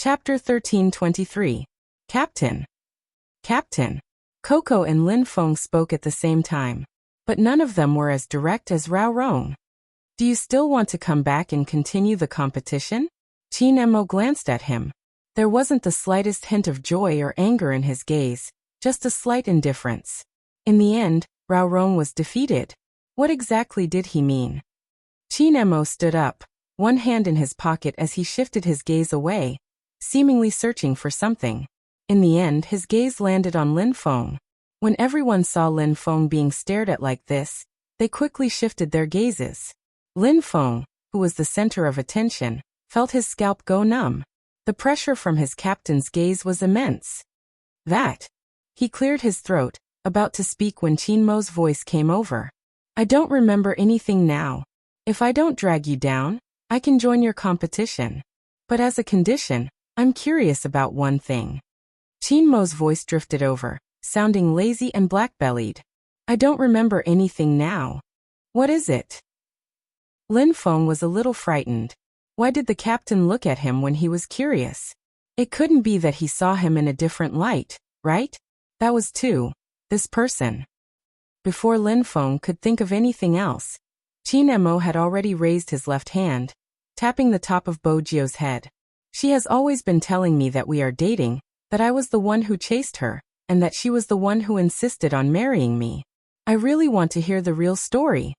Chapter 1323. Captain. Captain. Coco and Lin Feng spoke at the same time, but none of them were as direct as Rao Rong. Do you still want to come back and continue the competition? Qin Mo glanced at him. There wasn't the slightest hint of joy or anger in his gaze, just a slight indifference. In the end, Rao Rong was defeated. What exactly did he mean? Qin Mo stood up, one hand in his pocket as he shifted his gaze away, seemingly searching for something. In the end, his gaze landed on Lin Feng. When everyone saw Lin Feng being stared at like this, they quickly shifted their gazes. Lin Feng, who was the center of attention, felt his scalp go numb. The pressure from his captain's gaze was immense. That. He cleared his throat, about to speak when Qin Mo's voice came over. I don't remember anything now. If I don't drag you down, I can join your competition. But as a condition, I'm curious about one thing. Qin Mo's voice drifted over, sounding lazy and black-bellied. I don't remember anything now. What is it? Lin Feng was a little frightened. Why did the captain look at him when he was curious? It couldn't be that he saw him in a different light, right? That was this person. Before Lin Feng could think of anything else, Qin Mo had already raised his left hand, tapping the top of Bojio's head. She has always been telling me that we are dating, that I was the one who chased her, and that she was the one who insisted on marrying me. I really want to hear the real story.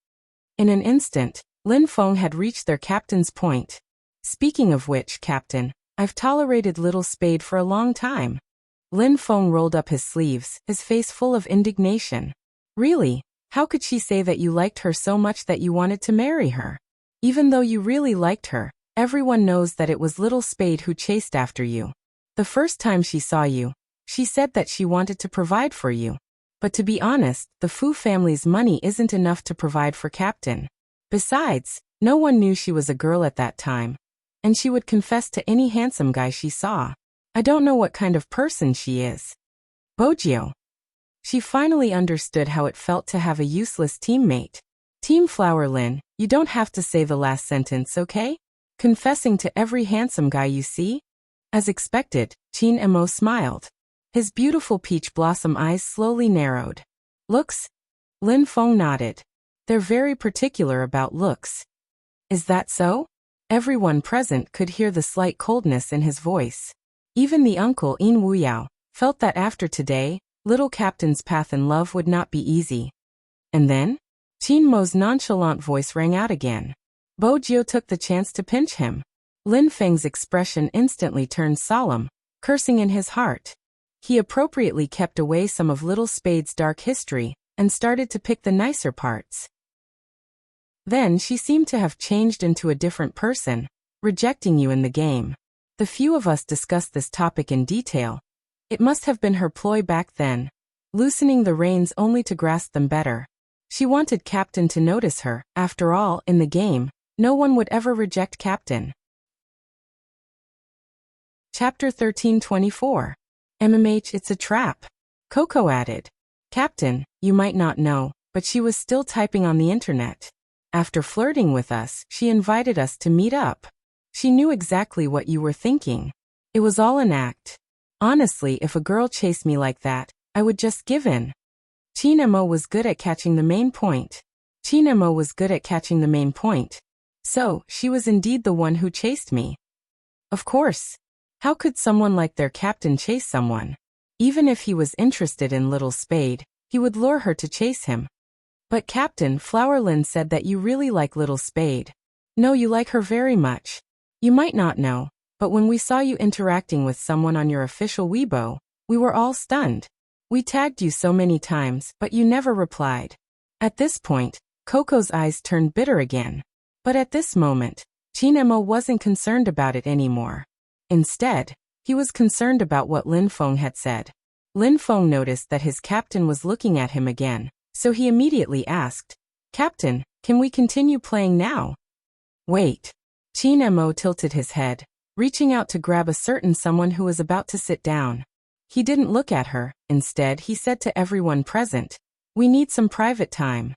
In an instant, Lin Feng had reached their captain's point. Speaking of which, Captain, I've tolerated Little Spade for a long time. Lin Feng rolled up his sleeves, his face full of indignation. Really? How could she say that you liked her so much that you wanted to marry her? Even though you really liked her, everyone knows that it was Little Spade who chased after you. The first time she saw you, she said that she wanted to provide for you. But to be honest, the Fu family's money isn't enough to provide for Captain. Besides, no one knew she was a girl at that time, and she would confess to any handsome guy she saw. I don't know what kind of person she is. Bojio. She finally understood how it felt to have a useless teammate. Team Flower Lin, you don't have to say the last sentence, okay? Confessing to every handsome guy you see? As expected, Qin Mo smiled. His beautiful peach blossom eyes slowly narrowed. Looks? Lin Feng nodded. They're very particular about looks. Is that so? Everyone present could hear the slight coldness in his voice. Even the uncle in Wuyao felt that after today, little Captain's path in love would not be easy. And then? Qin Mo's nonchalant voice rang out again. Bojio took the chance to pinch him. Lin Feng's expression instantly turned solemn, cursing in his heart. He appropriately kept away some of Little Spade's dark history, and started to pick the nicer parts. Then she seemed to have changed into a different person, rejecting you in the game. The few of us discussed this topic in detail. It must have been her ploy back then, loosening the reins only to grasp them better. She wanted Captain to notice her. After all, in the game, no one would ever reject Captain. Chapter 1324. MMH, it's a trap. Coco added. Captain, you might not know, but she was still typing on the internet. After flirting with us, she invited us to meet up. She knew exactly what you were thinking. It was all an act. Honestly, if a girl chased me like that, I would just give in. Qin Mo was good at catching the main point. So, she was indeed the one who chased me. Of course. How could someone like their captain chase someone? Even if he was interested in Little Spade, he would lure her to chase him. But Captain, Flower Lin said that you really like Little Spade. No, you like her very much. You might not know, but when we saw you interacting with someone on your official Weibo, we were all stunned. We tagged you so many times, but you never replied. At this point, Coco's eyes turned bitter again. But at this moment, Qin Mo wasn't concerned about it anymore. Instead, he was concerned about what Lin Feng had said. Lin Feng noticed that his captain was looking at him again, so he immediately asked, Captain, can we continue playing now? Wait. Qin Mo tilted his head, reaching out to grab a certain someone who was about to sit down. He didn't look at her. Instead, he said to everyone present, we need some private time.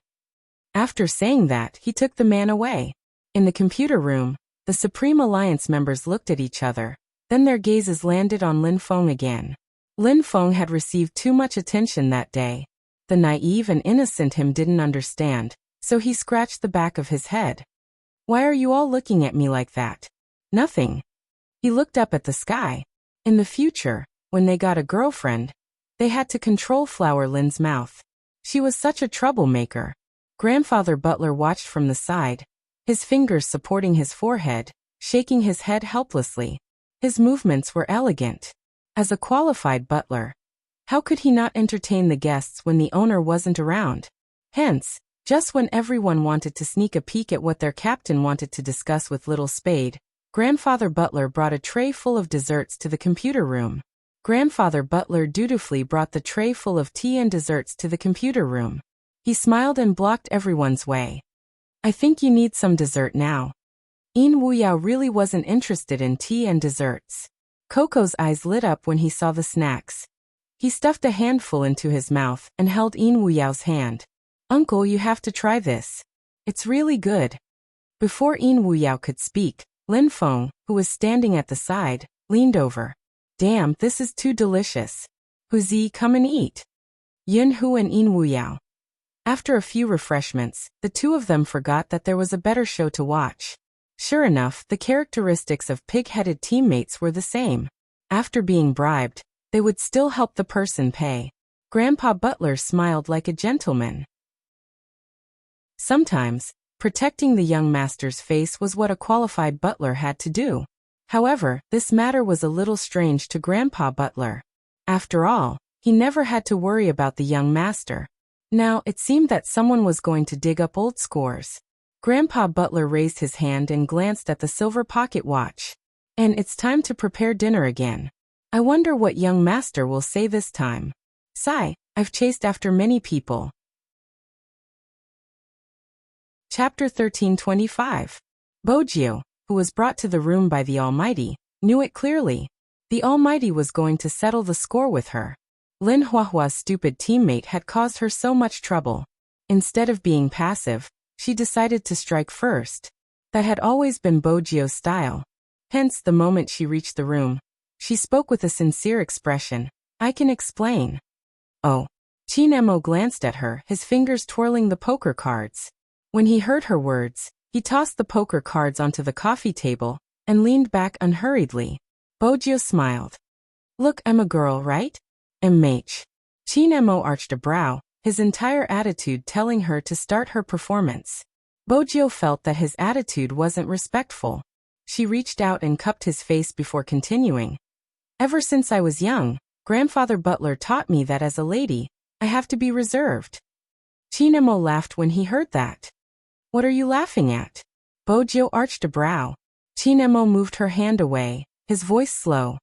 After saying that, he took the man away. In the computer room, the Supreme Alliance members looked at each other. Then their gazes landed on Lin Feng again. Lin Feng had received too much attention that day. The naive and innocent him didn't understand, so he scratched the back of his head. Why are you all looking at me like that? Nothing. He looked up at the sky. In the future, when they got a girlfriend, they had to control Flower Lin's mouth. She was such a troublemaker. Grandfather Butler watched from the side, his fingers supporting his forehead, shaking his head helplessly. His movements were elegant. As a qualified butler, how could he not entertain the guests when the owner wasn't around? Hence, just when everyone wanted to sneak a peek at what their captain wanted to discuss with Little Spade, Grandfather Butler brought a tray full of desserts to the computer room. Grandfather Butler dutifully brought the tray full of tea and desserts to the computer room. He smiled and blocked everyone's way. I think you need some dessert now. Wuxia really wasn't interested in tea and desserts. Coco's eyes lit up when he saw the snacks. He stuffed a handful into his mouth and held Wuxia's hand. Uncle, you have to try this. It's really good. Before Wuxia could speak, Lin Feng, who was standing at the side, leaned over. Damn, this is too delicious. Huzi, come and eat. Yun Hu and Wuxia. After a few refreshments, the two of them forgot that there was a better show to watch. Sure enough, the characteristics of pig-headed teammates were the same. After being bribed, they would still help the person pay. Grandpa Butler smiled like a gentleman. Sometimes, protecting the young master's face was what a qualified butler had to do. However, this matter was a little strange to Grandpa Butler. After all, he never had to worry about the young master. Now, it seemed that someone was going to dig up old scores. Grandpa Butler raised his hand and glanced at the silver pocket watch. And it's time to prepare dinner again. I wonder what young master will say this time. Sigh, I've chased after many people. Chapter 1325. Bojio, who was brought to the room by the Almighty, knew it clearly. The Almighty was going to settle the score with her. Lin Huahua's stupid teammate had caused her so much trouble. Instead of being passive, she decided to strike first. That had always been Bojio's style. Hence, the moment she reached the room, she spoke with a sincere expression. I can explain. Oh. Chinemo glanced at her, his fingers twirling the poker cards. When he heard her words, he tossed the poker cards onto the coffee table and leaned back unhurriedly. Bojio smiled. Look, I'm a girl, right? MH. Chinemo arched a brow, his entire attitude telling her to start her performance. Bojio felt that his attitude wasn't respectful. She reached out and cupped his face before continuing. Ever since I was young, Grandfather Butler taught me that as a lady, I have to be reserved. Chinemo laughed when he heard that. What are you laughing at? Bojio arched a brow. Chinemo moved her hand away, his voice slow.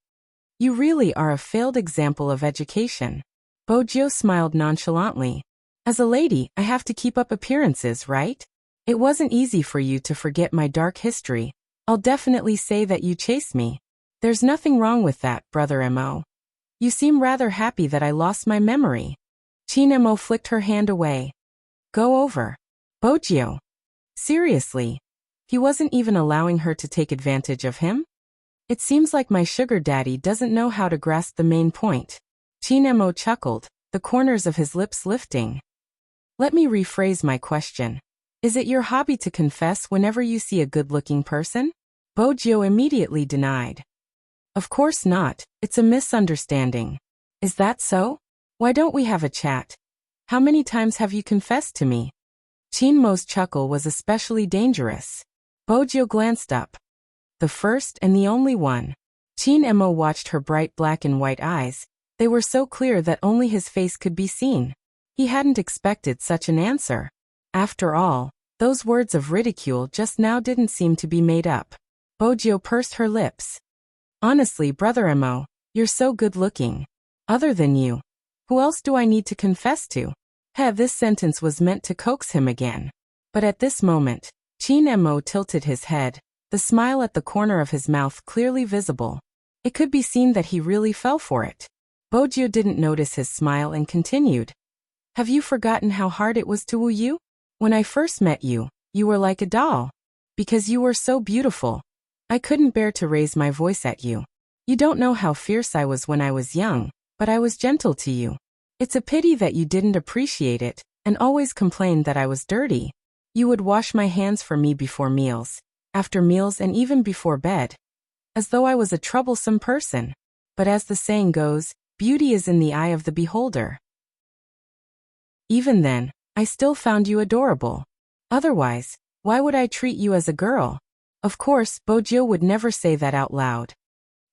You really are a failed example of education. Bojio smiled nonchalantly. As a lady, I have to keep up appearances, right? It wasn't easy for you to forget my dark history. I'll definitely say that you chased me. There's nothing wrong with that, Brother Mo. You seem rather happy that I lost my memory. Chinemo flicked her hand away. Go over. Bojio. Seriously. He wasn't even allowing her to take advantage of him? It seems like my sugar daddy doesn't know how to grasp the main point. Chinemo chuckled, the corners of his lips lifting. Let me rephrase my question. Is it your hobby to confess whenever you see a good-looking person? Bojio immediately denied. Of course not, it's a misunderstanding. Is that so? Why don't we have a chat? How many times have you confessed to me? Chinmo's chuckle was especially dangerous. Bojio glanced up. The first and the only one. Chinemo watched her bright black and white eyes. They were so clear that only his face could be seen. He hadn't expected such an answer. After all, those words of ridicule just now didn't seem to be made up. Bojio pursed her lips. Honestly, Brother Mo, you're so good-looking. Other than you, who else do I need to confess to? This sentence was meant to coax him again. But at this moment, Chinemo tilted his head, the smile at the corner of his mouth clearly visible. It could be seen that he really fell for it. Bojio didn't notice his smile and continued. Have you forgotten how hard it was to woo you? When I first met you, you were like a doll. Because you were so beautiful. I couldn't bear to raise my voice at you. You don't know how fierce I was when I was young, but I was gentle to you. It's a pity that you didn't appreciate it, and always complained that I was dirty. You would wash my hands for me before meals, after meals and even before bed. As though I was a troublesome person. But as the saying goes, beauty is in the eye of the beholder. Even then, I still found you adorable. Otherwise, why would I treat you as a girl? Of course, Bojo would never say that out loud.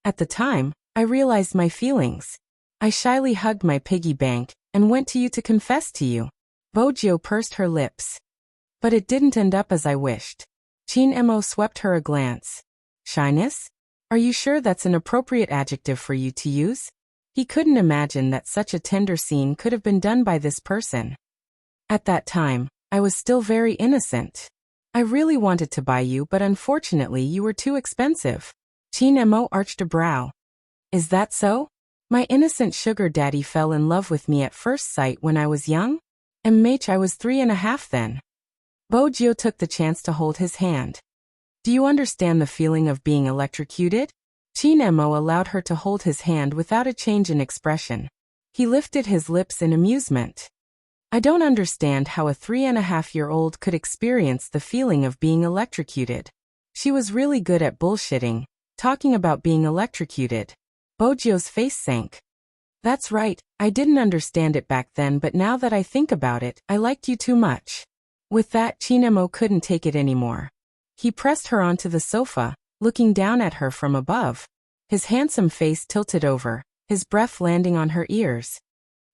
At the time, I realized my feelings. I shyly hugged my piggy bank and went to you to confess to you. Bojo pursed her lips. But it didn't end up as I wished. Chin Mo swept her a glance. Shyness? Are you sure that's an appropriate adjective for you to use? He couldn't imagine that such a tender scene could have been done by this person. At that time, I was still very innocent. I really wanted to buy you, but unfortunately you were too expensive. Chin Mo arched a brow. Is that so? My innocent sugar daddy fell in love with me at first sight when I was young? I was 3.5 then. Bojo took the chance to hold his hand. Do you understand the feeling of being electrocuted? Chin Mo allowed her to hold his hand without a change in expression. He lifted his lips in amusement. I don't understand how a 3.5-year-old could experience the feeling of being electrocuted. She was really good at bullshitting, talking about being electrocuted. Bojo's face sank. That's right, I didn't understand it back then, but now that I think about it, I liked you too much. With that, Chin Mo couldn't take it anymore. He pressed her onto the sofa, looking down at her from above. His handsome face tilted over, his breath landing on her ears.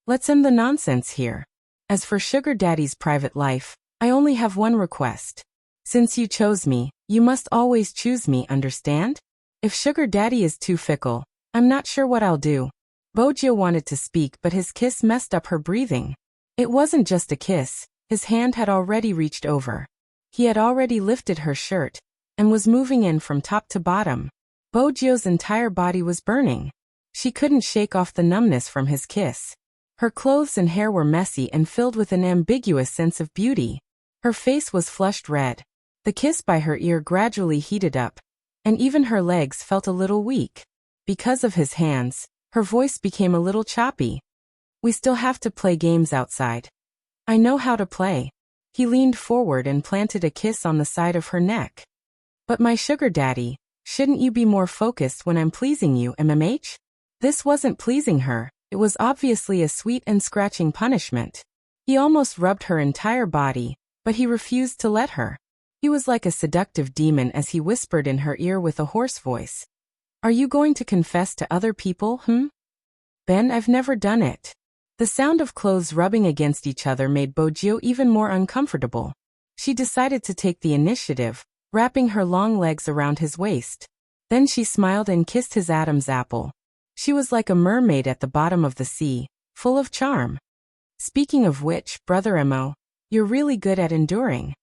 Let's end the nonsense here. As for Sugar Daddy's private life, I only have one request. Since you chose me, you must always choose me, understand? If Sugar Daddy is too fickle, I'm not sure what I'll do. Bojo wanted to speak, but his kiss messed up her breathing. It wasn't just a kiss, his hand had already reached over. He had already lifted her shirt, and was moving in from top to bottom. Bojo's entire body was burning. She couldn't shake off the numbness from his kiss. Her clothes and hair were messy and filled with an ambiguous sense of beauty. Her face was flushed red. The kiss by her ear gradually heated up, and even her legs felt a little weak. Because of his hands, her voice became a little choppy. We still have to play games outside. I know how to play. He leaned forward and planted a kiss on the side of her neck. But my sugar daddy, shouldn't you be more focused when I'm pleasing you, MMH? This wasn't pleasing her, it was obviously a sweet and scratching punishment. He almost rubbed her entire body, but he refused to let her. He was like a seductive demon as he whispered in her ear with a hoarse voice. Are you going to confess to other people, Ben, I've never done it. The sound of clothes rubbing against each other made Bojo even more uncomfortable. She decided to take the initiative, wrapping her long legs around his waist. Then she smiled and kissed his Adam's apple. She was like a mermaid at the bottom of the sea, full of charm. Speaking of which, Brother Mo, you're really good at enduring.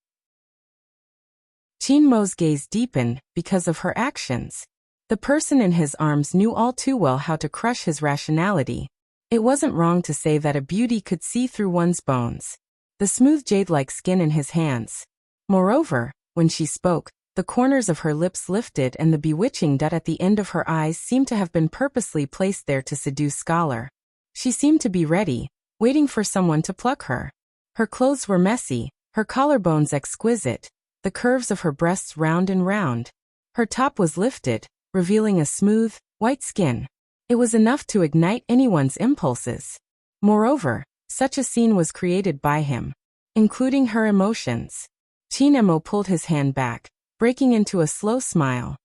Chin Mo's gaze deepened because of her actions. The person in his arms knew all too well how to crush his rationality. It wasn't wrong to say that a beauty could see through one's bones. The smooth jade-like skin in his hands. Moreover, when she spoke, the corners of her lips lifted and the bewitching dot at the end of her eyes seemed to have been purposely placed there to seduce Scholar. She seemed to be ready, waiting for someone to pluck her. Her clothes were messy, her collarbones exquisite, the curves of her breasts round and round. Her top was lifted, revealing a smooth, white skin. It was enough to ignite anyone's impulses. Moreover, such a scene was created by him, including her emotions. Chin Mo pulled his hand back, breaking into a slow smile.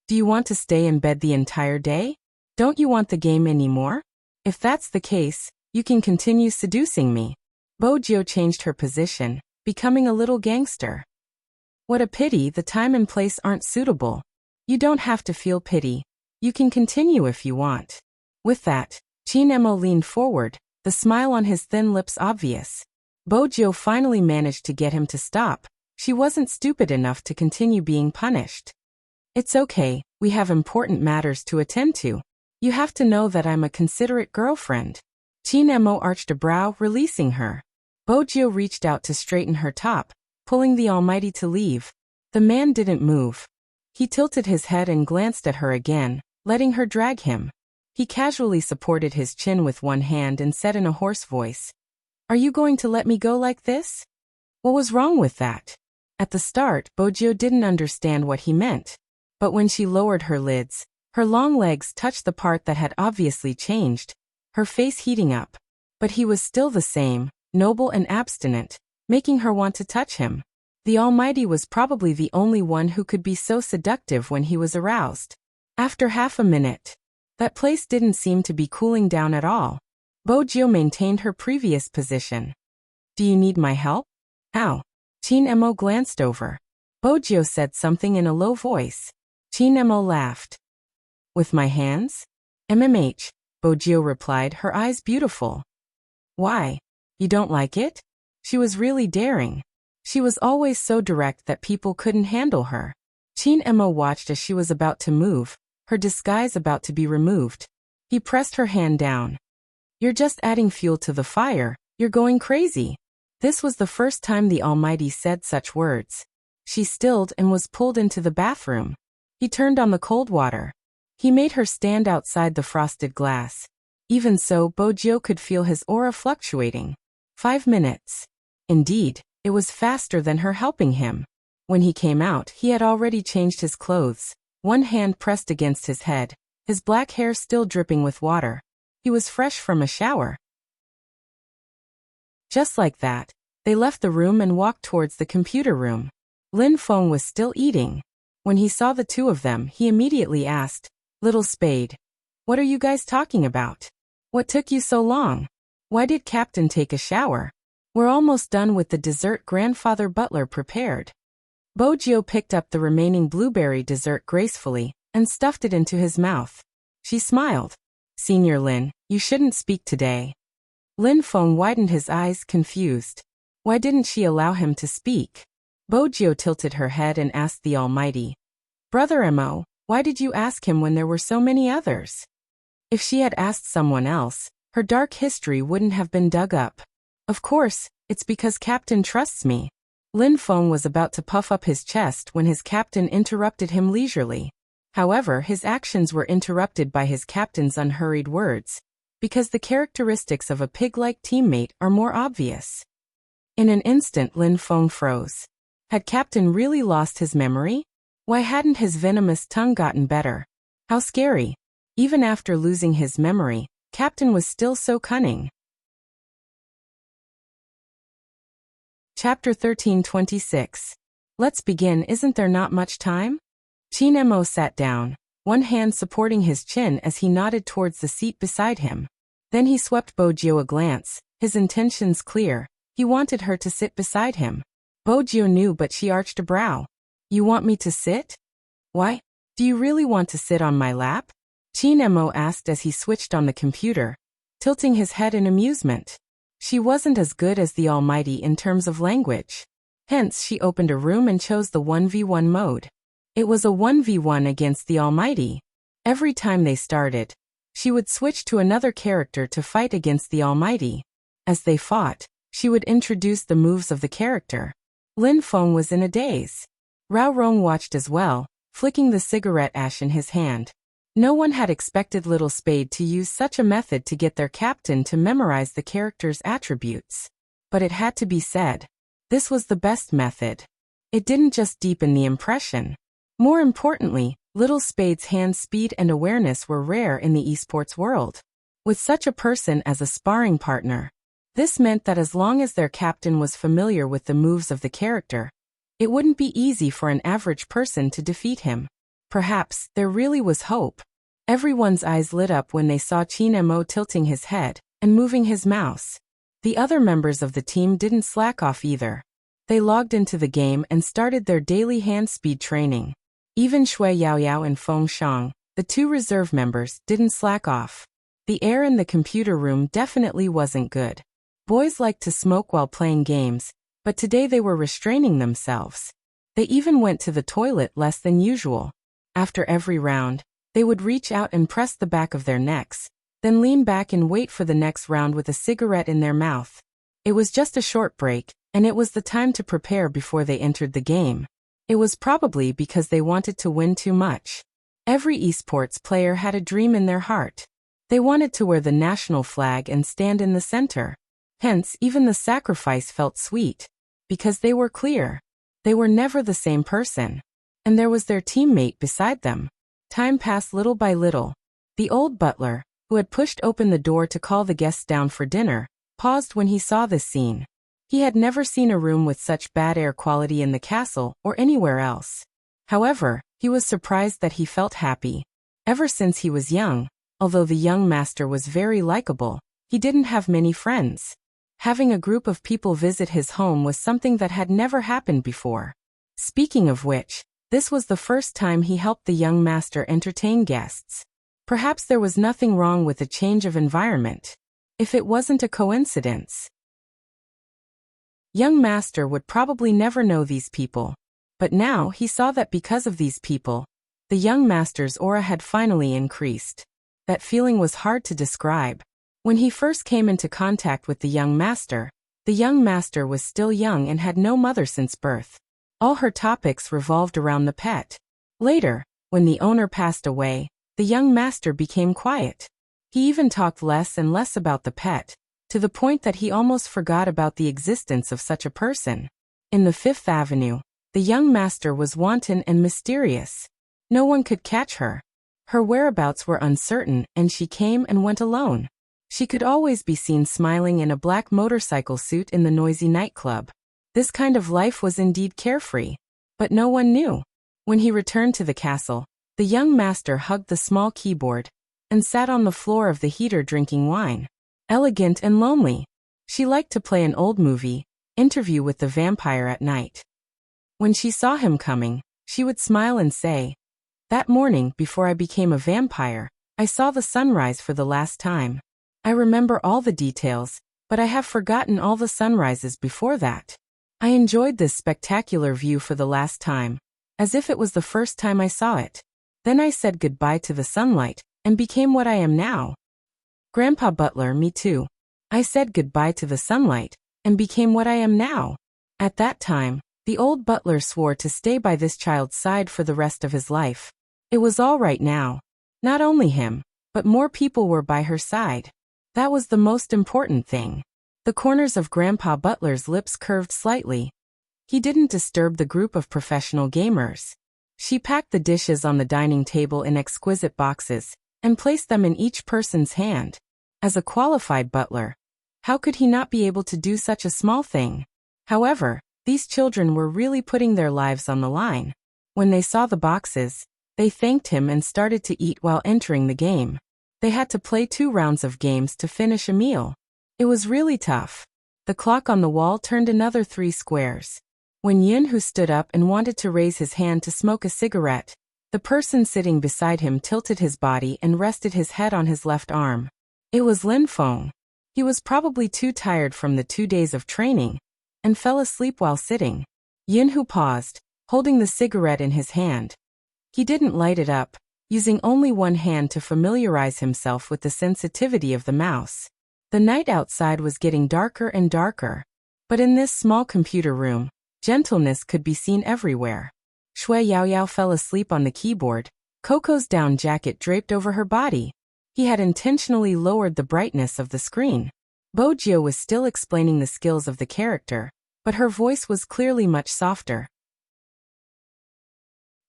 Do you want to stay in bed the entire day? Don't you want the game anymore? If that's the case, you can continue seducing me. Bojo changed her position, becoming a little gangster. What a pity the time and place aren't suitable. You don't have to feel pity. You can continue if you want. With that, Chin Mo leaned forward, the smile on his thin lips obvious. Bojo finally managed to get him to stop. She wasn't stupid enough to continue being punished. It's okay, we have important matters to attend to. You have to know that I'm a considerate girlfriend. Chin Mo arched a brow, releasing her. Bojo reached out to straighten her top, pulling the Almighty to leave. The man didn't move. He tilted his head and glanced at her again, letting her drag him. He casually supported his chin with one hand and said in a hoarse voice, "Are you going to let me go like this?" What was wrong with that? At the start, Bojio didn't understand what he meant. But when she lowered her lids, her long legs touched the part that had obviously changed, her face heating up. But he was still the same, noble and abstinent, making her want to touch him. The Almighty was probably the only one who could be so seductive when he was aroused. After half a minute, that place didn't seem to be cooling down at all. Bojio maintained her previous position. "Do you need my help?" "Ow." Chin Emo glanced over. Bojio said something in a low voice. Chin Emo laughed. "With my hands?" "MMH," Bojio replied, her eyes beautiful. "Why? You don't like it?" She was really daring. She was always so direct that people couldn't handle her. Chin Emo watched as she was about to move, her disguise about to be removed. He pressed her hand down. "You're just adding fuel to the fire, you're going crazy." This was the first time the Almighty said such words. She stilled and was pulled into the bathroom. He turned on the cold water. He made her stand outside the frosted glass. Even so, Bojio could feel his aura fluctuating. 5 minutes. Indeed, it was faster than her helping him. When he came out, he had already changed his clothes, one hand pressed against his head, his black hair still dripping with water. He was fresh from a shower. Just like that, they left the room and walked towards the computer room. Lin Feng was still eating. When he saw the two of them, he immediately asked, "Little Spade, what are you guys talking about? What took you so long? Why did Captain take a shower? We're almost done with the dessert grandfather butler prepared." Bojio picked up the remaining blueberry dessert gracefully and stuffed it into his mouth. She smiled. "Senior Lin, you shouldn't speak today." Lin Feng widened his eyes, confused. Why didn't she allow him to speak? Bojio tilted her head and asked the Almighty, "Brother Mo, why did you ask him when there were so many others?" If she had asked someone else, her dark history wouldn't have been dug up. "Of course, it's because Captain trusts me." Lin Feng was about to puff up his chest when his captain interrupted him leisurely. However, his actions were interrupted by his captain's unhurried words, because the characteristics of a pig-like teammate are more obvious. In an instant, Lin Feng froze. Had Captain really lost his memory? Why hadn't his venomous tongue gotten better? How scary. Even after losing his memory, Captain was still so cunning. Chapter 13:26. Let's begin. Isn't there not much time? Chin Emo sat down, one hand supporting his chin as he nodded towards the seat beside him. Then he swept Bojio a glance, his intentions clear. He wanted her to sit beside him. Bojio knew, but she arched a brow. "You want me to sit? Why? Do you really want to sit on my lap?" Chin Emo asked as he switched on the computer, tilting his head in amusement. She wasn't as good as the Almighty in terms of language. Hence, she opened a room and chose the 1v1 mode. It was a 1v1 against the Almighty. Every time they started, she would switch to another character to fight against the Almighty. As they fought, she would introduce the moves of the character. Lin Feng was in a daze. Rao Rong watched as well, flicking the cigarette ash in his hand. No one had expected Little Spade to use such a method to get their captain to memorize the character's attributes. But it had to be said. This was the best method. It didn't just deepen the impression. More importantly, Little Spade's hand speed and awareness were rare in the esports world. With such a person as a sparring partner, this meant that as long as their captain was familiar with the moves of the character, it wouldn't be easy for an average person to defeat him. Perhaps there really was hope. Everyone's eyes lit up when they saw Chin Emo tilting his head and moving his mouse. The other members of the team didn't slack off either. They logged into the game and started their daily hand speed training. Even Shui Yaoyao and Feng Shang, the two reserve members, didn't slack off. The air in the computer room definitely wasn't good. Boys like to smoke while playing games, but today they were restraining themselves. They even went to the toilet less than usual. After every round, they would reach out and press the back of their necks, then lean back and wait for the next round with a cigarette in their mouth. It was just a short break, and it was the time to prepare before they entered the game. It was probably because they wanted to win too much. Every esports player had a dream in their heart. They wanted to wear the national flag and stand in the center. Hence, even the sacrifice felt sweet. Because they were clear. They were never the same person. And there was their teammate beside them. Time passed little by little. The old butler, who had pushed open the door to call the guests down for dinner, paused when he saw this scene. He had never seen a room with such bad air quality in the castle or anywhere else. However, he was surprised that he felt happy. Ever since he was young, although the young master was very likable, he didn't have many friends. Having a group of people visit his home was something that had never happened before. Speaking of which, this was the first time he helped the young master entertain guests. Perhaps there was nothing wrong with a change of environment. If it wasn't a coincidence. Young master would probably never know these people. But now he saw that because of these people, the young master's aura had finally increased. That feeling was hard to describe. When he first came into contact with the young master was still young and had no mother since birth. All her topics revolved around the pet. Later, when the owner passed away, the young master became quiet. He even talked less and less about the pet, to the point that he almost forgot about the existence of such a person. In the Fifth Avenue, the young master was wanton and mysterious. No one could catch her. Her whereabouts were uncertain, and she came and went alone. She could always be seen smiling in a black motorcycle suit in the noisy nightclub. This kind of life was indeed carefree. But no one knew. When he returned to the castle, the young master hugged the small keyboard and sat on the floor of the heater drinking wine. Elegant and lonely. She liked to play an old movie, Interview with the Vampire, at night. When she saw him coming, she would smile and say, "That morning, before I became a vampire, I saw the sunrise for the last time. I remember all the details, but I have forgotten all the sunrises before that. I enjoyed this spectacular view for the last time, as if it was the first time I saw it. Then I said goodbye to the sunlight, and became what I am now." Grandpa Butler, me too. I said goodbye to the sunlight, and became what I am now. At that time, the old butler swore to stay by this child's side for the rest of his life. It was all right now. Not only him, but more people were by her side. That was the most important thing. The corners of Grandpa Butler's lips curved slightly. He didn't disturb the group of professional gamers. She packed the dishes on the dining table in exquisite boxes, and placed them in each person's hand. As a qualified butler, how could he not be able to do such a small thing? However, these children were really putting their lives on the line. When they saw the boxes, they thanked him and started to eat while entering the game. They had to play 2 rounds of games to finish a meal. It was really tough. The clock on the wall turned another 3 squares. When Yunhu stood up and wanted to raise his hand to smoke a cigarette, the person sitting beside him tilted his body and rested his head on his left arm. It was Lin Feng. He was probably too tired from the 2 days of training, and fell asleep while sitting. Yunhu paused, holding the cigarette in his hand. He didn't light it up, using only one hand to familiarize himself with the sensitivity of the mouse. The night outside was getting darker and darker. But in this small computer room, gentleness could be seen everywhere. Shui Yaoyao fell asleep on the keyboard, Coco's down jacket draped over her body. He had intentionally lowered the brightness of the screen. Bojio was still explaining the skills of the character, but her voice was clearly much softer.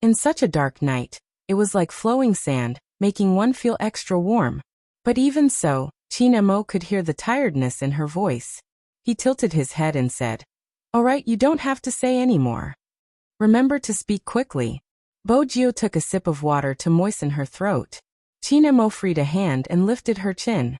In such a dark night, it was like flowing sand, making one feel extra warm. But even so, Qin Mo could hear the tiredness in her voice. He tilted his head and said, "All right, you don't have to say any more. Remember to speak quickly." Bojio took a sip of water to moisten her throat. Qin Mo freed a hand and lifted her chin.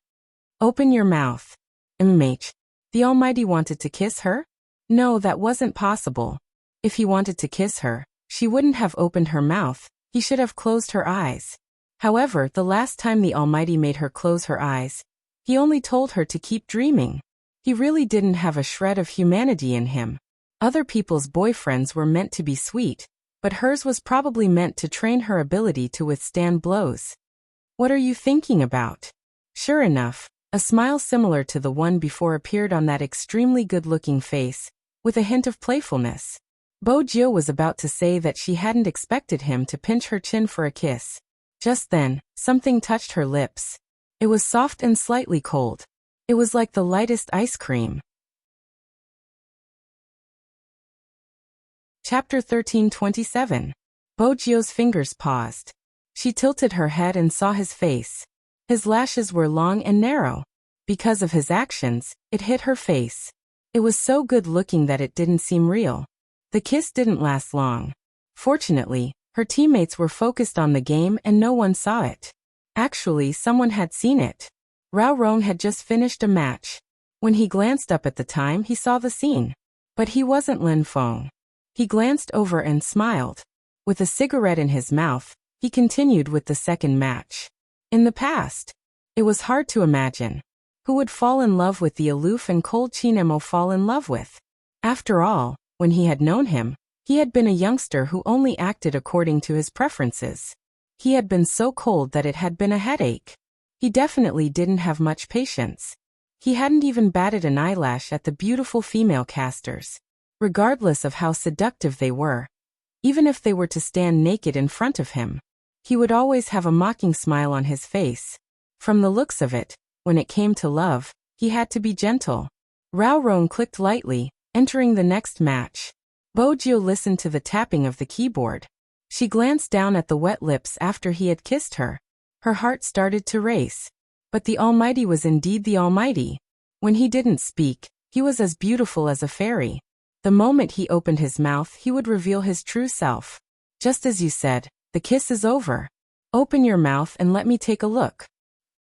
"Open your mouth." The Almighty wanted to kiss her? No, that wasn't possible. If he wanted to kiss her, she wouldn't have opened her mouth, he should have closed her eyes. However, the last time the Almighty made her close her eyes, he only told her to keep dreaming. He really didn't have a shred of humanity in him. Other people's boyfriends were meant to be sweet, but hers was probably meant to train her ability to withstand blows. "What are you thinking about?" Sure enough, a smile similar to the one before appeared on that extremely good-looking face, with a hint of playfulness. Bojio was about to say that she hadn't expected him to pinch her chin for a kiss, Just then, something touched her lips. It was soft and slightly cold. It was like the lightest ice cream. Chapter 13:27. Bojio's fingers paused. She tilted her head and saw his face. His lashes were long and narrow. Because of his actions, it hit her face. It was so good-looking that it didn't seem real. The kiss didn't last long. Fortunately, her teammates were focused on the game and no one saw it. Actually, someone had seen it. Rao Rong had just finished a match. When he glanced up at the time, he saw the scene. But he wasn't Lin Feng. He glanced over and smiled. With a cigarette in his mouth, he continued with the second match. In the past, it was hard to imagine. Who would fall in love with the aloof and cold Qin Emo fall in love with? After all, when he had known him, he had been a youngster who only acted according to his preferences. He had been so cold that it had been a headache. He definitely didn't have much patience. He hadn't even batted an eyelash at the beautiful female casters. Regardless of how seductive they were, even if they were to stand naked in front of him, he would always have a mocking smile on his face. From the looks of it, when it came to love, he had to be gentle. Rao Rong clicked lightly, entering the next match. Bojio listened to the tapping of the keyboard. She glanced down at the wet lips after he had kissed her. Her heart started to race. But the Almighty was indeed the Almighty. When he didn't speak, he was as beautiful as a fairy. The moment he opened his mouth, he would reveal his true self. Just as you said, the kiss is over. Open your mouth and let me take a look.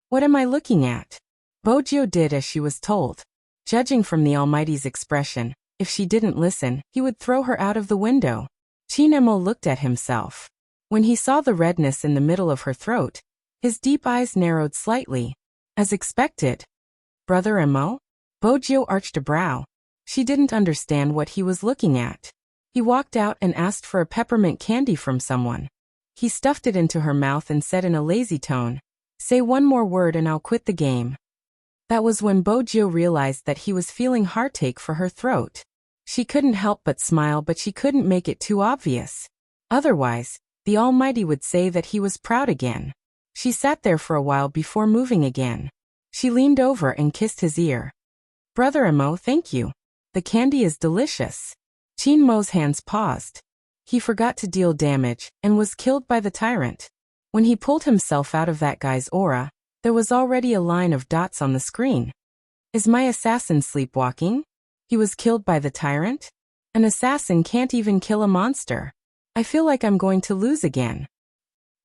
What am I looking at? Bojio did as she was told. Judging from the Almighty's expression, if she didn't listen, he would throw her out of the window. Qin Emo looked at himself. When he saw the redness in the middle of her throat, his deep eyes narrowed slightly. As expected. Brother Emo? Bojio arched a brow. She didn't understand what he was looking at. He walked out and asked for a peppermint candy from someone. He stuffed it into her mouth and said in a lazy tone, "Say one more word and I'll quit the game." That was when Bojio realized that he was feeling heartache for her throat. She couldn't help but smile, but she couldn't make it too obvious. Otherwise, the Almighty would say that he was proud again. She sat there for a while before moving again. She leaned over and kissed his ear. Brother Emo, thank you. The candy is delicious. Qin Mo's hands paused. He forgot to deal damage and was killed by the tyrant. When he pulled himself out of that guy's aura, there was already a line of dots on the screen. Is my assassin sleepwalking? He was killed by the tyrant? An assassin can't even kill a monster. I feel like I'm going to lose again.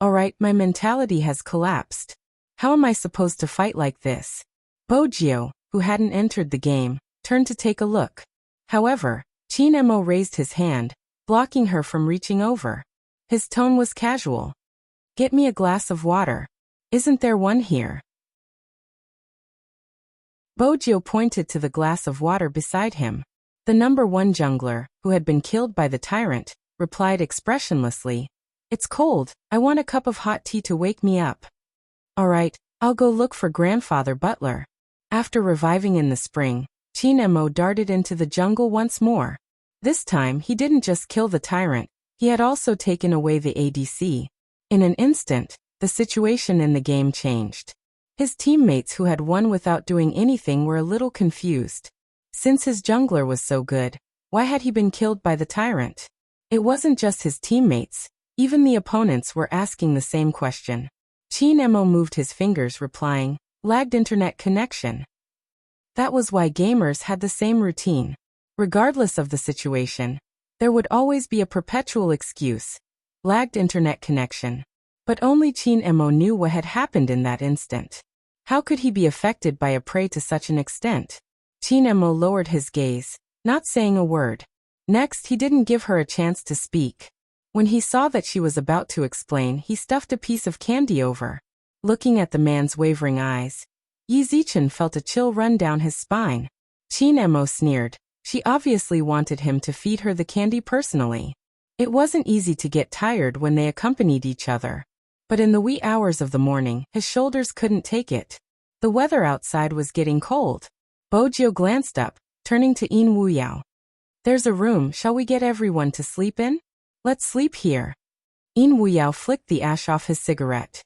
Alright, my mentality has collapsed. How am I supposed to fight like this? Bojio, who hadn't entered the game, turned to take a look. However, Qin Emo raised his hand, blocking her from reaching over. His tone was casual. Get me a glass of water. Isn't there one here? Bojio pointed to the glass of water beside him. The number 1 jungler, who had been killed by the tyrant, replied expressionlessly, It's cold, I want a cup of hot tea to wake me up. Alright, I'll go look for Grandfather Butler. After reviving in the spring, Qin Emo darted into the jungle once more. This time he didn't just kill the tyrant, he had also taken away the ADC. In an instant, the situation in the game changed. His teammates who had won without doing anything were a little confused. Since his jungler was so good, why had he been killed by the tyrant? It wasn't just his teammates, even the opponents were asking the same question. Qin Emo moved his fingers replying, lagged internet connection. That was why gamers had the same routine. Regardless of the situation, there would always be a perpetual excuse. Lagged internet connection. But only Qin Emo knew what had happened in that instant. How could he be affected by a prey to such an extent? Qin Emo lowered his gaze, not saying a word. Next, he didn't give her a chance to speak. When he saw that she was about to explain, he stuffed a piece of candy over. Looking at the man's wavering eyes, Yi Zichen felt a chill run down his spine. Qin Emo sneered. She obviously wanted him to feed her the candy personally. It wasn't easy to get tired when they accompanied each other. But in the wee hours of the morning, his shoulders couldn't take it. The weather outside was getting cold. Bojio glanced up, turning to Yin Wuyao. There's a room, shall we get everyone to sleep in? Let's sleep here. In Wuyao flicked the ash off his cigarette.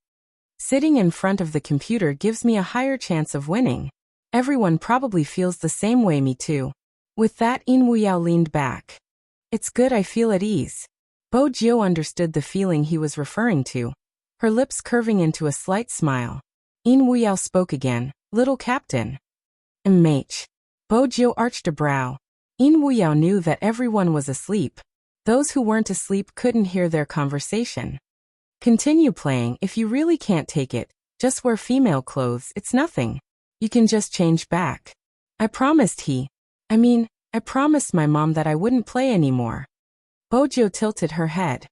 Sitting in front of the computer gives me a higher chance of winning. Everyone probably feels the same way, me too. With that, In Wuyao leaned back. It's good I feel at ease. Bo Jiu understood the feeling he was referring to, her lips curving into a slight smile. In Wuyao spoke again, little captain. Mh. Bo Jiu arched a brow. In Wuyao knew that everyone was asleep. Those who weren't asleep couldn't hear their conversation. Continue playing if you really can't take it, just wear female clothes, it's nothing. You can just change back. I promised I promised my mom that I wouldn't play anymore. Bo Jiu tilted her head.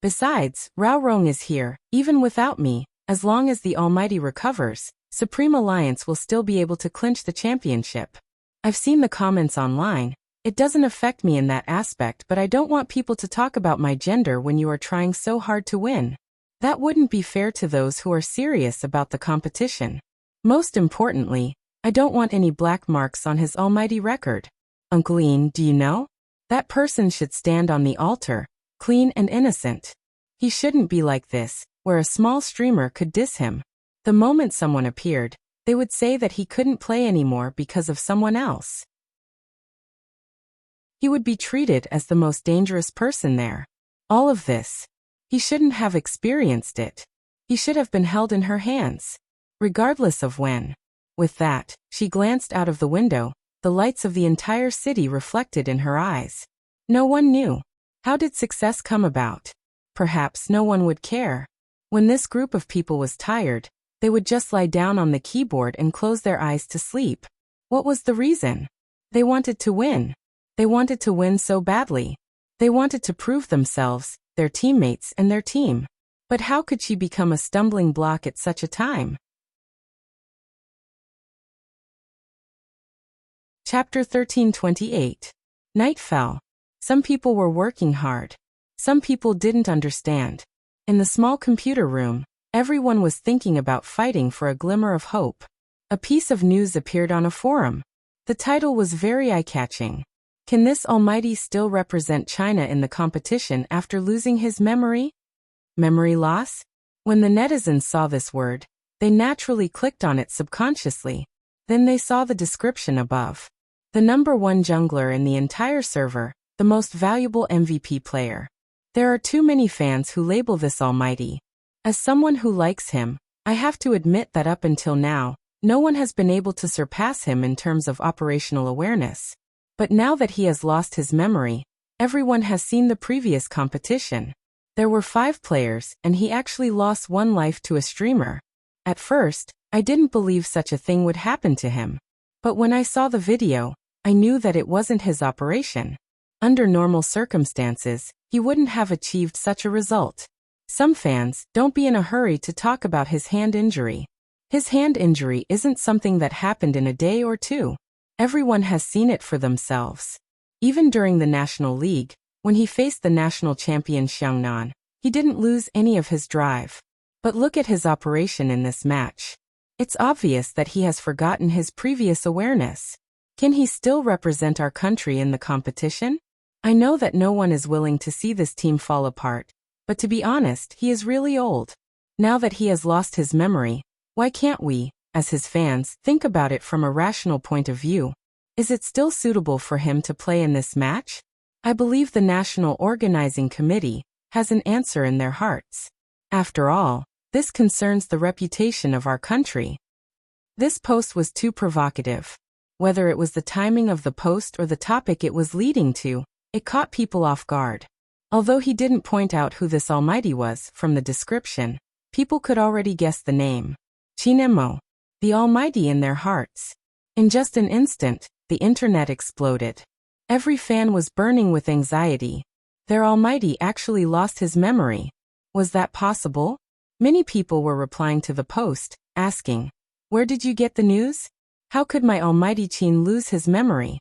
Besides, Rao Rong is here, even without me, as long as the Almighty recovers, Supreme Alliance will still be able to clinch the championship. I've seen the comments online. It doesn't affect me in that aspect, but I don't want people to talk about my gender when you are trying so hard to win. That wouldn't be fair to those who are serious about the competition. Most importantly, I don't want any black marks on his almighty record. Uncle Ian, do you know? That person should stand on the altar, clean and innocent. He shouldn't be like this, where a small streamer could diss him. The moment someone appeared, they would say that he couldn't play anymore because of someone else. He would be treated as the most dangerous person there. All of this. He shouldn't have experienced it. He should have been held in her hands. Regardless of when. With that, she glanced out of the window, the lights of the entire city reflected in her eyes. No one knew. How did success come about? Perhaps no one would care. When this group of people was tired, they would just lie down on the keyboard and close their eyes to sleep. What was the reason? They wanted to win. They wanted to win so badly. They wanted to prove themselves, their teammates and their team. But how could she become a stumbling block at such a time? Chapter 13:28. Night fell. Some people were working hard. Some people didn't understand. In the small computer room, everyone was thinking about fighting for a glimmer of hope. A piece of news appeared on a forum. The title was very eye-catching. Can this Almighty still represent China in the competition after losing his memory? Memory loss? When the netizens saw this word, they naturally clicked on it subconsciously. Then they saw the description above. The #1 jungler in the entire server, the most valuable MVP player. There are too many fans who label this Almighty. As someone who likes him, I have to admit that up until now, no one has been able to surpass him in terms of operational awareness. But now that he has lost his memory, everyone has seen the previous competition. There were 5 players, and he actually lost 1 life to a streamer. At first, I didn't believe such a thing would happen to him. But when I saw the video, I knew that it wasn't his operation. Under normal circumstances, he wouldn't have achieved such a result. Some fans don't be in a hurry to talk about his hand injury. His hand injury isn't something that happened in a day or two. Everyone has seen it for themselves. Even during the National League, when he faced the national champion Xiangnan, he didn't lose any of his drive. But look at his operation in this match. It's obvious that he has forgotten his previous awareness. Can he still represent our country in the competition? I know that no one is willing to see this team fall apart, but to be honest, he is really old. Now that he has lost his memory, why can't we, as his fans, think about it from a rational point of view? Is it still suitable for him to play in this match? I believe the National Organizing Committee has an answer in their hearts. After all, this concerns the reputation of our country. This post was too provocative. Whether it was the timing of the post or the topic it was leading to, it caught people off guard. Although he didn't point out who this Almighty was from the description, people could already guess the name. Chinemo. The Almighty in their hearts. In just an instant, the internet exploded. Every fan was burning with anxiety. Their Almighty actually lost his memory. Was that possible? Many people were replying to the post, asking, "Where did you get the news? How could my Almighty Qin lose his memory?"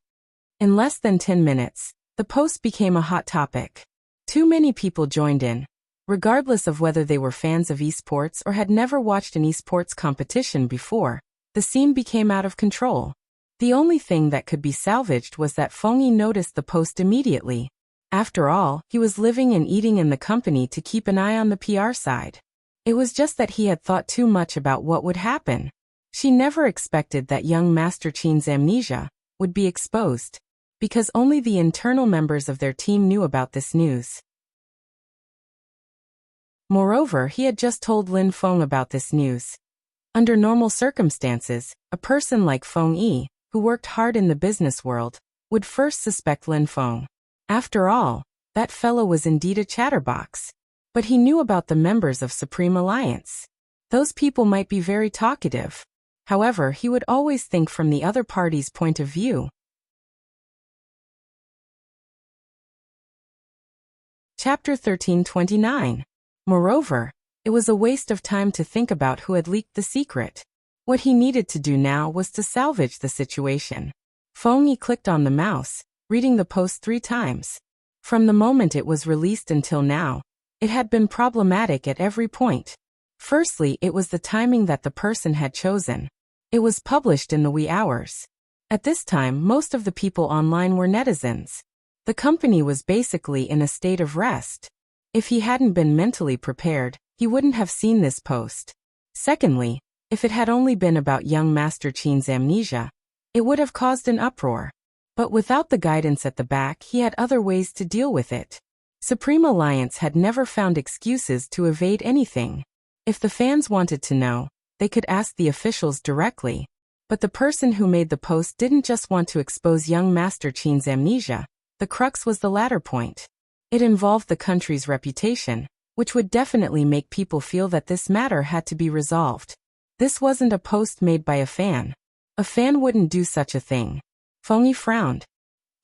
In less than 10 minutes, the post became a hot topic. Too many people joined in. Regardless of whether they were fans of esports or had never watched an esports competition before, the scene became out of control. The only thing that could be salvaged was that Feng Yi noticed the post immediately. After all, he was living and eating in the company to keep an eye on the PR side. It was just that he had thought too much about what would happen. She never expected that young Master Qin's amnesia would be exposed, because only the internal members of their team knew about this news. Moreover, he had just told Lin Feng about this news. Under normal circumstances, a person like Feng Yi, who worked hard in the business world, would first suspect Lin Feng. After all, that fellow was indeed a chatterbox. But he knew about the members of Supreme Alliance. Those people might be very talkative. However, he would always think from the other party's point of view. Chapter 1329. Moreover, it was a waste of time to think about who had leaked the secret. What he needed to do now was to salvage the situation. Feng Yi clicked on the mouse, reading the post 3 times. From the moment it was released until now, it had been problematic at every point. Firstly, it was the timing that the person had chosen. It was published in the wee hours. At this time, most of the people online were netizens. The company was basically in a state of rest. If he hadn't been mentally prepared, he wouldn't have seen this post. Secondly, if it had only been about young Master Qin's amnesia, it would have caused an uproar. But without the guidance at the back, he had other ways to deal with it. Supreme Alliance had never found excuses to evade anything. If the fans wanted to know, they could ask the officials directly. But the person who made the post didn't just want to expose young Master Qin's amnesia. The crux was the latter point. It involved the country's reputation, which would definitely make people feel that this matter had to be resolved. This wasn't a post made by a fan. A fan wouldn't do such a thing. Feng Yi frowned.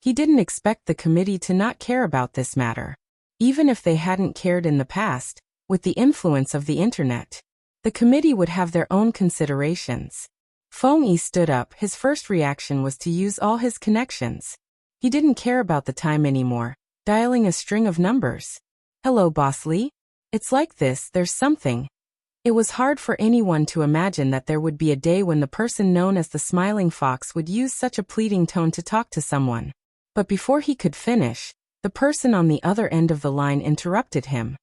He didn't expect the committee to not care about this matter. Even if they hadn't cared in the past, with the influence of the internet, the committee would have their own considerations. Feng Yi stood up. His first reaction was to use all his connections. He didn't care about the time anymore, dialing a string of numbers. Hello, Boss Li? It's like this, there's something. It was hard for anyone to imagine that there would be a day when the person known as the Smiling Fox would use such a pleading tone to talk to someone. But before he could finish, the person on the other end of the line interrupted him.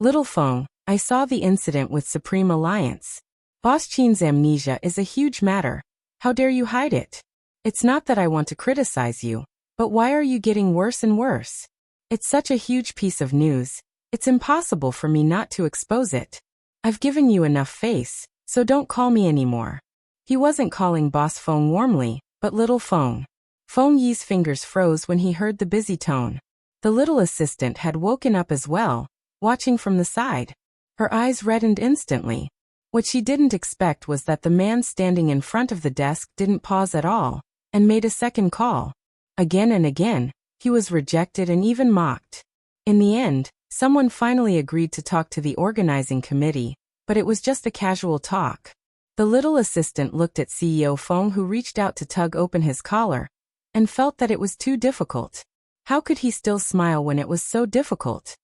Little Feng, I saw the incident with Supreme Alliance. Boss Qin's amnesia is a huge matter. How dare you hide it? It's not that I want to criticize you, but why are you getting worse and worse? It's such a huge piece of news, it's impossible for me not to expose it. I've given you enough face, so don't call me anymore. He wasn't calling Boss Feng warmly, but Little Feng. Feng Yi's fingers froze when he heard the busy tone. The little assistant had woken up as well, watching from the side. Her eyes reddened instantly. What she didn't expect was that the man standing in front of the desk didn't pause at all, and made a second call. Again and again, he was rejected and even mocked. In the end, someone finally agreed to talk to the organizing committee, but it was just a casual talk. The little assistant looked at CEO Feng, who reached out to tug open his collar, and felt that it was too difficult. How could he still smile when it was so difficult?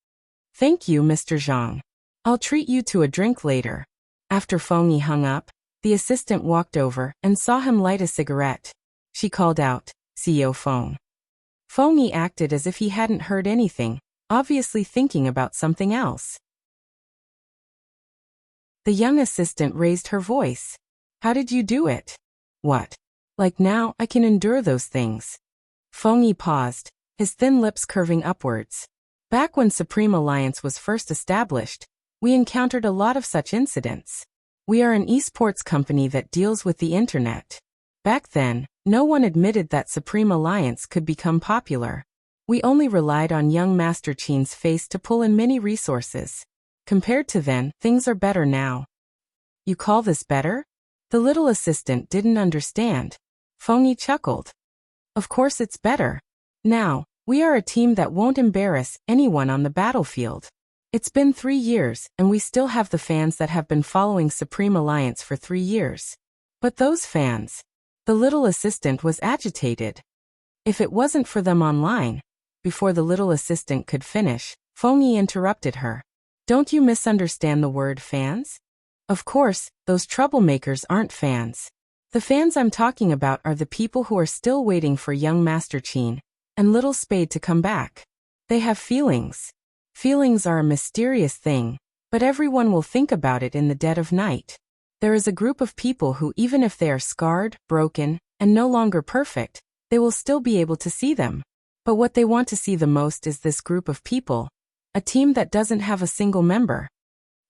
Thank you, Mr. Zhang. I'll treat you to a drink later. After Feng Yi hung up, the assistant walked over and saw him light a cigarette. She called out, CEO Feng. Feng Yi acted as if he hadn't heard anything, obviously thinking about something else. The young assistant raised her voice. How did you do it? What? Like now, I can endure those things. Feng Yi paused, his thin lips curving upwards. Back when Supreme Alliance was first established, we encountered a lot of such incidents. We are an esports company that deals with the internet. Back then, no one admitted that Supreme Alliance could become popular. We only relied on young Master Qin's face to pull in many resources. Compared to then, things are better now. You call this better? The little assistant didn't understand. Feng Yi chuckled. Of course it's better. Now, we are a team that won't embarrass anyone on the battlefield. It's been 3 years, and we still have the fans that have been following Supreme Alliance for 3 years. But those fans... The little assistant was agitated. If it wasn't for them online... Before the little assistant could finish, Feng Yi interrupted her. Don't you misunderstand the word fans? Of course, those troublemakers aren't fans. The fans I'm talking about are the people who are still waiting for young Master Qin and Little Spade to come back. They have feelings. Feelings are a mysterious thing, but everyone will think about it in the dead of night. There is a group of people who, even if they are scarred, broken, and no longer perfect, they will still be able to see them. But what they want to see the most is this group of people, a team that doesn't have a single member.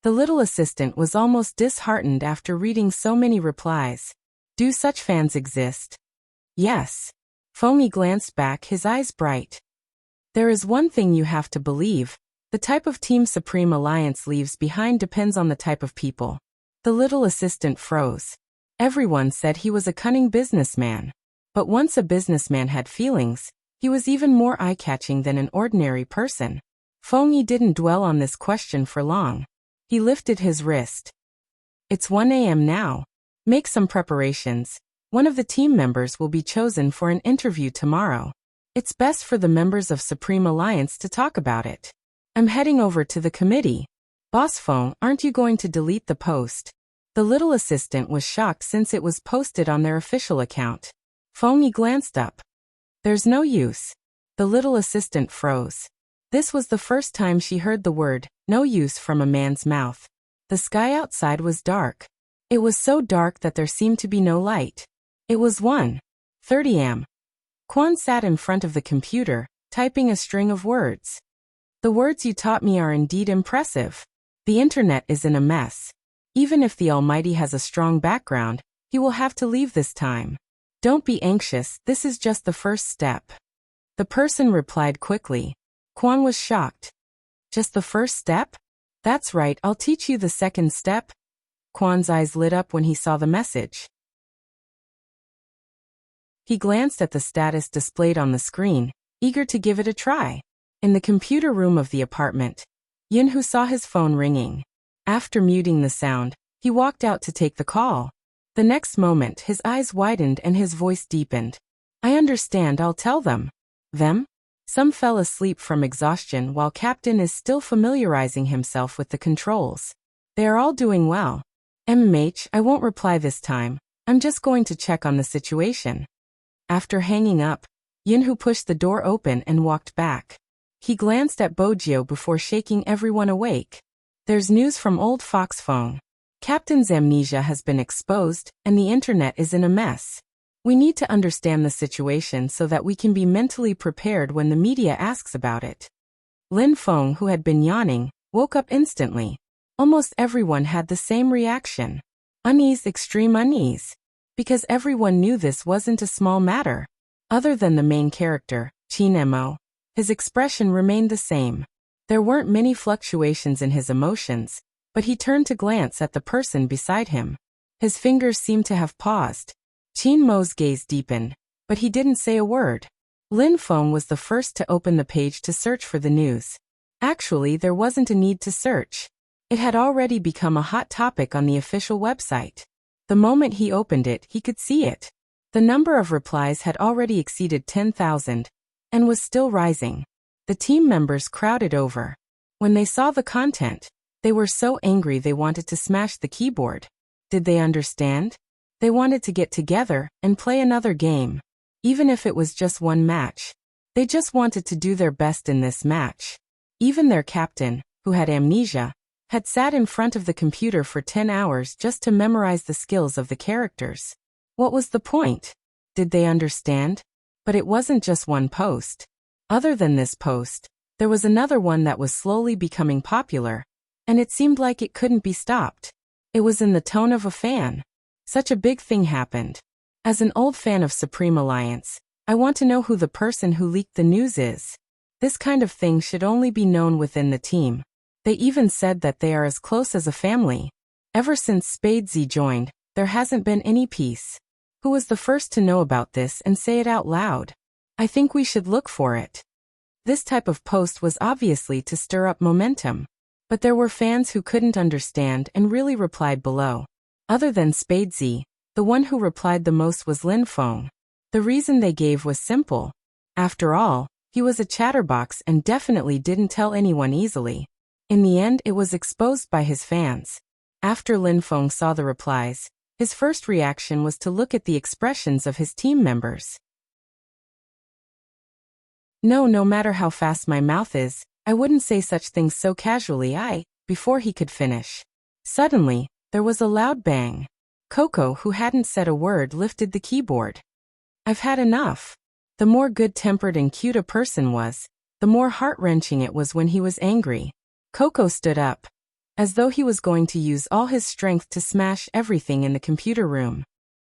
The little assistant was almost disheartened after reading so many replies. Do such fans exist? Yes. Fengyi glanced back, his eyes bright. There is one thing you have to believe. The type of team Supreme Alliance leaves behind depends on the type of people. The little assistant froze. Everyone said he was a cunning businessman. But once a businessman had feelings, he was even more eye-catching than an ordinary person. Fengyi didn't dwell on this question for long. He lifted his wrist. It's 1 a.m. now. Make some preparations. One of the team members will be chosen for an interview tomorrow. It's best for the members of Supreme Alliance to talk about it. I'm heading over to the committee. Boss Feng, aren't you going to delete the post? The little assistant was shocked since it was posted on their official account. Fengyi glanced up. There's no use. The little assistant froze. This was the first time she heard the word, no use, from a man's mouth. The sky outside was dark. It was so dark that there seemed to be no light. It was 1:30 am. Quan sat in front of the computer, typing a string of words. The words you taught me are indeed impressive. The internet is in a mess. Even if the Almighty has a strong background, he will have to leave this time. Don't be anxious, this is just the first step. The person replied quickly. Quan was shocked. Just the first step? That's right, I'll teach you the second step. Quan's eyes lit up when he saw the message. He glanced at the status displayed on the screen, eager to give it a try. In the computer room of the apartment, Yinhu saw his phone ringing. After muting the sound, he walked out to take the call. The next moment, his eyes widened and his voice deepened. I understand, I'll tell them. Them? Some fell asleep from exhaustion while Captain is still familiarizing himself with the controls. They are all doing well. I won't reply this time. I'm just going to check on the situation. After hanging up, Yinhu pushed the door open and walked back. He glanced at Bojio before shaking everyone awake. There's news from old Fox Feng. Captain's amnesia has been exposed, and the internet is in a mess. We need to understand the situation so that we can be mentally prepared when the media asks about it. Lin Feng, who had been yawning, woke up instantly. Almost everyone had the same reaction. Unease, extreme unease. Because everyone knew this wasn't a small matter. Other than the main character, Qin Mo, his expression remained the same. There weren't many fluctuations in his emotions, but he turned to glance at the person beside him. His fingers seemed to have paused. Qin Mo's gaze deepened, but he didn't say a word. Lin Feng was the first to open the page to search for the news. Actually, there wasn't a need to search. It had already become a hot topic on the official website. The moment he opened it, he could see it. The number of replies had already exceeded 10,000, and was still rising. The team members crowded over. When they saw the content, they were so angry they wanted to smash the keyboard. Did they understand? They wanted to get together and play another game. Even if it was just one match. They just wanted to do their best in this match. Even their captain, who had amnesia, had sat in front of the computer for 10 hours just to memorize the skills of the characters. What was the point? Did they understand? But it wasn't just one post. Other than this post, there was another one that was slowly becoming popular, and it seemed like it couldn't be stopped. It was in the tone of a fan. Such a big thing happened. As an old fan of Supreme Alliance, I want to know who the person who leaked the news is. This kind of thing should only be known within the team. They even said that they are as close as a family. Ever since Spadesy joined, there hasn't been any peace. Who was the first to know about this and say it out loud? I think we should look for it. This type of post was obviously to stir up momentum. But there were fans who couldn't understand and really replied below. Other than Spadesy, the one who replied the most was Lin Feng. The reason they gave was simple. After all, he was a chatterbox and definitely didn't tell anyone easily. In the end, it was exposed by his fans. After Lin Feng saw the replies, his first reaction was to look at the expressions of his team members. No, no matter how fast my mouth is, I wouldn't say such things so casually. Before he could finish. Suddenly, there was a loud bang. Coco, who hadn't said a word, lifted the keyboard. I've had enough. The more good-tempered and cute a person was, the more heart-wrenching it was when he was angry. Coco stood up, as though he was going to use all his strength to smash everything in the computer room.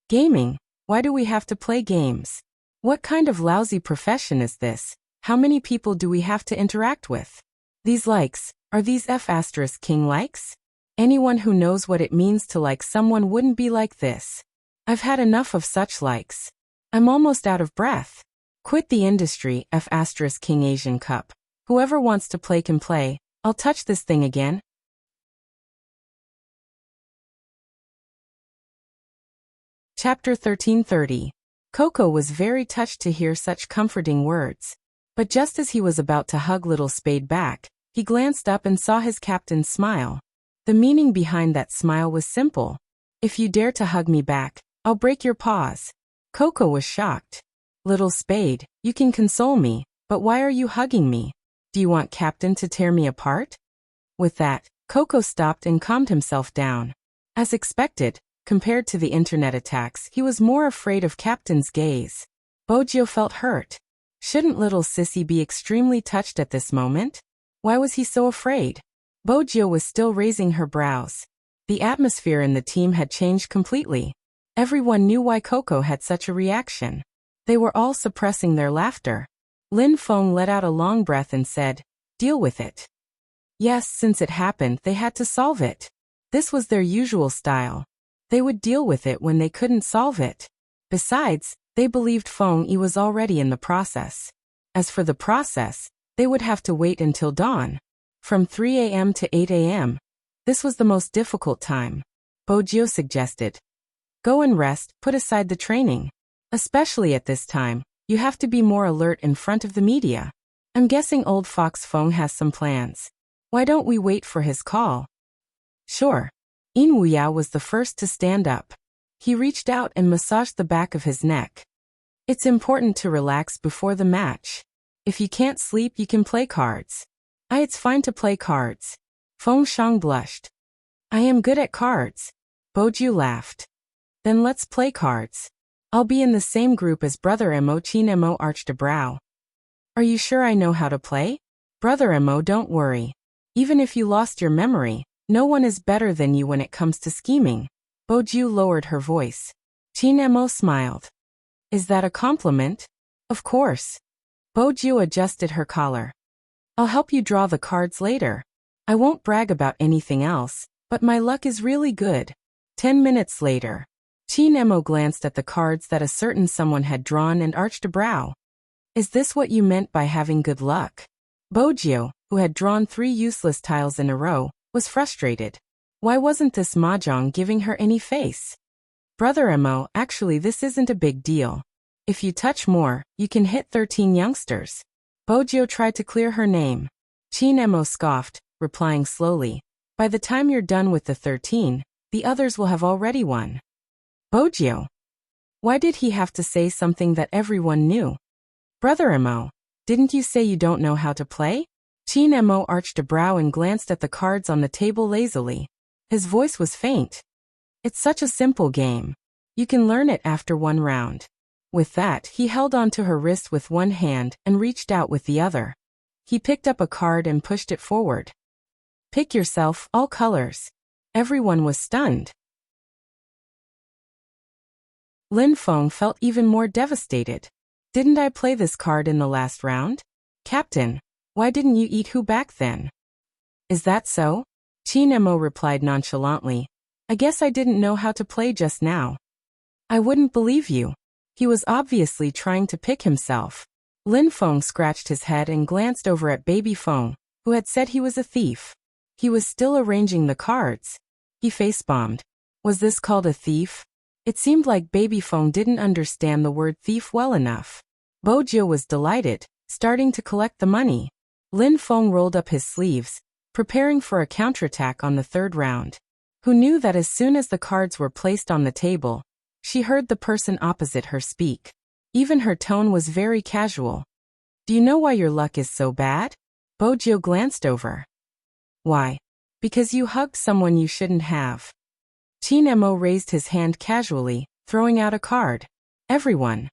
Gaming? Why do we have to play games? What kind of lousy profession is this? How many people do we have to interact with? These likes, are these F*King likes? Anyone who knows what it means to like someone wouldn't be like this. I've had enough of such likes. I'm almost out of breath. Quit the industry, F*King Asian Cup. Whoever wants to play can play. I'll touch this thing again. Chapter 1330. Coco was very touched to hear such comforting words. But just as he was about to hug little Spade back, he glanced up and saw his captain smile. The meaning behind that smile was simple. If you dare to hug me back, I'll break your paws. Coco was shocked. Little Spade, you can console me, but why are you hugging me? Do you want Captain to tear me apart? With that, Coco stopped and calmed himself down. As expected, compared to the internet attacks, he was more afraid of Captain's gaze. Bojio felt hurt. Shouldn't little Sissy be extremely touched at this moment? Why was he so afraid? Bojio was still raising her brows. The atmosphere in the team had changed completely. Everyone knew why Coco had such a reaction. They were all suppressing their laughter. Lin Feng let out a long breath and said, "Deal with it." Yes, since it happened, they had to solve it. This was their usual style. They would deal with it when they couldn't solve it. Besides, they believed Feng Yi was already in the process. As for the process, they would have to wait until dawn. From 3 a.m. to 8 a.m. This was the most difficult time. Bojio suggested. Go and rest, put aside the training. Especially at this time, you have to be more alert in front of the media. I'm guessing old Fox Feng has some plans. Why don't we wait for his call? Sure. Wuxia was the first to stand up. He reached out and massaged the back of his neck. It's important to relax before the match. If you can't sleep, you can play cards. It's fine to play cards. Feng Shang blushed. I am good at cards. Bojio laughed. Then let's play cards. I'll be in the same group as Brother Mo. Qin Mo arched a brow. Are you sure I know how to play? Brother Mo, don't worry. Even if you lost your memory, no one is better than you when it comes to scheming. Bojio lowered her voice. Qin Mo smiled. Is that a compliment? Of course. Bojio adjusted her collar. I'll help you draw the cards later. I won't brag about anything else, but my luck is really good. 10 minutes later. Qin Mo glanced at the cards that a certain someone had drawn and arched a brow. Is this what you meant by having good luck? Bojio, who had drawn 3 useless tiles in a row, was frustrated. Why wasn't this mahjong giving her any face? Brother Mo, actually this isn't a big deal. If you touch more, you can hit 13 youngsters. Bojio tried to clear her name. Qin Mo scoffed, replying slowly. By the time you're done with the 13, the others will have already won. Bojio. Why did he have to say something that everyone knew? Brother Mo, didn't you say you don't know how to play? Qin Mo arched a brow and glanced at the cards on the table lazily. His voice was faint. It's such a simple game. You can learn it after one round. With that, he held onto her wrist with one hand and reached out with the other. He picked up a card and pushed it forward. Pick yourself, all colors. Everyone was stunned. Lin Feng felt even more devastated. Didn't I play this card in the last round? Captain, why didn't you eat who back then? Is that so? Qin Mo replied nonchalantly. I guess I didn't know how to play just now. I wouldn't believe you. He was obviously trying to pick himself. Lin Feng scratched his head and glanced over at Baby Feng, who had said he was a thief. He was still arranging the cards. He face-bombed. Was this called a thief? It seemed like Baby Feng didn't understand the word thief well enough. Bojio was delighted, starting to collect the money. Lin Feng rolled up his sleeves, preparing for a counterattack on the third round. Who knew that as soon as the cards were placed on the table, she heard the person opposite her speak. Even her tone was very casual. Do Do you know why your luck is so bad? Bojo glanced over. Why? Because you hugged someone you shouldn't have. Chin Mo raised his hand casually, throwing out a card. Everyone.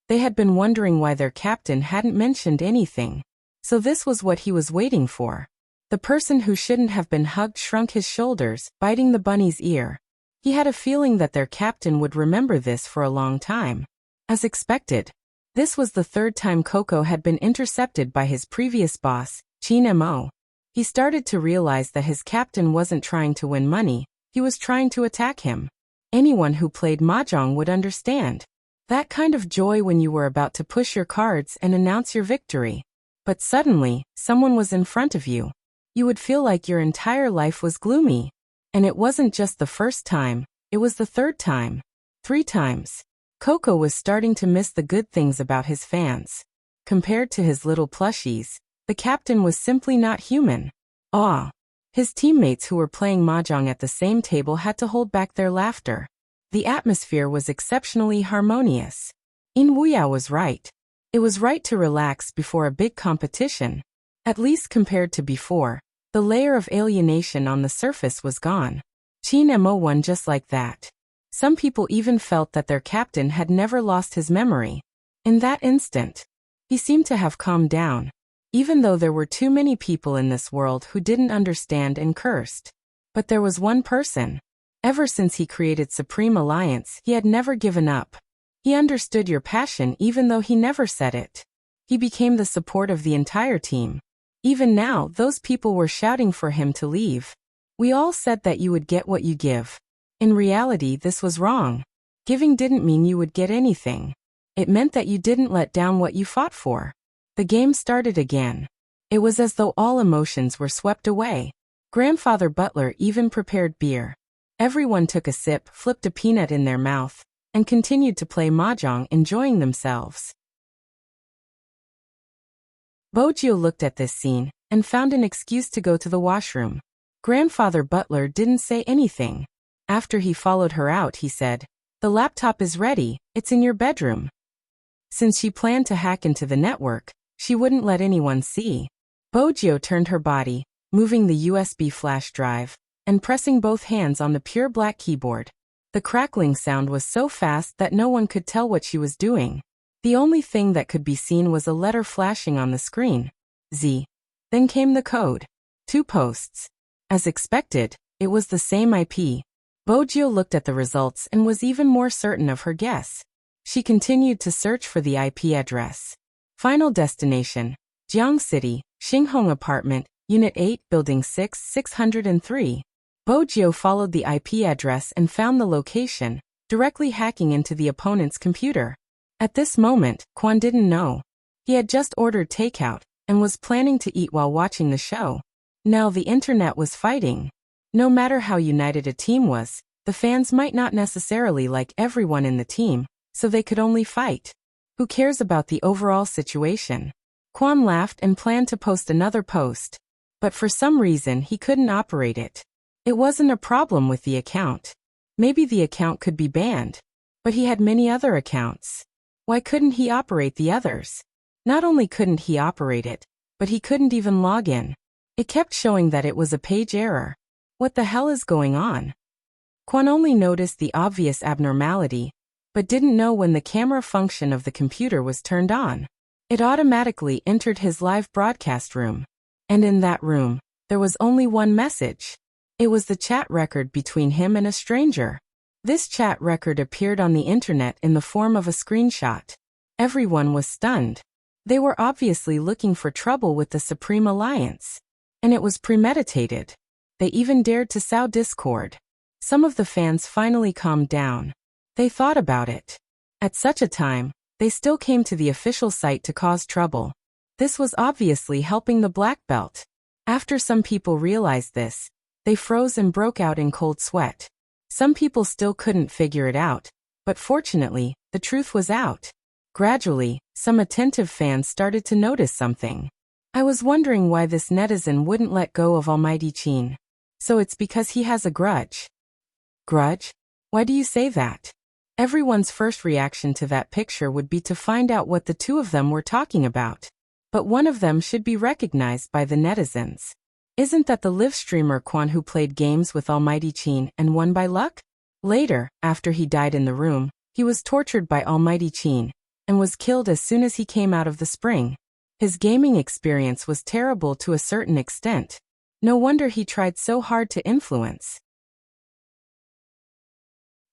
They had been wondering why their captain hadn't mentioned anything. So this was what he was waiting for. The person who shouldn't have been hugged shrunk his shoulders, biting the bunny's ear. He had a feeling that their captain would remember this for a long time. As expected, this was the third time Coco had been intercepted by his previous boss, Chin Mo. He started to realize that his captain wasn't trying to win money, he was trying to attack him. Anyone who played mahjong would understand. That kind of joy when you were about to push your cards and announce your victory. But suddenly, someone was in front of you. You would feel like your entire life was gloomy. And it wasn't just the first time, it was the third time. 3 times. Coco was starting to miss the good things about his fans. Compared to his little plushies, the captain was simply not human. His teammates who were playing mahjong at the same table had to hold back their laughter. The atmosphere was exceptionally harmonious. Wuxia was right. It was right to relax before a big competition. At least compared to before, the layer of alienation on the surface was gone. Chin Mo won just like that. Some people even felt that their captain had never lost his memory. In that instant, he seemed to have calmed down, even though there were too many people in this world who didn't understand and cursed. But there was one person. Ever since he created Supreme Alliance, he had never given up. He understood your passion even though he never said it. He became the support of the entire team. Even now, those people were shouting for him to leave. We all said that you would get what you give. In reality, this was wrong. Giving didn't mean you would get anything. It meant that you didn't let down what you fought for. The game started again. It was as though all emotions were swept away. Grandfather Butler even prepared beer. Everyone took a sip, flipped a peanut in their mouth, and continued to play mahjong, enjoying themselves. Bojo looked at this scene and found an excuse to go to the washroom. Grandfather Butler didn't say anything. After he followed her out, he said, "The laptop is ready, it's in your bedroom." Since she planned to hack into the network, she wouldn't let anyone see. Bojo turned her body, moving the USB flash drive, and pressing both hands on the pure black keyboard. The crackling sound was so fast that no one could tell what she was doing. The only thing that could be seen was a letter flashing on the screen. Z. Then came the code. 2 posts. As expected, it was the same IP. Bojo looked at the results and was even more certain of her guess. She continued to search for the IP address. Final destination, Jiang City, Xinghong Apartment, Unit 8, Building 6, 603. Bojo followed the IP address and found the location, directly hacking into the opponent's computer. At this moment, Quan didn't know. He had just ordered takeout and was planning to eat while watching the show. Now the internet was fighting. No matter how united a team was, the fans might not necessarily like everyone in the team, so they could only fight. Who cares about the overall situation? Quan laughed and planned to post another post. But for some reason he couldn't operate it. It wasn't a problem with the account. Maybe the account could be banned. But he had many other accounts. Why couldn't he operate the others? Not only couldn't he operate it, but he couldn't even log in. It kept showing that it was a page error. What the hell is going on? Quan only noticed the obvious abnormality, but didn't know when the camera function of the computer was turned on. It automatically entered his live broadcast room. And in that room, there was only one message. It was the chat record between him and a stranger. This chat record appeared on the internet in the form of a screenshot. Everyone was stunned. They were obviously looking for trouble with the Supreme Alliance. And it was premeditated. They even dared to sow discord. Some of the fans finally calmed down. They thought about it. At such a time, they still came to the official site to cause trouble. This was obviously helping the black belt. After some people realized this, they froze and broke out in cold sweat. Some people still couldn't figure it out, but fortunately, the truth was out. Gradually, some attentive fans started to notice something. I was wondering why this netizen wouldn't let go of Almighty Chin. So it's because he has a grudge. Grudge? Why do you say that? Everyone's first reaction to that picture would be to find out what the two of them were talking about. but one of them should be recognized by the netizens. Isn't that the live streamer Quan who played games with Almighty Qin and won by luck? Later, after he died in the room, he was tortured by Almighty Qin and was killed as soon as he came out of the spring. His gaming experience was terrible to a certain extent. No wonder he tried so hard to influence.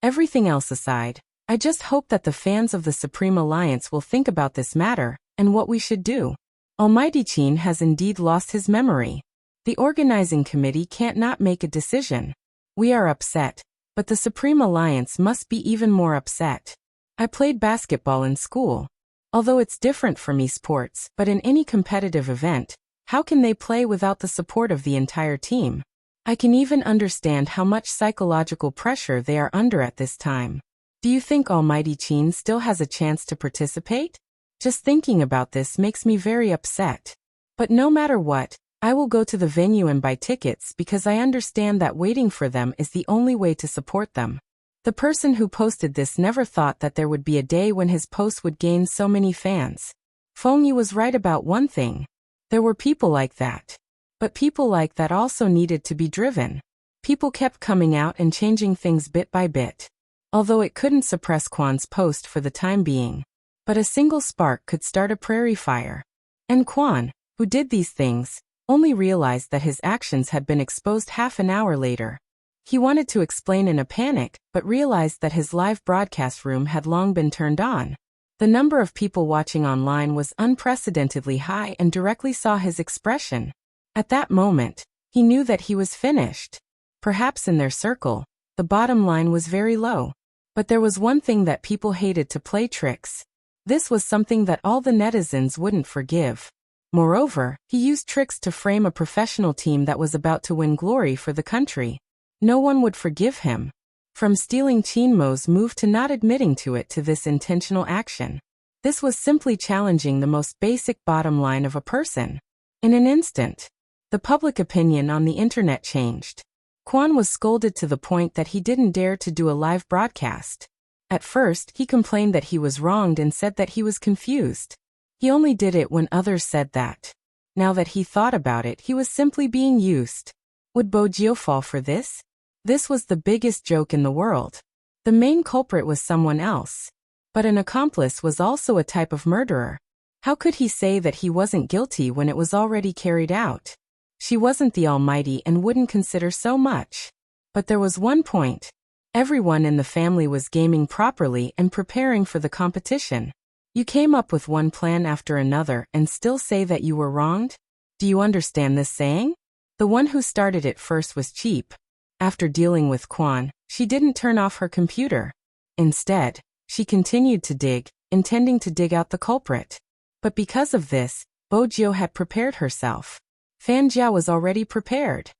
Everything else aside, I just hope that the fans of the Supreme Alliance will think about this matter and what we should do. Almighty Qin has indeed lost his memory. The organizing committee can't not make a decision. We are upset, but the Supreme Alliance must be even more upset. I played basketball in school. Although it's different from esports, but in any competitive event, how can they play without the support of the entire team? I can even understand how much psychological pressure they are under at this time. Do you think Almighty Qin still has a chance to participate? Just thinking about this makes me very upset. But no matter what, I will go to the venue and buy tickets because I understand that waiting for them is the only way to support them. The person who posted this never thought that there would be a day when his post would gain so many fans. Feng Yi was right about one thing. There were people like that. But people like that also needed to be driven. People kept coming out and changing things bit by bit. Although it couldn't suppress Quan's post for the time being. But a single spark could start a prairie fire. And Quan, who did these things, only realized that his actions had been exposed half an hour later. He wanted to explain in a panic, but realized that his live broadcast room had long been turned on. The number of people watching online was unprecedentedly high and directly saw his expression. At that moment, he knew that he was finished. Perhaps in their circle, the bottom line was very low. But there was one thing that people hated to play tricks. This was something that all the netizens wouldn't forgive. Moreover, he used tricks to frame a professional team that was about to win glory for the country. No one would forgive him. From stealing Qin Mo's move to not admitting to it to this intentional action. This was simply challenging the most basic bottom line of a person. In an instant, the public opinion on the internet changed. Quan was scolded to the point that he didn't dare to do a live broadcast. At first, he complained that he was wronged and said that he was confused. He only did it when others said that. Now that he thought about it, he was simply being used. Would Bojio fall for this? This was the biggest joke in the world. The main culprit was someone else. But an accomplice was also a type of murderer. How could he say that he wasn't guilty when it was already carried out? She wasn't the Almighty and wouldn't consider so much. But there was one point. Everyone in the family was gaming properly and preparing for the competition. You came up with one plan after another and still say that you were wronged? Do you understand this saying? The one who started it first was cheap. After dealing with Quan, she didn't turn off her computer. Instead, she continued to dig, intending to dig out the culprit. But because of this, Bojio had prepared herself. Fan Jia was already prepared.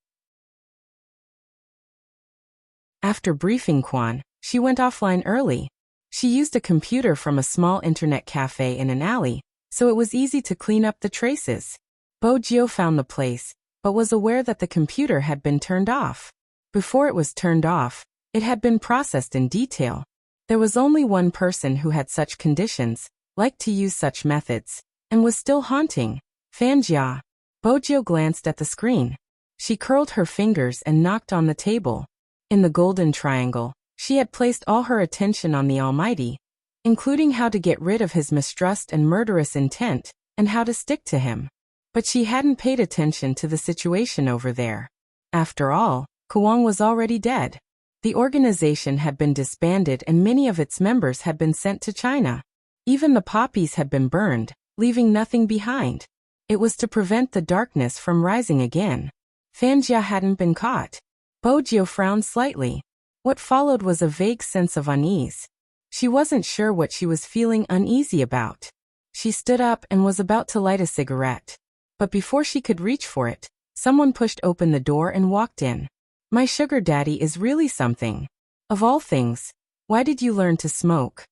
After briefing Quan, she went offline early. She used a computer from a small internet cafe in an alley, so it was easy to clean up the traces. Bojio found the place, but was aware that the computer had been turned off. Before it was turned off, it had been processed in detail. There was only one person who had such conditions, liked to use such methods, and was still haunting. Fan Jia. Bojio glanced at the screen. She curled her fingers and knocked on the table. In the golden triangle, she had placed all her attention on the Almighty, including how to get rid of his mistrust and murderous intent, and how to stick to him. But she hadn't paid attention to the situation over there. After all, Kuang was already dead. The organization had been disbanded and many of its members had been sent to China. Even the poppies had been burned, leaving nothing behind. It was to prevent the darkness from rising again. Fan Jia hadn't been caught. Bojio frowned slightly. What followed was a vague sense of unease. She wasn't sure what she was feeling uneasy about. She stood up and was about to light a cigarette. But before she could reach for it, someone pushed open the door and walked in. My sugar daddy is really something. Of all things, why did you learn to smoke?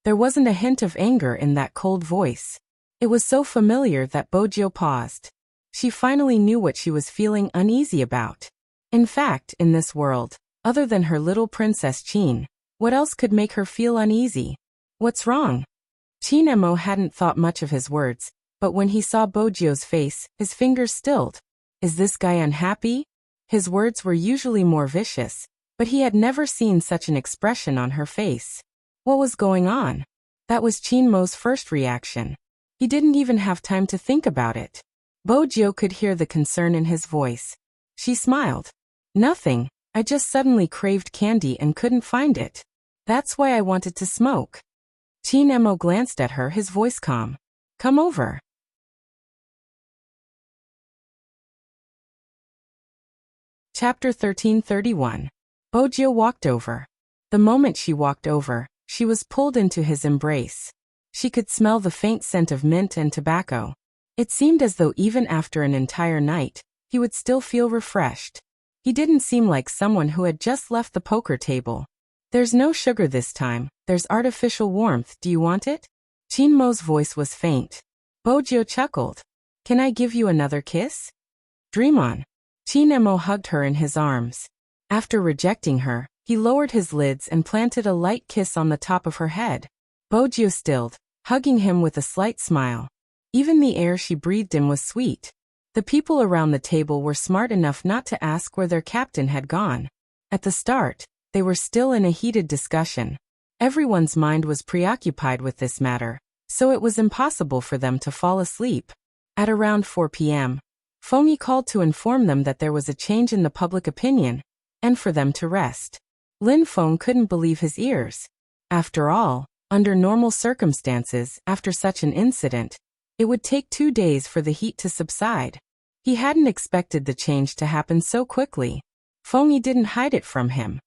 There wasn't a hint of anger in that cold voice. It was so familiar that Bojio paused. She finally knew what she was feeling uneasy about. In fact, in this world, other than her little princess Qin, what else could make her feel uneasy? What's wrong? Qin Mo hadn't thought much of his words, But when he saw Bojio's face, his fingers stilled. Is this guy unhappy? His words were usually more vicious, but he had never seen such an expression on her face. What was going on? That was Chinmo's first reaction. He didn't even have time to think about it. Bojio could hear the concern in his voice. She smiled. Nothing, I just suddenly craved candy and couldn't find it. That's why I wanted to smoke. Chinmo glanced at her, his voice calm. Come over. Chapter 1331. Bojio walked over. The moment she walked over, she was pulled into his embrace. She could smell the faint scent of mint and tobacco. It seemed as though even after an entire night, he would still feel refreshed. He didn't seem like someone who had just left the poker table. There's no sugar this time, there's artificial warmth, do you want it? Chinmo's voice was faint. Bojio chuckled. Can I give you another kiss? Dream on. Chinmo hugged her in his arms. After rejecting her, he lowered his lids and planted a light kiss on the top of her head. Bojio stilled, hugging him with a slight smile. Even the air she breathed in was sweet. The people around the table were smart enough not to ask where their captain had gone. At the start, they were still in a heated discussion. Everyone's mind was preoccupied with this matter, so it was impossible for them to fall asleep. At around 4 p.m., Fengyi called to inform them that there was a change in the public opinion, and for them to rest. Lin Feng couldn't believe his ears. After all, under normal circumstances, after such an incident, it would take 2 days for the heat to subside. He hadn't expected the change to happen so quickly. Fengyi didn't hide it from him.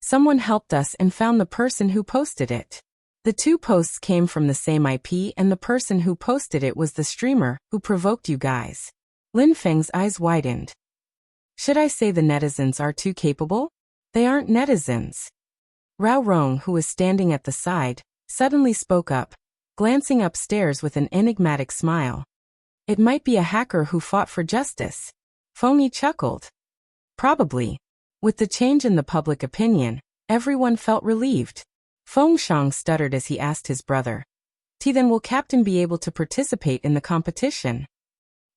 Someone helped us and found the person who posted it. The 2 posts came from the same IP and the person who posted it was the streamer who provoked you guys. Lin Feng's eyes widened. Should I say the netizens are too capable? They aren't netizens. Rao Rong, who was standing at the side, suddenly spoke up, glancing upstairs with an enigmatic smile. It might be a hacker who fought for justice. Fengyi chuckled. Probably. With the change in the public opinion, everyone felt relieved. Feng Shang stuttered as he asked his brother. Then will Captain be able to participate in the competition?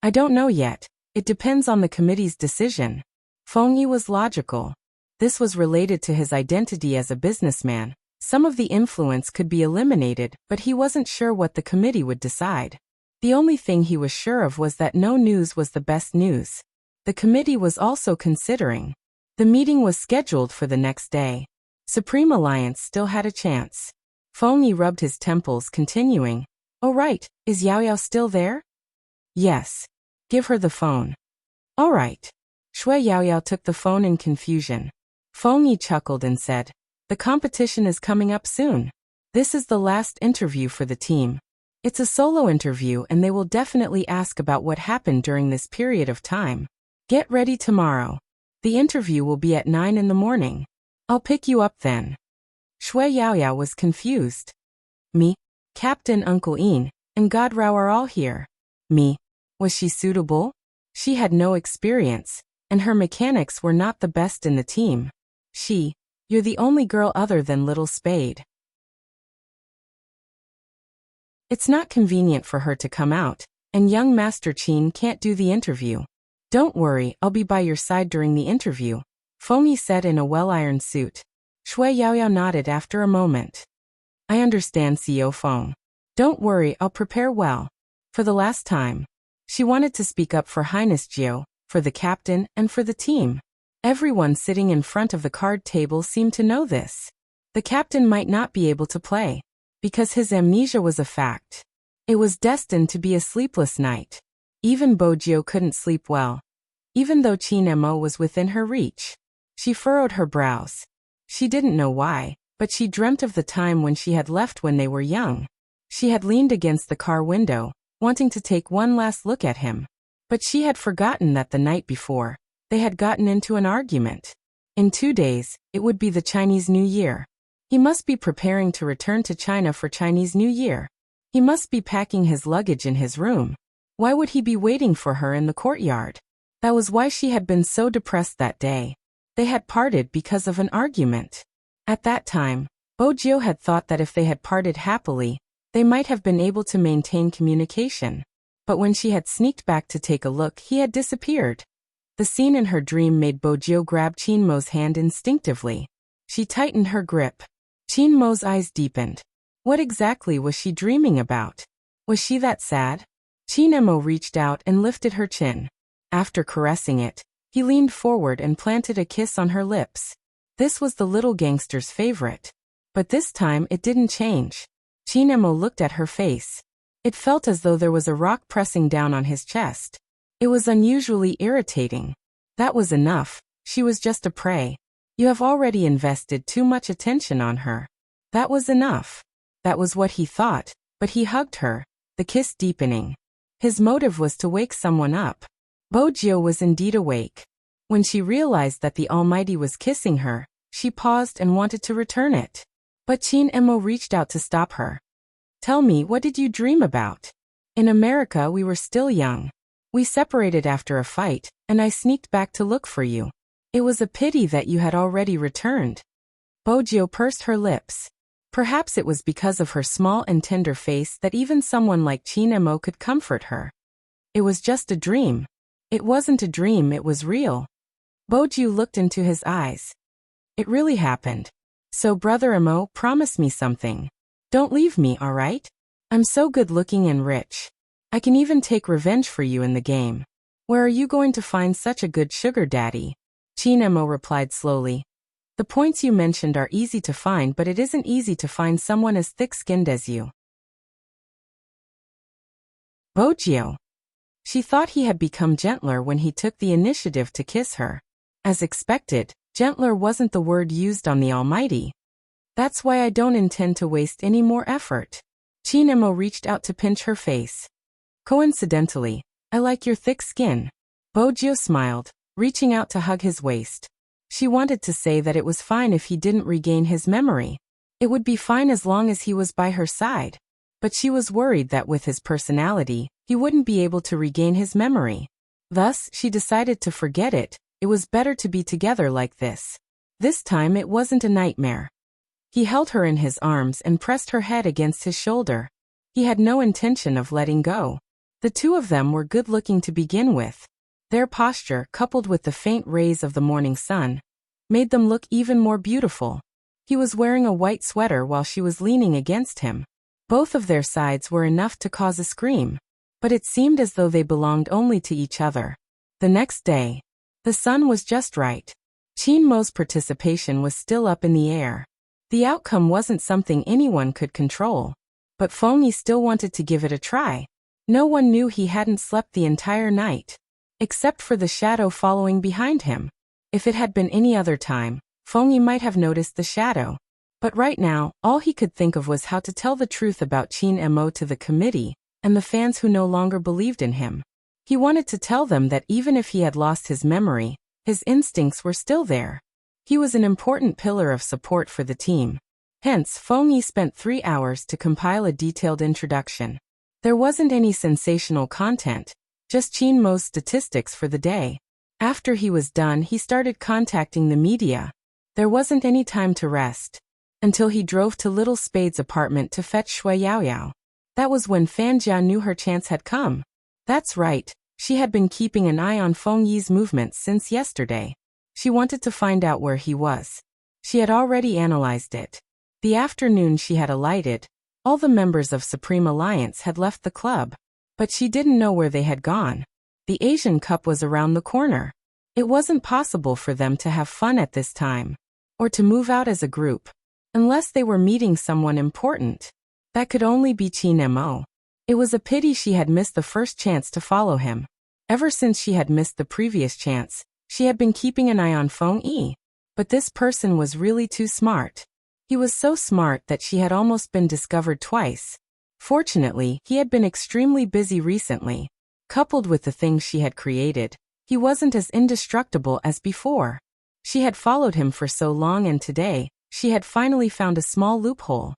I don't know yet. It depends on the committee's decision. Fengyi was logical. This was related to his identity as a businessman. Some of the influence could be eliminated, but he wasn't sure what the committee would decide. The only thing he was sure of was that no news was the best news. The committee was also considering. The meeting was scheduled for the next day. Supreme Alliance still had a chance. Fengyi rubbed his temples, continuing. Oh right, is Yao Yao still there? Yes. Give her the phone. All right. Shui Yao Yao took the phone in confusion. Fengyi chuckled and said, the competition is coming up soon. This is the last interview for the team. It's a solo interview and they will definitely ask about what happened during this period of time. Get ready tomorrow. The interview will be at 9 in the morning. I'll pick you up then. Shui Yao Yao was confused. Me, Captain Uncle Ian, and God Rao are all here. Me. Was she suitable? She had no experience, and her mechanics were not the best in the team. You're the only girl other than Little Spade. It's not convenient for her to come out, and young Master Qin can't do the interview. Don't worry, I'll be by your side during the interview, Fengyi said in a well-ironed suit. Shui Yao Yao nodded after a moment. I understand, CEO Feng. Don't worry, I'll prepare well. For the last time. She wanted to speak up for Highness Jiao, for the captain, and for the team. Everyone sitting in front of the card table seemed to know this. The captain might not be able to play, because his amnesia was a fact. It was destined to be a sleepless night. Even Bojio couldn't sleep well. Even though Chinmo was within her reach. She furrowed her brows. She didn't know why, but she dreamt of the time when she had left when they were young. She had leaned against the car window, wanting to take one last look at him. But she had forgotten that the night before, they had gotten into an argument. In 2 days, it would be the Chinese New Year. He must be preparing to return to China for Chinese New Year. He must be packing his luggage in his room. Why would he be waiting for her in the courtyard? That was why she had been so depressed that day. They had parted because of an argument. At that time, Bojio had thought that if they had parted happily, they might have been able to maintain communication. But when she had sneaked back to take a look, he had disappeared. The scene in her dream made Bojiu grab Chinmo's hand instinctively. She tightened her grip. Chinmo's eyes deepened. What exactly was she dreaming about? Was she that sad? Chinmo reached out and lifted her chin. After caressing it, he leaned forward and planted a kiss on her lips. This was the little gangster's favorite. But this time it didn't change. Chinmo looked at her face. It felt as though there was a rock pressing down on his chest. It was unusually irritating. That was enough. She was just a prey. You have already invested too much attention on her. That was enough. That was what he thought, but he hugged her, the kiss deepening. His motive was to wake someone up. Bojiu was indeed awake. When she realized that the Almighty was kissing her, she paused and wanted to return it. But Chinmo reached out to stop her. Tell me, what did you dream about? In America we were still young. We separated after a fight, and I sneaked back to look for you. It was a pity that you had already returned. Bojiu pursed her lips. Perhaps it was because of her small and tender face that even someone like Chinmo could comfort her. It was just a dream. It wasn't a dream, it was real. Bojiu looked into his eyes. It really happened. So Brother Emo, promise me something. Don't leave me, alright? I'm so good looking and rich. I can even take revenge for you in the game. Where are you going to find such a good sugar daddy? Chinmo replied slowly. The points you mentioned are easy to find, but it isn't easy to find someone as thick-skinned as you. Bojiu. She thought he had become gentler when he took the initiative to kiss her. As expected, gentler wasn't the word used on the Almighty. That's why I don't intend to waste any more effort. Chinmo reached out to pinch her face. Coincidentally, I like your thick skin. Bojiu smiled, reaching out to hug his waist. She wanted to say that it was fine if he didn't regain his memory. It would be fine as long as he was by her side. But she was worried that with his personality, he wouldn't be able to regain his memory. Thus, she decided to forget it. It was better to be together like this. This time it wasn't a nightmare. He held her in his arms and pressed her head against his shoulder. He had no intention of letting go. The two of them were good-looking to begin with. Their posture, coupled with the faint rays of the morning sun, made them look even more beautiful. He was wearing a white sweater while she was leaning against him. Both of their sides were enough to cause a scream, but it seemed as though they belonged only to each other. The next day, the sun was just right. Chinmo's participation was still up in the air. The outcome wasn't something anyone could control, but Fengyi still wanted to give it a try. No one knew he hadn't slept the entire night, except for the shadow following behind him. If it had been any other time, Fengyi might have noticed the shadow. But right now, all he could think of was how to tell the truth about Chinmo to the committee and the fans who no longer believed in him. He wanted to tell them that even if he had lost his memory, his instincts were still there. He was an important pillar of support for the team. Hence, Fengyi spent 3 hours to compile a detailed introduction. There wasn't any sensational content, just Chinmo's statistics for the day. After he was done, he started contacting the media. There wasn't any time to rest, until he drove to Little Spade's apartment to fetch Shui Yaoyao. That was when Fan Jia knew her chance had come. That's right, she had been keeping an eye on Fengyi's movements since yesterday. She wanted to find out where he was. She had already analyzed it. The afternoon she had alighted, all the members of Supreme Alliance had left the club, but she didn't know where they had gone. The Asian Cup was around the corner. It wasn't possible for them to have fun at this time, or to move out as a group, unless they were meeting someone important. That could only be Chinmo. It was a pity she had missed the first chance to follow him. Ever since she had missed the previous chance, she had been keeping an eye on Fengyi. But this person was really too smart. He was so smart that she had almost been discovered twice. Fortunately, he had been extremely busy recently. Coupled with the things she had created, he wasn't as indestructible as before. She had followed him for so long, and today, she had finally found a small loophole.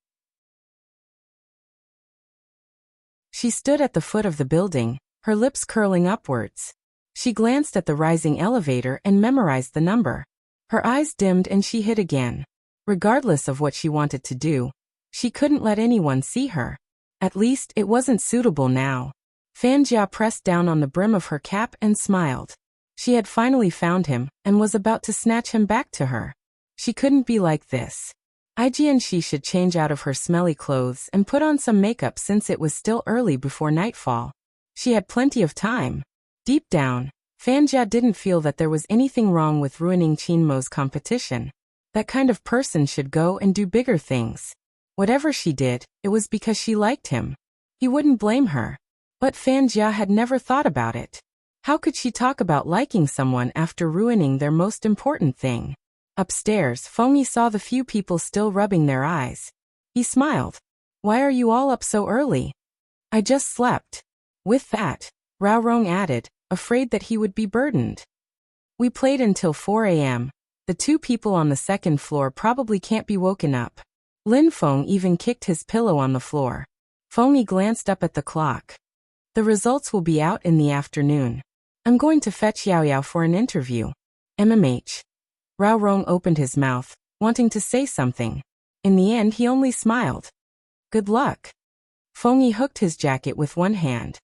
She stood at the foot of the building, her lips curling upwards. She glanced at the rising elevator and memorized the number. Her eyes dimmed and she hid again. Regardless of what she wanted to do, she couldn't let anyone see her. At least, it wasn't suitable now. Fan Jia pressed down on the brim of her cap and smiled. She had finally found him and was about to snatch him back to her. She couldn't be like this. She should change out of her smelly clothes and put on some makeup since it was still early before nightfall. She had plenty of time. Deep down, Fan Jia didn't feel that there was anything wrong with ruining Qinmo's competition. That kind of person should go and do bigger things. Whatever she did, it was because she liked him. He wouldn't blame her. But Fan Jia had never thought about it. How could she talk about liking someone after ruining their most important thing? Upstairs, Fengyi saw the few people still rubbing their eyes. He smiled. Why are you all up so early? I just slept. With that, Rao Rong added, afraid that he would be burdened. We played until 4 a.m. The two people on the second floor probably can't be woken up. Lin Feng even kicked his pillow on the floor. Fengyi glanced up at the clock. The results will be out in the afternoon. I'm going to fetch Yao Yao for an interview. MMH. Rao Rong opened his mouth, wanting to say something. In the end, he only smiled. Good luck. Fengyi hooked his jacket with one hand.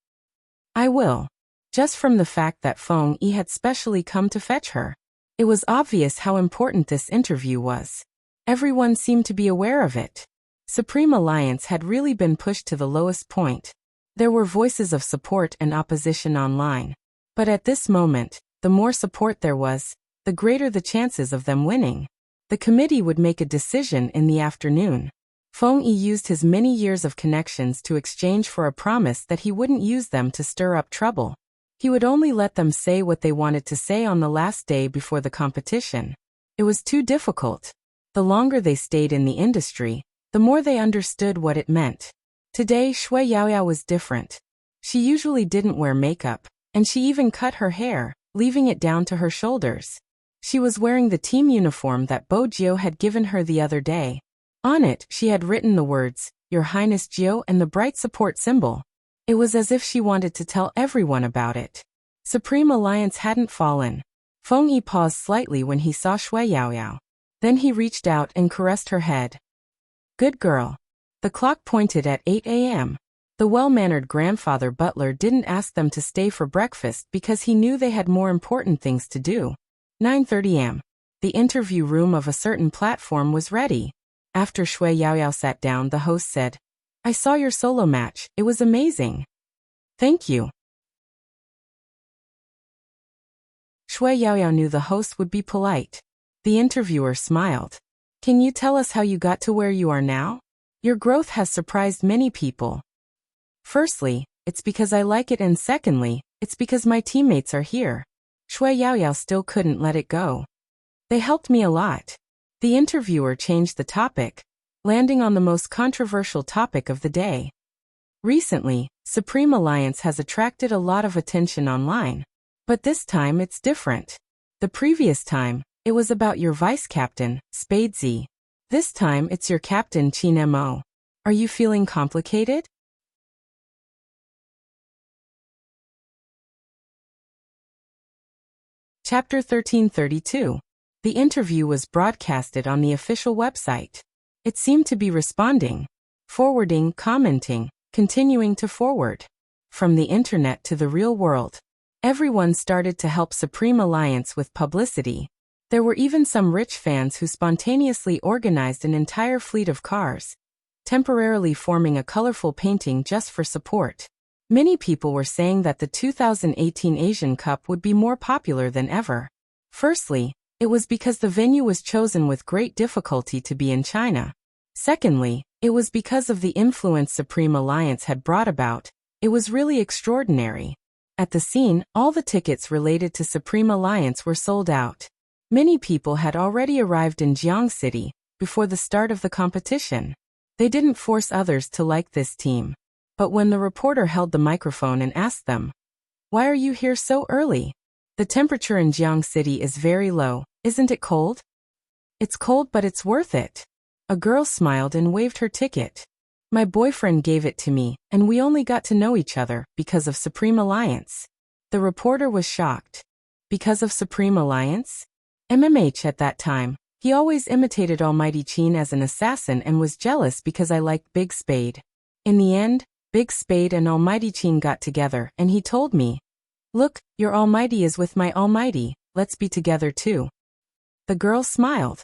I will. Just from the fact that Fengyi had specially come to fetch her. It was obvious how important this interview was. Everyone seemed to be aware of it. Supreme Alliance had really been pushed to the lowest point. There were voices of support and opposition online. But at this moment, the more support there was, the greater the chances of them winning. The committee would make a decision in the afternoon. Fengyi used his many years of connections to exchange for a promise that he wouldn't use them to stir up trouble. He would only let them say what they wanted to say on the last day before the competition. It was too difficult. The longer they stayed in the industry, the more they understood what it meant. Today, Shui Yaoyao was different. She usually didn't wear makeup, and she even cut her hair, leaving it down to her shoulders. She was wearing the team uniform that Bo Jiu had given her the other day. On it, she had written the words, Your Highness Jiu, and the bright support symbol. It was as if she wanted to tell everyone about it. Supreme Alliance hadn't fallen. Fengyi paused slightly when he saw Shui Yaoyao. Then he reached out and caressed her head. Good girl. The clock pointed at 8 a.m. The well-mannered grandfather butler didn't ask them to stay for breakfast because he knew they had more important things to do. 9:30 a.m. The interview room of a certain platform was ready. After Shui Yaoyao sat down, the host said, I saw your solo match, it was amazing. Thank you. Shui Yaoyao knew the host would be polite. The interviewer smiled. Can you tell us how you got to where you are now? Your growth has surprised many people. Firstly, it's because I like it, and secondly, it's because my teammates are here. Shui Yaoyao still couldn't let it go. They helped me a lot. The interviewer changed the topic, landing on the most controversial topic of the day. Recently, Supreme Alliance has attracted a lot of attention online. But this time it's different. The previous time, it was about your vice-captain, Spadesy. This time it's your captain, Qin Mo. Are you feeling complicated? Chapter 1332. The interview was broadcasted on the official website. It seemed to be responding, forwarding, commenting, continuing to forward. From the internet to the real world, everyone started to help Supreme Alliance with publicity. There were even some rich fans who spontaneously organized an entire fleet of cars, temporarily forming a colorful painting just for support. Many people were saying that the 2018 Asian Cup would be more popular than ever. Firstly, it was because the venue was chosen with great difficulty to be in China. Secondly, it was because of the influence Supreme Alliance had brought about. It was really extraordinary. At the scene, all the tickets related to Supreme Alliance were sold out. Many people had already arrived in Jiang City before the start of the competition. They didn't force others to like this team. But when the reporter held the microphone and asked them, "Why are you here so early? The temperature in Jiang City is very low, isn't it cold?" "It's cold, but it's worth it." A girl smiled and waved her ticket. "My boyfriend gave it to me, and we only got to know each other because of Supreme Alliance." The reporter was shocked. Because of Supreme Alliance? MMH at that time, he always imitated Almighty Qin as an assassin and was jealous because I liked Big Spade. In the end, Big Spade and Almighty Chin got together and he told me, "Look, your Almighty is with my Almighty, let's be together too." The girl smiled.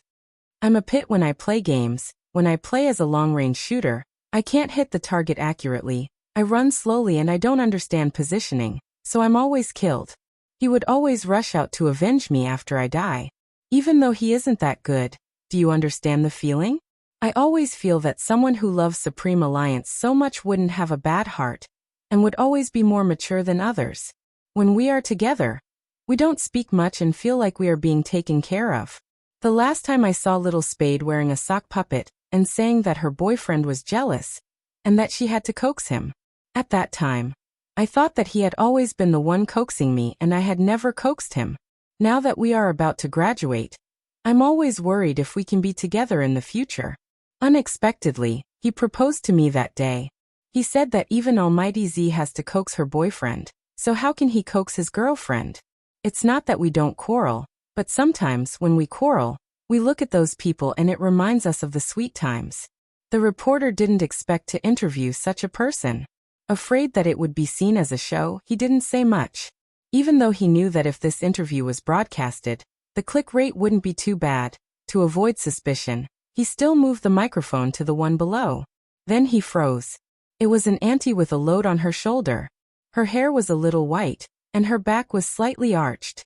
I'm a pit when I play games. When I play as a long-range shooter, I can't hit the target accurately. I run slowly and I don't understand positioning, so I'm always killed. He would always rush out to avenge me after I die. Even though he isn't that good, do you understand the feeling? I always feel that someone who loves Supreme Alliance so much wouldn't have a bad heart, and would always be more mature than others. When we are together, we don't speak much and feel like we are being taken care of. The last time I saw Little Spade wearing a sock puppet and saying that her boyfriend was jealous, and that she had to coax him. At that time, I thought that he had always been the one coaxing me and I had never coaxed him. Now that we are about to graduate, I'm always worried if we can be together in the future. Unexpectedly, he proposed to me that day. He said that even Almighty Z has to coax her boyfriend, so how can he coax his girlfriend? It's not that we don't quarrel, but sometimes when we quarrel, we look at those people and it reminds us of the sweet times. The reporter didn't expect to interview such a person. Afraid that it would be seen as a show, he didn't say much. Even though he knew that if this interview was broadcasted, the click rate wouldn't be too bad. To avoid suspicion, he still moved the microphone to the one below. Then he froze. It was an auntie with a load on her shoulder. Her hair was a little white, and her back was slightly arched.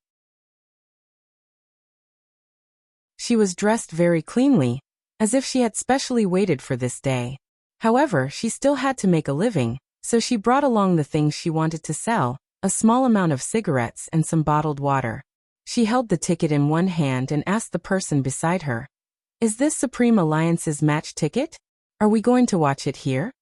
She was dressed very cleanly, as if she had specially waited for this day. However, she still had to make a living, so she brought along the things she wanted to sell, a small amount of cigarettes and some bottled water. She held the ticket in one hand and asked the person beside her, "Is this Supreme Alliance's match ticket? Are we going to watch it here?"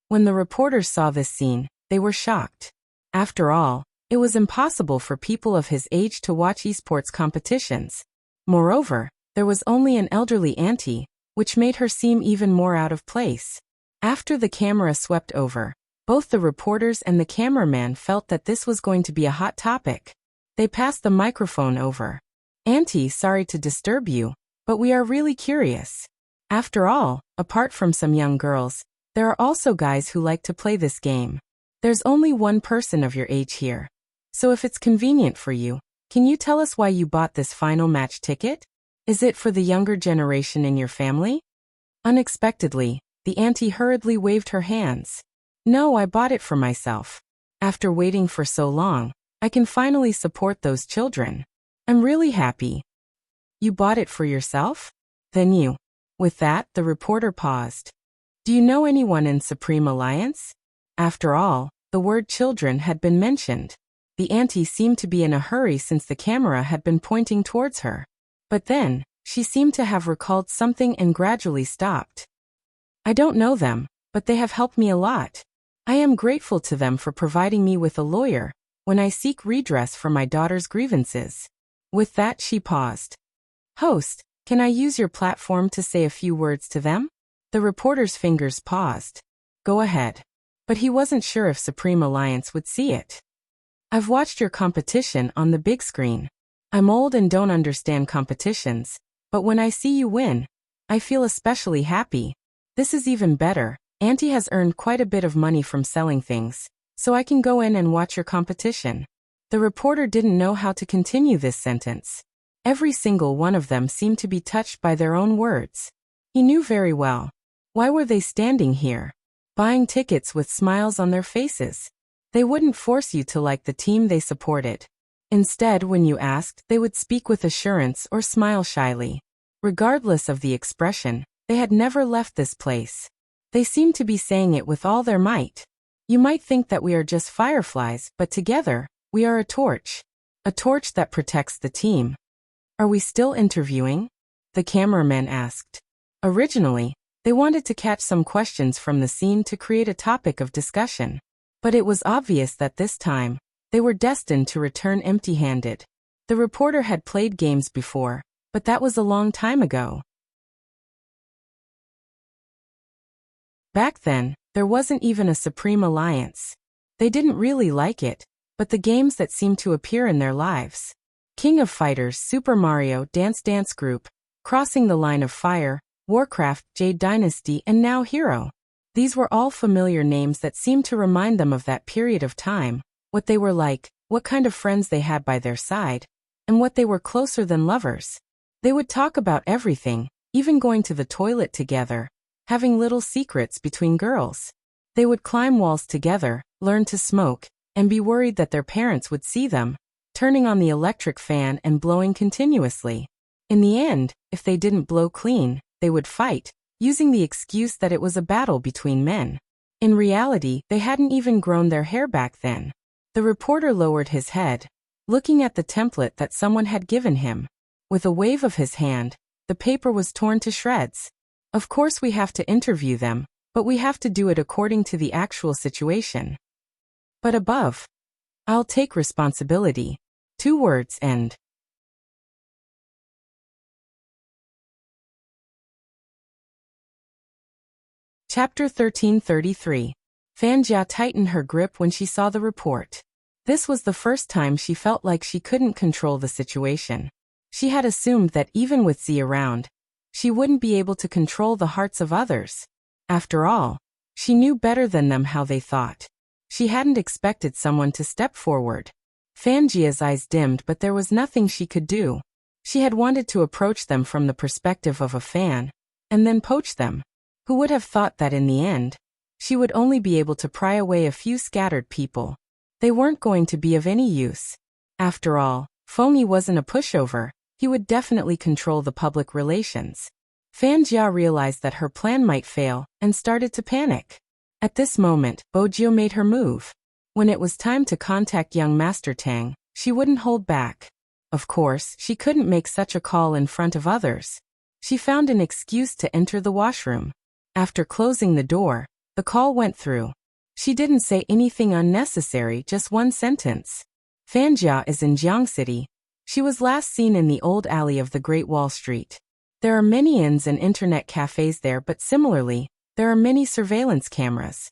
When the reporters saw this scene, they were shocked. After all, it was impossible for people of his age to watch esports competitions. Moreover, there was only an elderly auntie, which made her seem even more out of place. After the camera swept over, both the reporters and the cameraman felt that this was going to be a hot topic. They passed the microphone over. "Auntie, sorry to disturb you, but we are really curious. After all, apart from some young girls, there are also guys who like to play this game. There's only one person of your age here. So if it's convenient for you, can you tell us why you bought this final match ticket? Is it for the younger generation in your family?" Unexpectedly, the auntie hurriedly waved her hands. "No, I bought it for myself. After waiting for so long, I can finally support those children. I'm really happy." "You bought it for yourself? Then you." With that, the reporter paused. "Do you know anyone in Supreme Alliance?" After all, the word children had been mentioned. The auntie seemed to be in a hurry since the camera had been pointing towards her. But then, she seemed to have recalled something and gradually stopped. "I don't know them, but they have helped me a lot. I am grateful to them for providing me with a lawyer when I seek redress for my daughter's grievances." With that, she paused. "Host, can I use your platform to say a few words to them?" The reporter's fingers paused. "Go ahead." But he wasn't sure if Supreme Alliance would see it. "I've watched your competition on the big screen. I'm old and don't understand competitions, but when I see you win, I feel especially happy. This is even better. Auntie has earned quite a bit of money from selling things, so I can go in and watch your competition." The reporter didn't know how to continue this sentence. Every single one of them seemed to be touched by their own words. He knew very well. Why were they standing here, buying tickets with smiles on their faces? They wouldn't force you to like the team they supported. Instead, when you asked, they would speak with assurance or smile shyly. Regardless of the expression, they had never left this place. They seemed to be saying it with all their might. "You might think that we are just fireflies, but together, we are a torch. A torch that protects the team." "Are we still interviewing?" the cameraman asked. Originally, they wanted to catch some questions from the scene to create a topic of discussion. But it was obvious that this time, they were destined to return empty-handed. The reporter had played games before, but that was a long time ago. Back then, there wasn't even a Supreme Alliance. They didn't really like it, but the games that seemed to appear in their lives. King of Fighters, Super Mario, Dance Group, Crossing the Line of Fire, Warcraft, Jade Dynasty, and now Hero. These were all familiar names that seemed to remind them of that period of time, what they were like, what kind of friends they had by their side, and what they were closer than lovers. They would talk about everything, even going to the toilet together, having little secrets between girls. They would climb walls together, learn to smoke, and be worried that their parents would see them, turning on the electric fan and blowing continuously. In the end, if they didn't blow clean, they would fight, using the excuse that it was a battle between men. In reality, they hadn't even grown their hair back then. The reporter lowered his head, looking at the template that someone had given him. With a wave of his hand, the paper was torn to shreds. Of course we have to interview them, but we have to do it according to the actual situation. But above, I'll take responsibility. 2 words end. Chapter 1333. Fan Jia tightened her grip when she saw the report. This was the first time she felt like she couldn't control the situation. She had assumed that even with Z around, she wouldn't be able to control the hearts of others. After all, she knew better than them how they thought. She hadn't expected someone to step forward. Fan Jia's eyes dimmed, but there was nothing she could do. She had wanted to approach them from the perspective of a fan, and then poach them. Who would have thought that in the end, she would only be able to pry away a few scattered people. They weren't going to be of any use. After all, Fengyi wasn't a pushover. He would definitely control the public relations. Fan Jia realized that her plan might fail, and started to panic. At this moment, Bojio made her move. When it was time to contact young Master Tang, she wouldn't hold back. Of course, she couldn't make such a call in front of others. She found an excuse to enter the washroom. After closing the door, the call went through. She didn't say anything unnecessary, just one sentence. Fan Jia is in Jiang City. She was last seen in the old alley of the Great Wall Street. There are many inns and internet cafes there, but similarly, there are many surveillance cameras.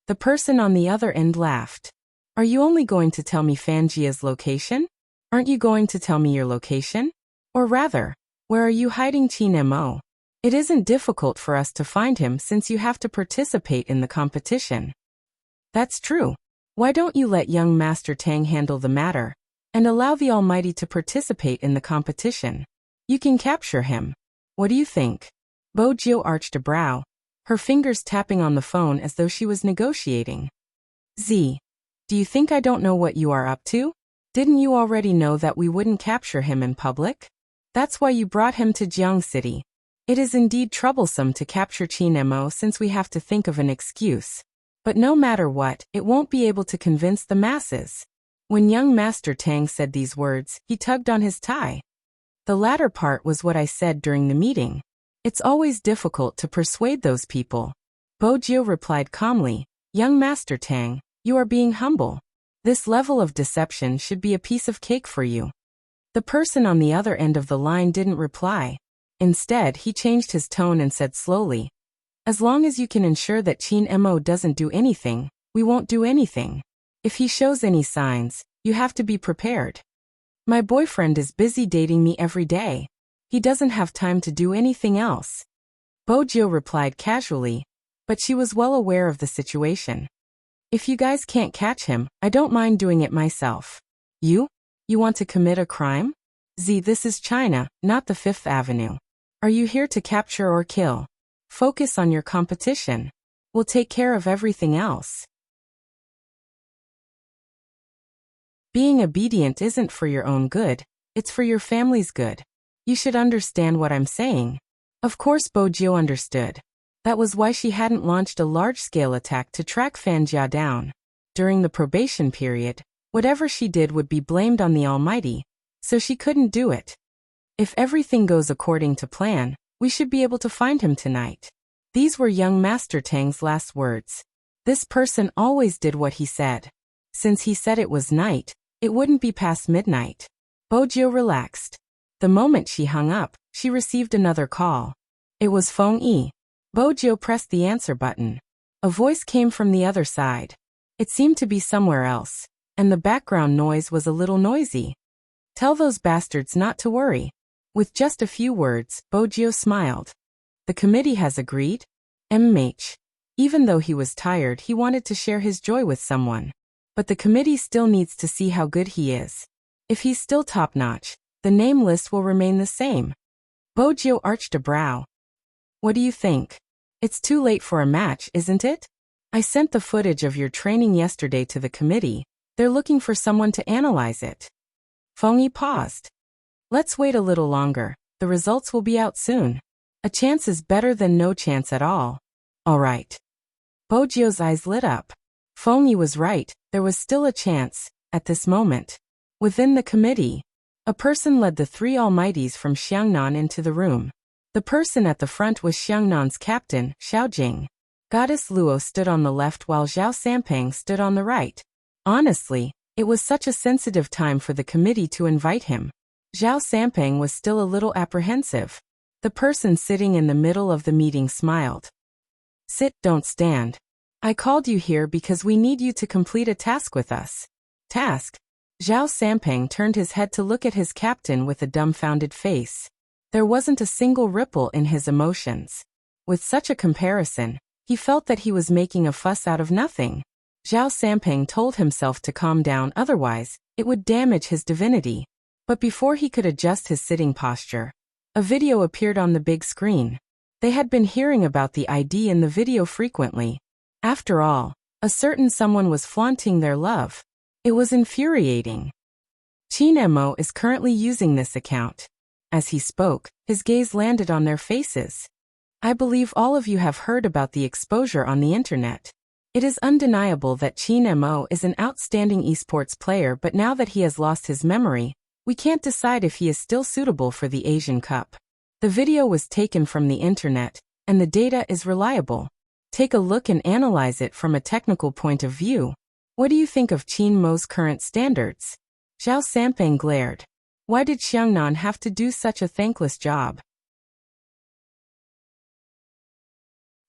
The person on the other end laughed. Are you only going to tell me Fan Jia's location? Aren't you going to tell me your location? Or rather, where are you hiding Qin Mo? It isn't difficult for us to find him since you have to participate in the competition. That's true. Why don't you let young Master Tang handle the matter, and allow the Almighty to participate in the competition? You can capture him. What do you think? Bojio arched a brow, her fingers tapping on the phone as though she was negotiating. Z, do you think I don't know what you are up to? Didn't you already know that we wouldn't capture him in public? That's why you brought him to Jiang City. It is indeed troublesome to capture Qin Mo since we have to think of an excuse. But no matter what, it won't be able to convince the masses. When young Master Tang said these words, he tugged on his tie. The latter part was what I said during the meeting. It's always difficult to persuade those people. Bojio replied calmly, Young Master Tang, you are being humble. This level of deception should be a piece of cake for you. The person on the other end of the line didn't reply. Instead, he changed his tone and said slowly, as long as you can ensure that Qin Mo doesn't do anything, we won't do anything. If he shows any signs, you have to be prepared. My boyfriend is busy dating me every day. He doesn't have time to do anything else. Bojio replied casually, but she was well aware of the situation. If you guys can't catch him, I don't mind doing it myself. You? You want to commit a crime? Z, this is China, not the Fifth Avenue. Are you here to capture or kill? Focus on your competition. We'll take care of everything else. Being obedient isn't for your own good, it's for your family's good. You should understand what I'm saying. Of course Bojio understood. That was why she hadn't launched a large-scale attack to track Fan Jia down. During the probation period, whatever she did would be blamed on the Almighty, so she couldn't do it. If everything goes according to plan, we should be able to find him tonight. These were young Master Tang's last words. This person always did what he said. Since he said it was night, it wouldn't be past midnight. Bojio relaxed. The moment she hung up, she received another call. It was Fengyi. Bojio pressed the answer button. A voice came from the other side. It seemed to be somewhere else, and the background noise was a little noisy. Tell those bastards not to worry. With just a few words, Bojio smiled. The committee has agreed? MH. Even though he was tired, he wanted to share his joy with someone. But the committee still needs to see how good he is. If he's still top-notch, the name list will remain the same. Bojo arched a brow. What do you think? It's too late for a match, isn't it? I sent the footage of your training yesterday to the committee. They're looking for someone to analyze it. Fengyi paused. Let's wait a little longer. The results will be out soon. A chance is better than no chance at all. All right. Bojo's eyes lit up. Fengyi was right, there was still a chance, at this moment. Within the committee, a person led the three almighties from Xiangnan into the room. The person at the front was Xiangnan's captain, Xiaojing. Goddess Luo stood on the left while Zhao Sampang stood on the right. Honestly, it was such a sensitive time for the committee to invite him. Zhao Sampang was still a little apprehensive. The person sitting in the middle of the meeting smiled. Sit, don't stand. I called you here because we need you to complete a task with us. Task? Zhao Sampang turned his head to look at his captain with a dumbfounded face. There wasn't a single ripple in his emotions. With such a comparison, he felt that he was making a fuss out of nothing. Zhao Sampang told himself to calm down, otherwise, it would damage his divinity. But before he could adjust his sitting posture, a video appeared on the big screen. They had been hearing about the ID in the video frequently. After all, a certain someone was flaunting their love. It was infuriating. Qin Mo is currently using this account. As he spoke, his gaze landed on their faces. I believe all of you have heard about the exposure on the internet. It is undeniable that Qin Mo is an outstanding esports player, but now that he has lost his memory, we can't decide if he is still suitable for the Asian Cup. The video was taken from the internet, and the data is reliable. Take a look and analyze it from a technical point of view. What do you think of Qin Mo's current standards? Zhao Sampang glared. Why did Xiangnan have to do such a thankless job?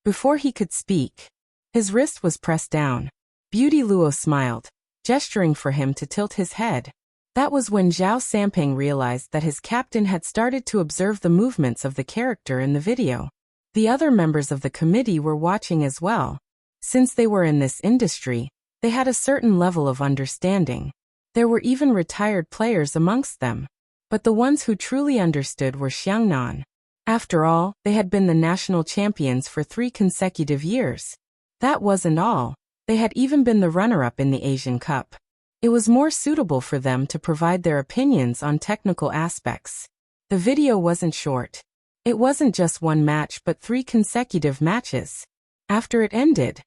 Before he could speak, his wrist was pressed down. Beauty Luo smiled, gesturing for him to tilt his head. That was when Zhao Sampang realized that his captain had started to observe the movements of the character in the video. The other members of the committee were watching as well. Since they were in this industry, they had a certain level of understanding. There were even retired players amongst them. But the ones who truly understood were Xiangnan. After all, they had been the national champions for 3 consecutive years. That wasn't all. They had even been the runner-up in the Asian Cup. It was more suitable for them to provide their opinions on technical aspects. The video wasn't short. It wasn't just one match but 3 consecutive matches. After it ended,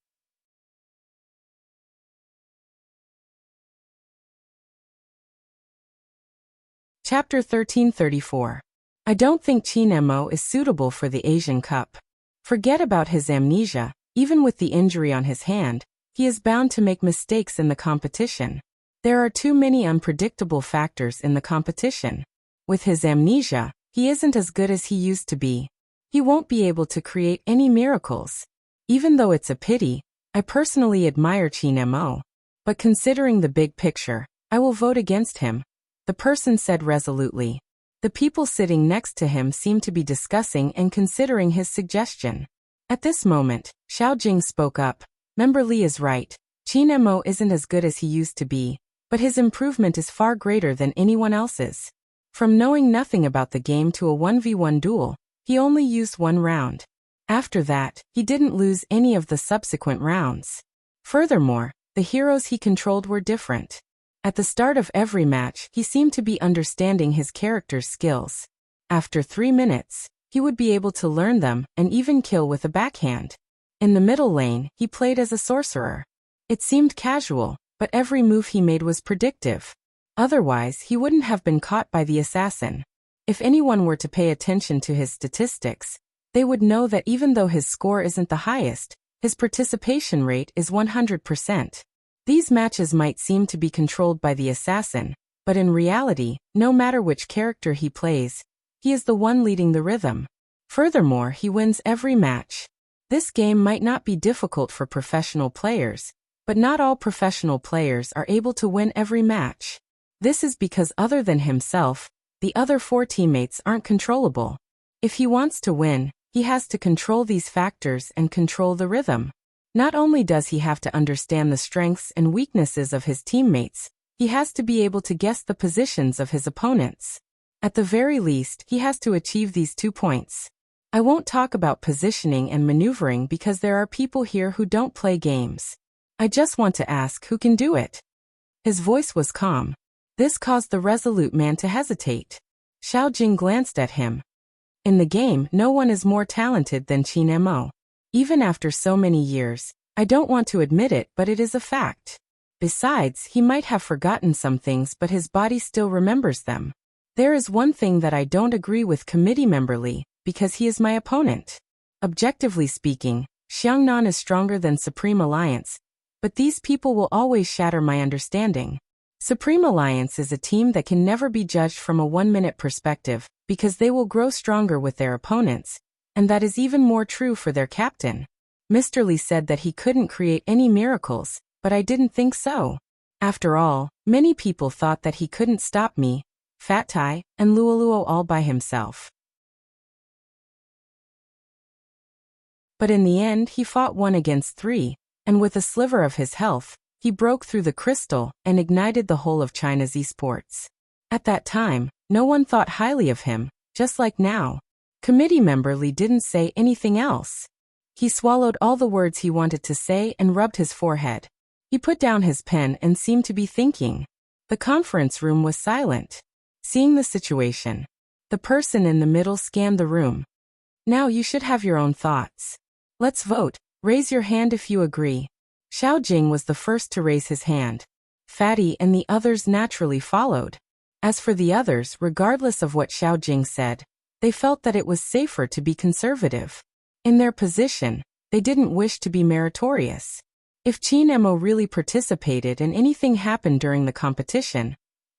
Chapter 1334. I don't think Qin Mo is suitable for the Asian Cup. Forget about his amnesia. Even with the injury on his hand, he is bound to make mistakes in the competition. There are too many unpredictable factors in the competition. With his amnesia, he isn't as good as he used to be. He won't be able to create any miracles. Even though it's a pity, I personally admire Qin Mo. But considering the big picture, I will vote against him. The person said resolutely. The people sitting next to him seemed to be discussing and considering his suggestion. At this moment, Xiaojing spoke up. Member Li is right. Qin Mo isn't as good as he used to be, but his improvement is far greater than anyone else's. From knowing nothing about the game to a 1v1 duel, he only used 1 round. After that, he didn't lose any of the subsequent rounds. Furthermore, the heroes he controlled were different. At the start of every match, he seemed to be understanding his character's skills. After 3 minutes, he would be able to learn them and even kill with a backhand. In the middle lane, he played as a sorcerer. It seemed casual, but every move he made was predictive. Otherwise, he wouldn't have been caught by the assassin. If anyone were to pay attention to his statistics, they would know that even though his score isn't the highest, his participation rate is 100%. These matches might seem to be controlled by the assassin, but in reality, no matter which character he plays, he is the one leading the rhythm. Furthermore, he wins every match. This game might not be difficult for professional players, but not all professional players are able to win every match. This is because other than himself, the other 4 teammates aren't controllable. If he wants to win, he has to control these factors and control the rhythm. Not only does he have to understand the strengths and weaknesses of his teammates, he has to be able to guess the positions of his opponents. At the very least, he has to achieve these 2 points. I won't talk about positioning and maneuvering because there are people here who don't play games. I just want to ask who can do it. His voice was calm. This caused the resolute man to hesitate. Xiao Jing glanced at him. In the game, no one is more talented than Qin Mo. Even after so many years, I don't want to admit it, but it is a fact. Besides, he might have forgotten some things, but his body still remembers them. There is one thing that I don't agree with committee member Li, because he is my opponent. Objectively speaking, Xiangnan is stronger than Supreme Alliance, but these people will always shatter my understanding. Supreme Alliance is a team that can never be judged from a 1-minute perspective, because they will grow stronger with their opponents, and that is even more true for their captain. Mr. Li said that he couldn't create any miracles, but I didn't think so. After all, many people thought that he couldn't stop me, Fat Tai, and Luoluo all by himself. But in the end he fought 1 against 3, and with a sliver of his health, he broke through the crystal and ignited the whole of China's esports. At that time, no one thought highly of him, just like now. Committee member Li didn't say anything else. He swallowed all the words he wanted to say and rubbed his forehead. He put down his pen and seemed to be thinking. The conference room was silent. Seeing the situation, the person in the middle scanned the room. Now you should have your own thoughts. Let's vote. Raise your hand if you agree. Xiao Jing was the first to raise his hand. Fatty and the others naturally followed. As for the others, regardless of what Xiao Jing said, they felt that it was safer to be conservative. In their position, they didn't wish to be meritorious. If Qin Mo really participated and anything happened during the competition,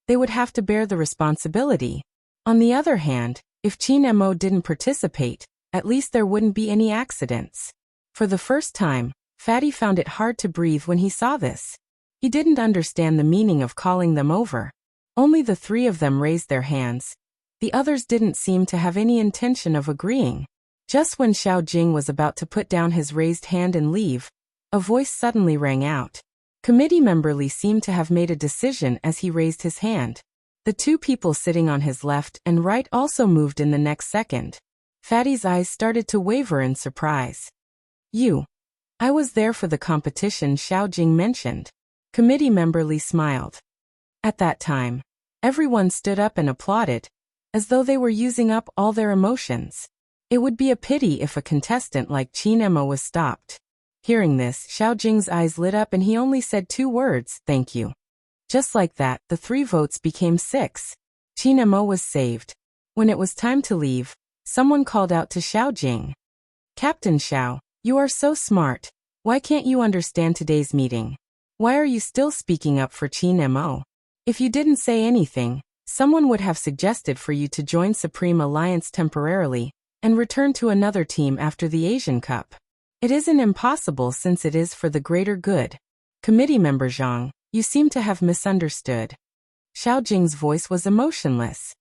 they would have to bear the responsibility. On the other hand, if Qin Mo didn't participate, at least there wouldn't be any accidents. For the first time, Fatty found it hard to breathe when he saw this. He didn't understand the meaning of calling them over. Only the 3 of them raised their hands. The others didn't seem to have any intention of agreeing. Just when Xiao Jing was about to put down his raised hand and leave, a voice suddenly rang out. Committee member Li seemed to have made a decision as he raised his hand. The 2 people sitting on his left and right also moved in the next second. Fatty's eyes started to waver in surprise. I was there for the competition Xiao Jing mentioned. Committee member Li smiled. At that time, everyone stood up and applauded, as though they were using up all their emotions. It would be a pity if a contestant like Qin Mo was stopped. Hearing this, Xiao Jing's eyes lit up and he only said 2 words, "Thank you." Just like that, the 3 votes became 6. Qin Mo was saved. When it was time to leave, someone called out to Xiao Jing. "Captain Xiao, you are so smart. Why can't you understand today's meeting? Why are you still speaking up for Qin Mo? If you didn't say anything, someone would have suggested for you to join Supreme Alliance temporarily and return to another team after the Asian Cup. It isn't impossible since it is for the greater good. Committee member Zhang, you seem to have misunderstood." Xiao Jing's voice was emotionless.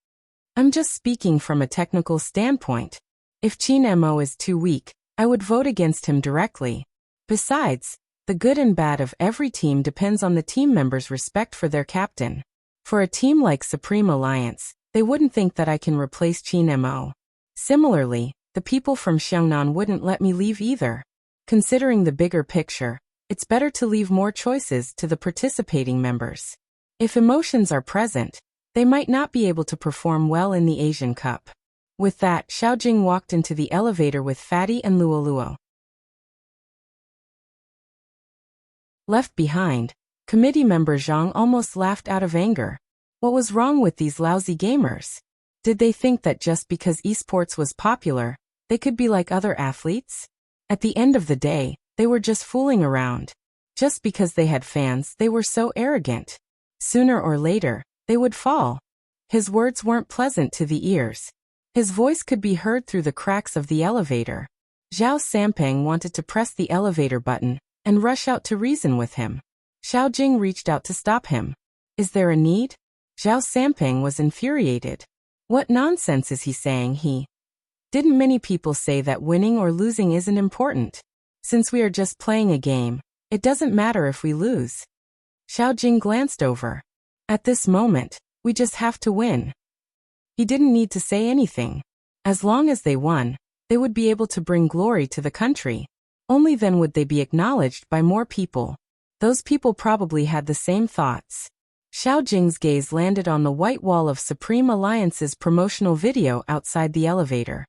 "I'm just speaking from a technical standpoint. If Qin Mo is too weak, I would vote against him directly. Besides, the good and bad of every team depends on the team members' respect for their captain. For a team like Supreme Alliance, they wouldn't think that I can replace Qin Mo. Similarly, the people from Xiangnan wouldn't let me leave either. Considering the bigger picture, it's better to leave more choices to the participating members. If emotions are present, they might not be able to perform well in the Asian Cup." With that, Xiao Jing walked into the elevator with Fatty and Luoluo. Left behind, committee member Zhang almost laughed out of anger. What was wrong with these lousy gamers? Did they think that just because esports was popular, they could be like other athletes? At the end of the day, they were just fooling around. Just because they had fans, they were so arrogant. Sooner or later, they would fall. His words weren't pleasant to the ears. His voice could be heard through the cracks of the elevator. Zhao Sampeng wanted to press the elevator button and rush out to reason with him. Xiao Jing reached out to stop him. "Is there a need?" Zhao Sampeng was infuriated. "What nonsense is he saying? Didn't many people say that winning or losing isn't important? Since we are just playing a game, it doesn't matter if we lose. Xiao Jing glanced over. At this moment, we just have to win. He didn't need to say anything. As long as they won, they would be able to bring glory to the country. Only then would they be acknowledged by more people. Those people probably had the same thoughts. Xiao Jing's gaze landed on the white wall of Supreme Alliance's promotional video outside the elevator.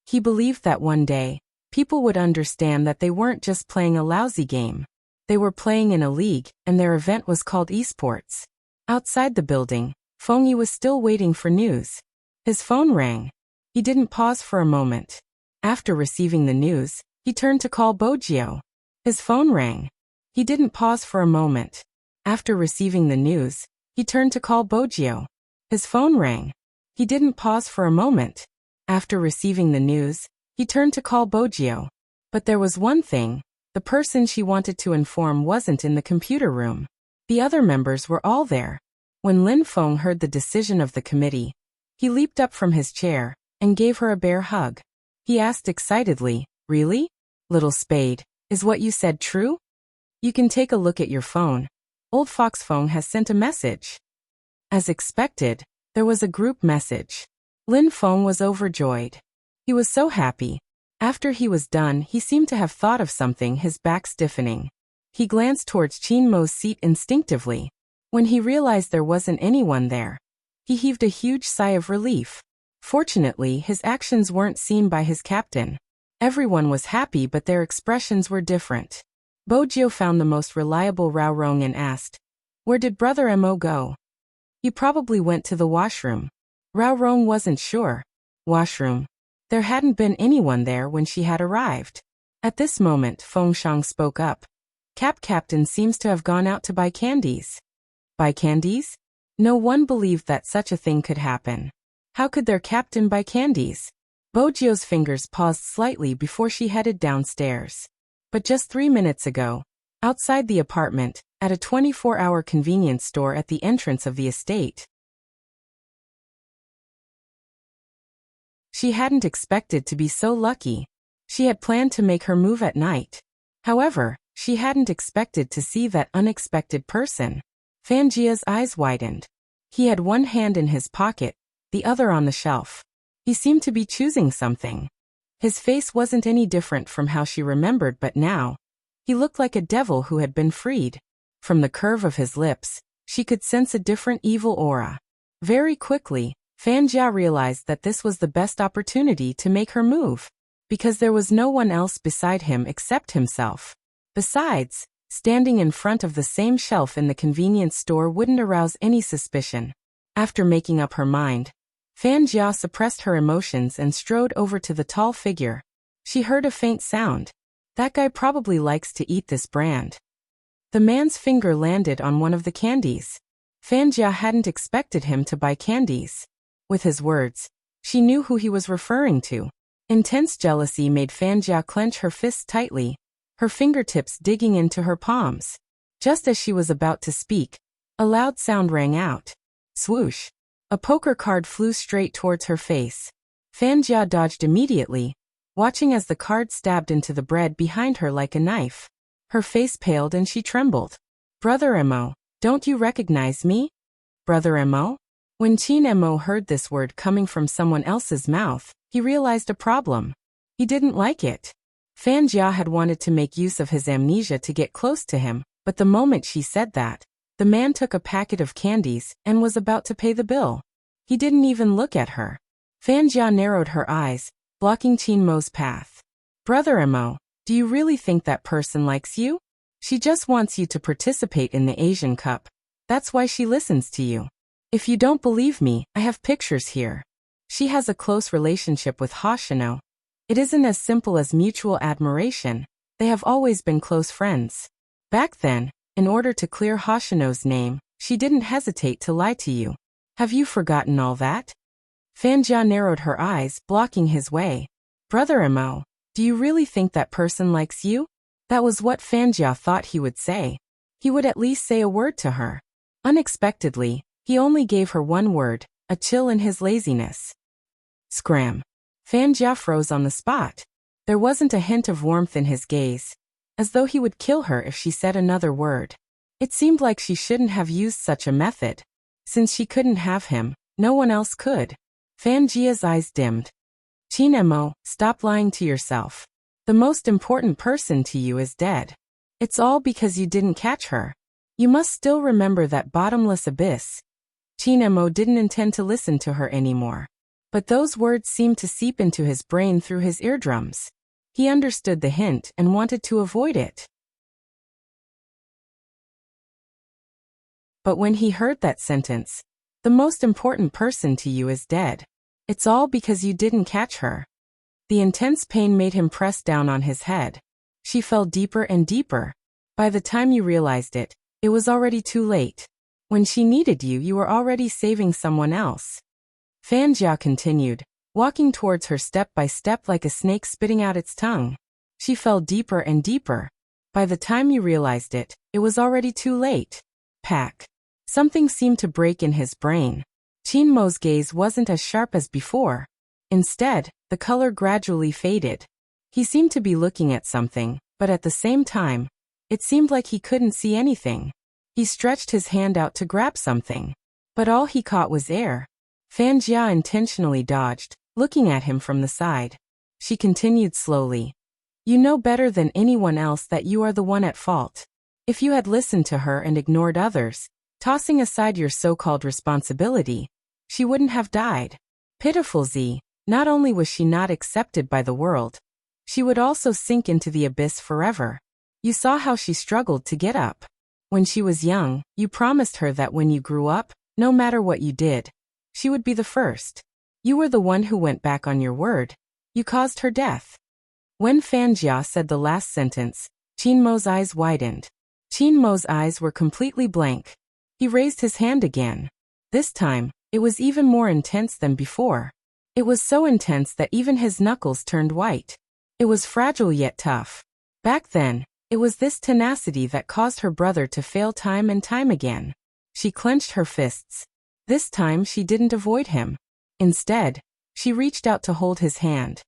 He believed that one day, people would understand that they weren't just playing a lousy game. They were playing in a league, and their event was called esports. Outside the building, Feng Yi was still waiting for news. His phone rang. He didn't pause for a moment. After receiving the news, he turned to call Bojio. His phone rang. He didn't pause for a moment. After receiving the news, he turned to call Bojio. His phone rang. He didn't pause for a moment. After receiving the news, he turned to call Bojio. But there was one thing. The person she wanted to inform wasn't in the computer room. The other members were all there. When Lin Feng heard the decision of the committee, he leaped up from his chair and gave her a bear hug. He asked excitedly, "Really? Little Spade, is what you said true? You can take a look at your phone. Old Fox Feng has sent a message." As expected, there was a group message. Lin Feng was overjoyed. He was so happy. After he was done, he seemed to have thought of something, his back stiffening. He glanced towards Qin Mo's seat instinctively. When he realized there wasn't anyone there, he heaved a huge sigh of relief. Fortunately, his actions weren't seen by his captain. Everyone was happy, but their expressions were different. Bojio found the most reliable Rao Rong and asked, "Where did Brother Mo go?" "He probably went to the washroom." Rao Rong wasn't sure. Washroom. There hadn't been anyone there when she had arrived. At this moment, Feng Shang spoke up. Captain seems to have gone out to buy candies." Buy candies? No one believed that such a thing could happen. How could their captain buy candies? Bojio's fingers paused slightly before she headed downstairs. But just 3 minutes ago, outside the apartment, at a 24-hour convenience store at the entrance of the estate. She hadn't expected to be so lucky. She had planned to make her move at night. However, she hadn't expected to see that unexpected person. Fanjia's eyes widened. He had one hand in his pocket, the other on the shelf. He seemed to be choosing something. His face wasn't any different from how she remembered, but now, he looked like a devil who had been freed. From the curve of his lips, she could sense a different evil aura. Very quickly, Fanjia realized that this was the best opportunity to make her move, because there was no one else beside him except himself. Besides, standing in front of the same shelf in the convenience store wouldn't arouse any suspicion. After making up her mind, Fanjia suppressed her emotions and strode over to the tall figure. She heard a faint sound. That guy probably likes to eat this brand. The man's finger landed on one of the candies. Fanjia hadn't expected him to buy candies. With his words, she knew who he was referring to. Intense jealousy made Fanjia clench her fists tightly, her fingertips digging into her palms. Just as she was about to speak, a loud sound rang out. Swoosh! A poker card flew straight towards her face. Fanjia dodged immediately, watching as the card stabbed into the bread behind her like a knife. Her face paled and she trembled. "Brother Mo, don't you recognize me?" "Brother Mo?" When Qin Mo heard this word coming from someone else's mouth, he realized a problem. He didn't like it. Fanjia had wanted to make use of his amnesia to get close to him, but the moment she said that, the man took a packet of candies and was about to pay the bill. He didn't even look at her. Fanjia narrowed her eyes, blocking Qin Mo's path. "Brother Mo, do you really think that person likes you? She just wants you to participate in the Asian Cup. That's why she listens to you. If you don't believe me, I have pictures here. She has a close relationship with Hoshino. It isn't as simple as mutual admiration. They have always been close friends. Back then, in order to clear Hoshino's name, she didn't hesitate to lie to you. Have you forgotten all that?" Fanjia narrowed her eyes, blocking his way. "Brother Mo, do you really think that person likes you?" That was what Fanjia thought he would say. He would at least say a word to her. Unexpectedly, he only gave her one word, a chill in his laziness. Scram. Fanjia froze on the spot. There wasn't a hint of warmth in his gaze, as though he would kill her if she said another word. It seemed like she shouldn't have used such a method. Since she couldn't have him, no one else could. Fan Jia's eyes dimmed. Qin Mo, stop lying to yourself. The most important person to you is dead. It's all because you didn't catch her. You must still remember that bottomless abyss. Qin Mo didn't intend to listen to her anymore. But those words seemed to seep into his brain through his eardrums. He understood the hint and wanted to avoid it. But when he heard that sentence, the most important person to you is dead. It's all because you didn't catch her. The intense pain made him press down on his head. She fell deeper and deeper. By the time you realized it, it was already too late. When she needed you, you were already saving someone else. Fan Jia continued, walking towards her step by step like a snake spitting out its tongue. She fell deeper and deeper. By the time you realized it, it was already too late. Pack. Something seemed to break in his brain. Qin Mo's gaze wasn't as sharp as before. Instead, the color gradually faded. He seemed to be looking at something, but at the same time, it seemed like he couldn't see anything. He stretched his hand out to grab something, but all he caught was air. Fan Jia intentionally dodged, looking at him from the side. She continued slowly. You know better than anyone else that you are the one at fault. If you had listened to her and ignored others, tossing aside your so-called responsibility, she wouldn't have died. Pitiful Z, not only was she not accepted by the world, she would also sink into the abyss forever. You saw how she struggled to get up. When she was young, you promised her that when you grew up, no matter what you did, she would be the first. You were the one who went back on your word. You caused her death. When Fan Jia said the last sentence, Qin Mo's eyes widened. Qin Mo's eyes were completely blank. He raised his hand again. This time, it was even more intense than before. It was so intense that even his knuckles turned white. It was fragile yet tough. Back then, it was this tenacity that caused her brother to fail time and time again. She clenched her fists. This time she didn't avoid him. Instead, she reached out to hold his hand.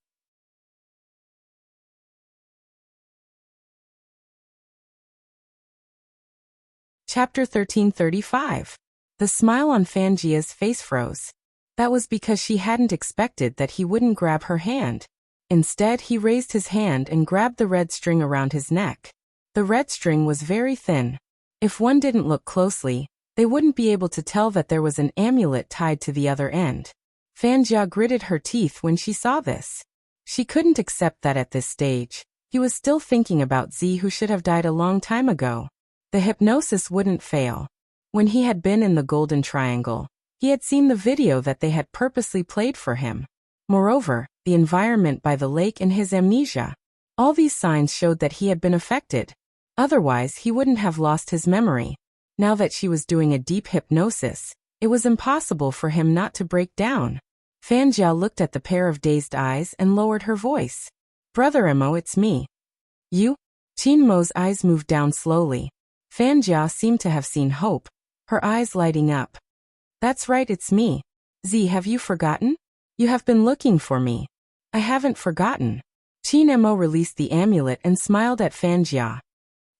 Chapter 1335. The smile on Fan Jia's face froze. That was because she hadn't expected that he wouldn't grab her hand. Instead, he raised his hand and grabbed the red string around his neck. The red string was very thin. If one didn't look closely, they wouldn't be able to tell that there was an amulet tied to the other end. Fan Jia gritted her teeth when she saw this. She couldn't accept that at this stage. He was still thinking about Z, who should have died a long time ago. The hypnosis wouldn't fail. When he had been in the Golden Triangle, he had seen the video that they had purposely played for him. Moreover, the environment by the lake and his amnesia. All these signs showed that he had been affected. Otherwise, he wouldn't have lost his memory. Now that she was doing a deep hypnosis, it was impossible for him not to break down. Fan Jia looked at the pair of dazed eyes and lowered her voice. Brother Mo, it's me. You? Qin Mo's eyes moved down slowly. Fan Jia seemed to have seen hope, her eyes lighting up. That's right, it's me. Z, have you forgotten? You have been looking for me. I haven't forgotten. Qin Mo released the amulet and smiled at Fan Jia.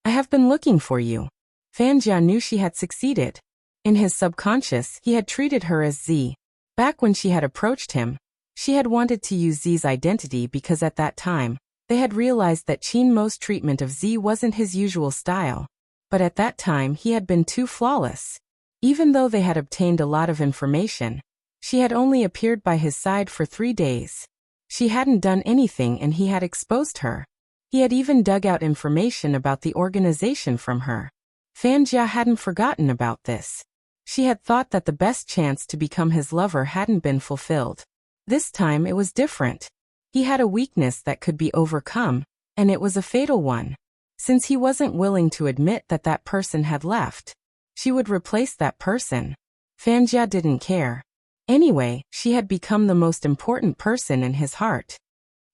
I have been looking for you. Fan Jia knew she had succeeded. In his subconscious, he had treated her as Z. Back when she had approached him, she had wanted to use Z's identity because at that time, they had realized that Qin Mo's treatment of Z wasn't his usual style. But at that time he had been too flawless. Even though they had obtained a lot of information, she had only appeared by his side for 3 days. She hadn't done anything and he had exposed her. He had even dug out information about the organization from her. Fan Jia hadn't forgotten about this. She had thought that the best chance to become his lover hadn't been fulfilled. This time it was different. He had a weakness that could be overcome, and it was a fatal one. Since he wasn't willing to admit that that person had left, she would replace that person. Fan Jia didn't care. Anyway, she had become the most important person in his heart.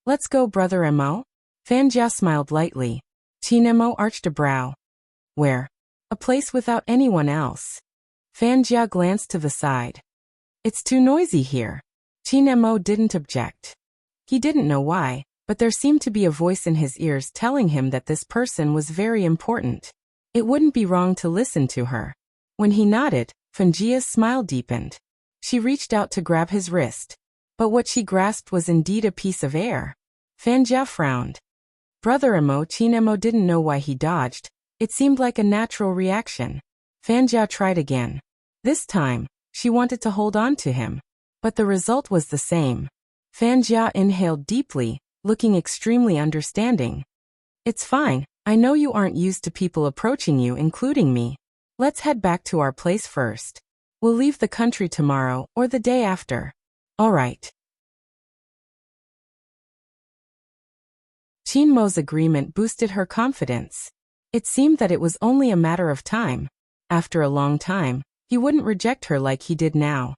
Let's go, Brother Mo. Fan Jia smiled lightly. Qin Mo arched a brow. Where? A place without anyone else. Fan Jia glanced to the side. It's too noisy here. Qin Mo didn't object. He didn't know why, but there seemed to be a voice in his ears telling him that this person was very important. It wouldn't be wrong to listen to her. When he nodded, Fanjia's smile deepened. She reached out to grab his wrist. But what she grasped was indeed a piece of air. Fanjia frowned. Brother Emo Chin-Emo didn't know why he dodged. It seemed like a natural reaction. Fanjia tried again. This time, she wanted to hold on to him. But the result was the same. Fanjia inhaled deeply, looking extremely understanding. It's fine, I know you aren't used to people approaching you, including me. Let's head back to our place first. We'll leave the country tomorrow or the day after. All right. Chin-Mo's agreement boosted her confidence. It seemed that it was only a matter of time. After a long time, he wouldn't reject her like he did now.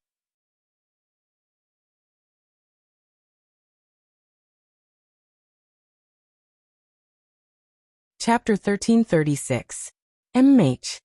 Chapter 1336. MH.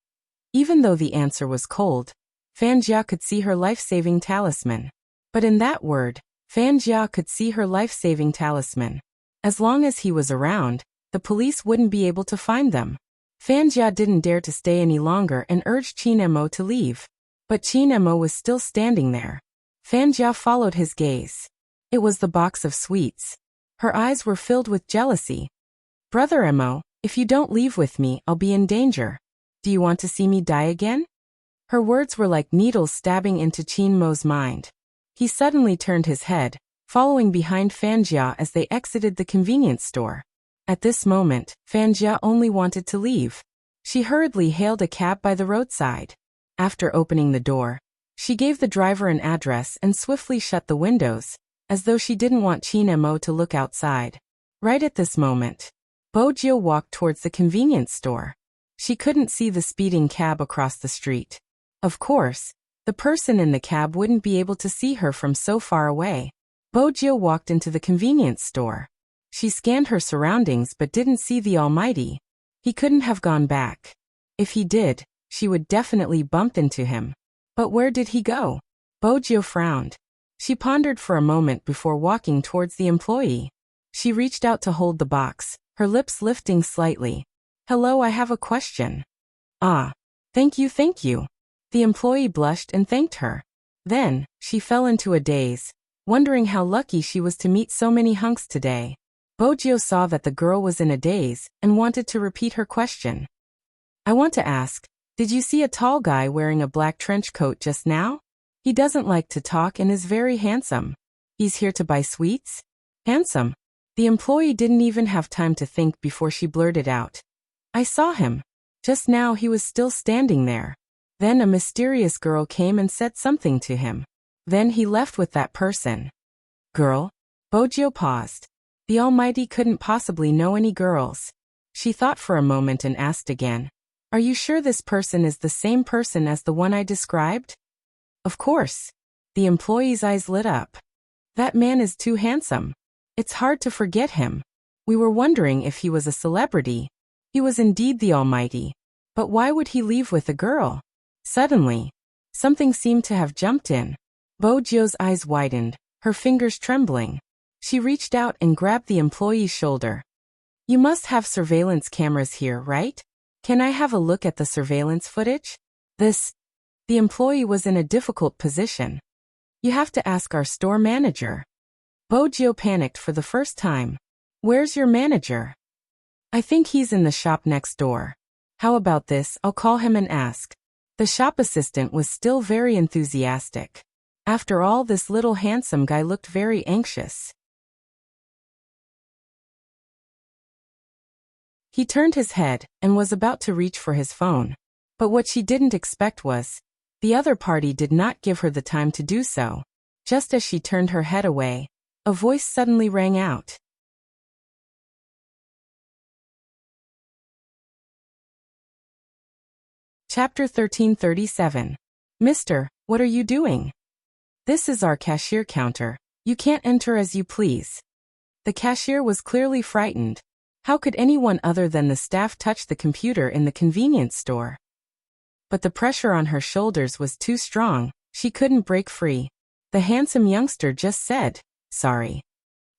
Even though the answer was cold, Fanjia could see her life-saving talisman. But in that word, Fanjia could see her life-saving talisman. As long as he was around, the police wouldn't be able to find them. Fanjia didn't dare to stay any longer and urged Chin-Emo to leave. But Chin-Emo was still standing there. Fanjia followed his gaze. It was the box of sweets. Her eyes were filled with jealousy. Brother Emo, if you don't leave with me, I'll be in danger. Do you want to see me die again? Her words were like needles stabbing into Chin-Mo's mind. He suddenly turned his head, following behind Fanjia as they exited the convenience store. At this moment, Fanjia only wanted to leave. She hurriedly hailed a cab by the roadside. After opening the door, she gave the driver an address and swiftly shut the windows, as though she didn't want Chin-Emo to look outside. Right at this moment, Bojio walked towards the convenience store. She couldn't see the speeding cab across the street. Of course, the person in the cab wouldn't be able to see her from so far away. Bojio walked into the convenience store. She scanned her surroundings but didn't see the Almighty. He couldn't have gone back. If he did, she would definitely bump into him. But where did he go? Bojio frowned. She pondered for a moment before walking towards the employee. She reached out to hold the box, her lips lifting slightly. Hello, I have a question. Ah, thank you, thank you. The employee blushed and thanked her. Then, she fell into a daze, wondering how lucky she was to meet so many hunks today. Bojio saw that the girl was in a daze and wanted to repeat her question. I want to ask, did you see a tall guy wearing a black trench coat just now? He doesn't like to talk and is very handsome. He's here to buy sweets? Handsome. The employee didn't even have time to think before she blurted out. I saw him. Just now he was still standing there. Then a mysterious girl came and said something to him. Then he left with that person. Girl? Bojio paused. The Almighty couldn't possibly know any girls. She thought for a moment and asked again. Are you sure this person is the same person as the one I described? Of course. The employee's eyes lit up. That man is too handsome. It's hard to forget him. We were wondering if he was a celebrity. He was indeed the Almighty. But why would he leave with a girl? Suddenly, something seemed to have jumped in. Bojio's eyes widened, her fingers trembling. She reached out and grabbed the employee's shoulder. You must have surveillance cameras here, right? Can I have a look at the surveillance footage? The employee was in a difficult position. You have to ask our store manager. Bojio panicked for the first time. Where's your manager? I think he's in the shop next door. How about this? I'll call him and ask. The shop assistant was still very enthusiastic. After all, this little handsome guy looked very anxious. He turned his head and was about to reach for his phone. But what she didn't expect was, the other party did not give her the time to do so. Just as she turned her head away, a voice suddenly rang out. Chapter 1337. Mister, what are you doing? This is our cashier counter. You can't enter as you please. The cashier was clearly frightened. How could anyone other than the staff touch the computer in the convenience store? But the pressure on her shoulders was too strong. She couldn't break free. The handsome youngster just said, sorry.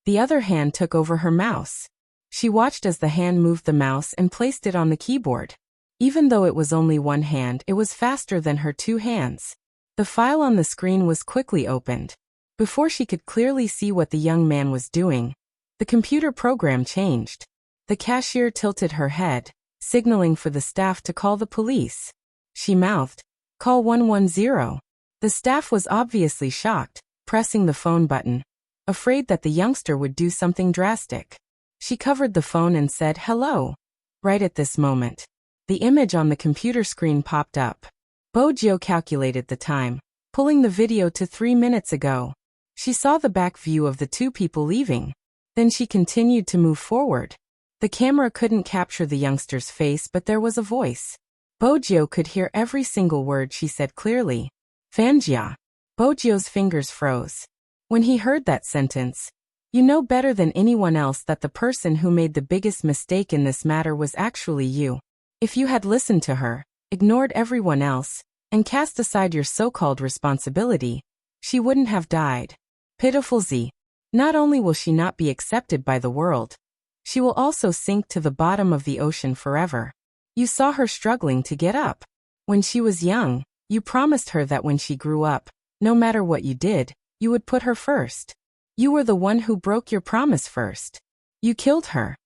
The other hand took over her mouse. She watched as the hand moved the mouse and placed it on the keyboard. Even though it was only one hand, it was faster than her two hands. The file on the screen was quickly opened. Before she could clearly see what the young man was doing, the computer program changed. The cashier tilted her head, signaling for the staff to call the police. She mouthed, "Call 110. The staff was obviously shocked, pressing the phone button, afraid that the youngster would do something drastic. She covered the phone and said, "Hello." Right at this moment, the image on the computer screen popped up. Bojo calculated the time, pulling the video to 3 minutes ago. She saw the back view of the two people leaving. Then she continued to move forward. The camera couldn't capture the youngster's face, but there was a voice. Bojo could hear every single word she said clearly. Fanjia. Bojo's fingers froze. When he heard that sentence, "You know better than anyone else that the person who made the biggest mistake in this matter was actually you. If you had listened to her, ignored everyone else, and cast aside your so-called responsibility, she wouldn't have died. Pitiful Z. Not only will she not be accepted by the world, she will also sink to the bottom of the ocean forever. You saw her struggling to get up. When she was young, you promised her that when she grew up, no matter what you did, you would put her first. You were the one who broke your promise first. You killed her."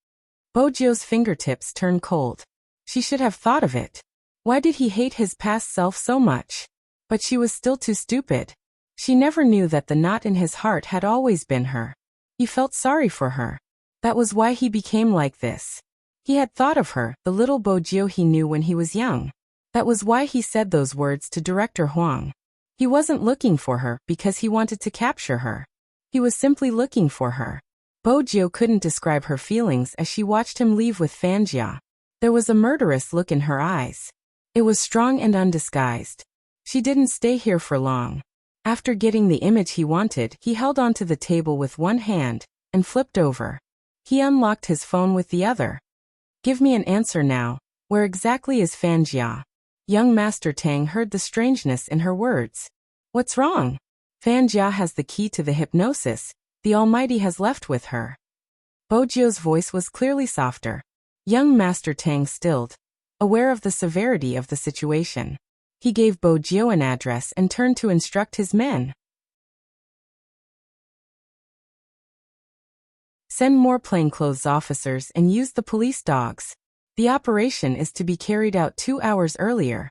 Bojo's fingertips turned cold. She should have thought of it. Why did he hate his past self so much? But she was still too stupid. She never knew that the knot in his heart had always been her. He felt sorry for her. That was why he became like this. He had thought of her, the little Bojo he knew when he was young. That was why he said those words to Director Huang. He wasn't looking for her because he wanted to capture her. He was simply looking for her. Bojo couldn't describe her feelings as she watched him leave with Fanjia. There was a murderous look in her eyes. It was strong and undisguised. She didn't stay here for long. After getting the image he wanted, he held onto the table with one hand and flipped over. He unlocked his phone with the other. "Give me an answer now. Where exactly is Fanjia?" Young Master Tang heard the strangeness in her words. "What's wrong?" "Fanjia has the key to the hypnosis. The Almighty has left with her." Bojo's voice was clearly softer. Young Master Tang stilled, aware of the severity of the situation. He gave Bojo an address and turned to instruct his men. "Send more plainclothes officers and use the police dogs. The operation is to be carried out 2 hours earlier."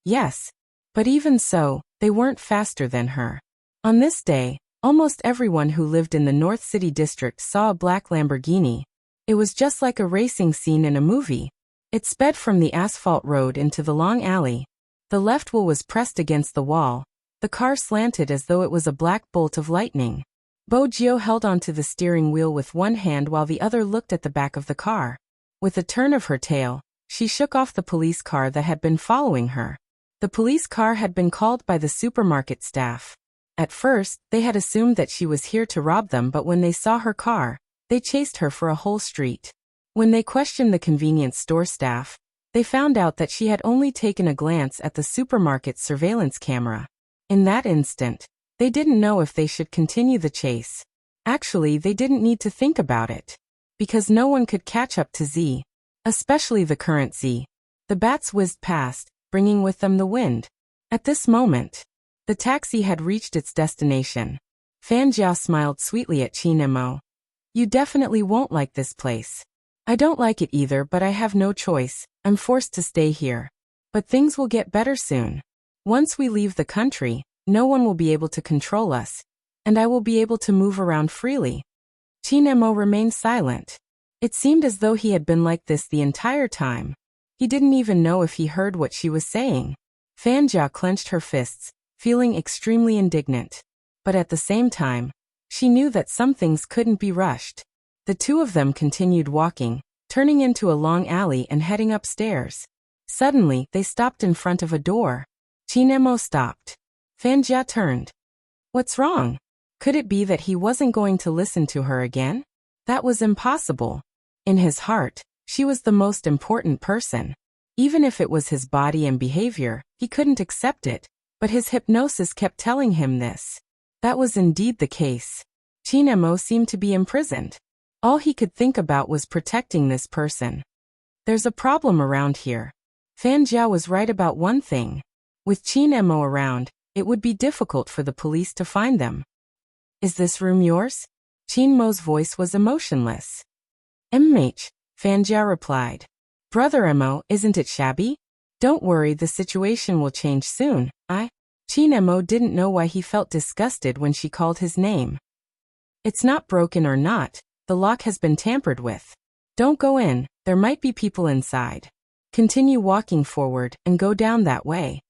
Yes. But even so, they weren't faster than her. On this day, almost everyone who lived in the North City district saw a black Lamborghini. It was just like a racing scene in a movie. It sped from the asphalt road into the long alley. The left wheel was pressed against the wall. The car slanted as though it was a black bolt of lightning. Bojo held onto the steering wheel with one hand while the other looked at the back of the car. With a turn of her tail, she shook off the police car that had been following her. The police car had been called by the supermarket staff. At first, they had assumed that she was here to rob them, but when they saw her car, they chased her for a whole street. When they questioned the convenience store staff, they found out that she had only taken a glance at the supermarket's surveillance camera. In that instant, they didn't know if they should continue the chase. Actually, they didn't need to think about it. Because no one could catch up to Z. Especially the current Z. The bats whizzed past, bringing with them the wind. At this moment, the taxi had reached its destination. Fanjia smiled sweetly at Chinemo. "You definitely won't like this place." "I don't like it either, but I have no choice. I'm forced to stay here. But things will get better soon. Once we leave the country, no one will be able to control us, and I will be able to move around freely." Chinemo remained silent. It seemed as though he had been like this the entire time. He didn't even know if he heard what she was saying. Fanjia clenched her fists, feeling extremely indignant. But at the same time, she knew that some things couldn't be rushed. The two of them continued walking, turning into a long alley and heading upstairs. Suddenly, they stopped in front of a door. Chinemo stopped. Fanjia turned. What's wrong? Could it be that he wasn't going to listen to her again? That was impossible. In his heart, she was the most important person. Even if it was his body and behavior, he couldn't accept it, but his hypnosis kept telling him this. That was indeed the case. Qin Mo seemed to be imprisoned. All he could think about was protecting this person. There's a problem around here. Fan Jiao was right about one thing. With Qin Mo around, it would be difficult for the police to find them. Is this room yours? Qin Mo's voice was emotionless. MH, Fan Jiao replied. Brother Mo, isn't it shabby? Don't worry, the situation will change soon. Qin Mo didn't know why he felt disgusted when she called his name. It's not broken or not, the lock has been tampered with. Don't go in, there might be people inside. Continue walking forward and go down that way.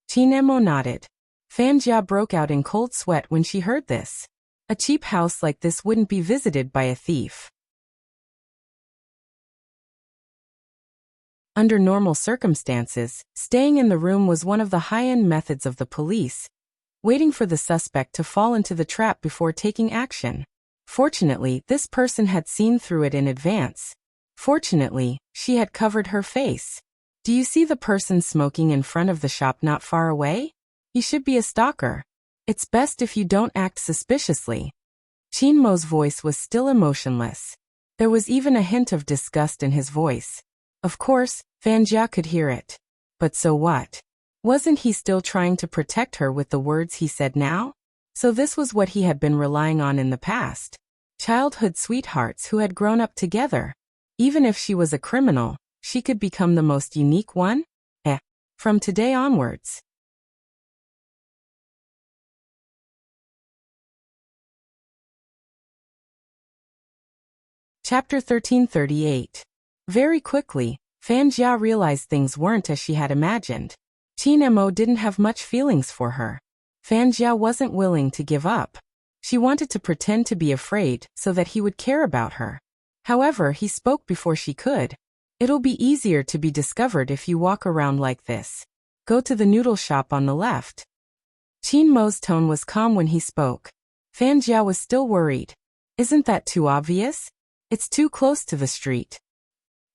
Qin Mo nodded. Fan Jiao broke out in cold sweat when she heard this. A cheap house like this wouldn't be visited by a thief. Under normal circumstances, staying in the room was one of the high-end methods of the police, waiting for the suspect to fall into the trap before taking action. Fortunately, this person had seen through it in advance. Fortunately, she had covered her face. Do you see the person smoking in front of the shop not far away? He should be a stalker. It's best if you don't act suspiciously. Qin Mo's voice was still emotionless. There was even a hint of disgust in his voice. Of course, Fan Jiao could hear it. But so what? Wasn't he still trying to protect her with the words he said now? So this was what he had been relying on in the past. Childhood sweethearts who had grown up together. Even if she was a criminal, she could become the most unique one? From today onwards. Chapter 1338. Very quickly, Fan Jiao realized things weren't as she had imagined. Qin Mo didn't have much feelings for her. Fan Jiao wasn't willing to give up. She wanted to pretend to be afraid so that he would care about her. However, he spoke before she could. It'll be easier to be discovered if you walk around like this. Go to the noodle shop on the left. Qin Mo's tone was calm when he spoke. Fan Jiao was still worried. Isn't that too obvious? It's too close to the street.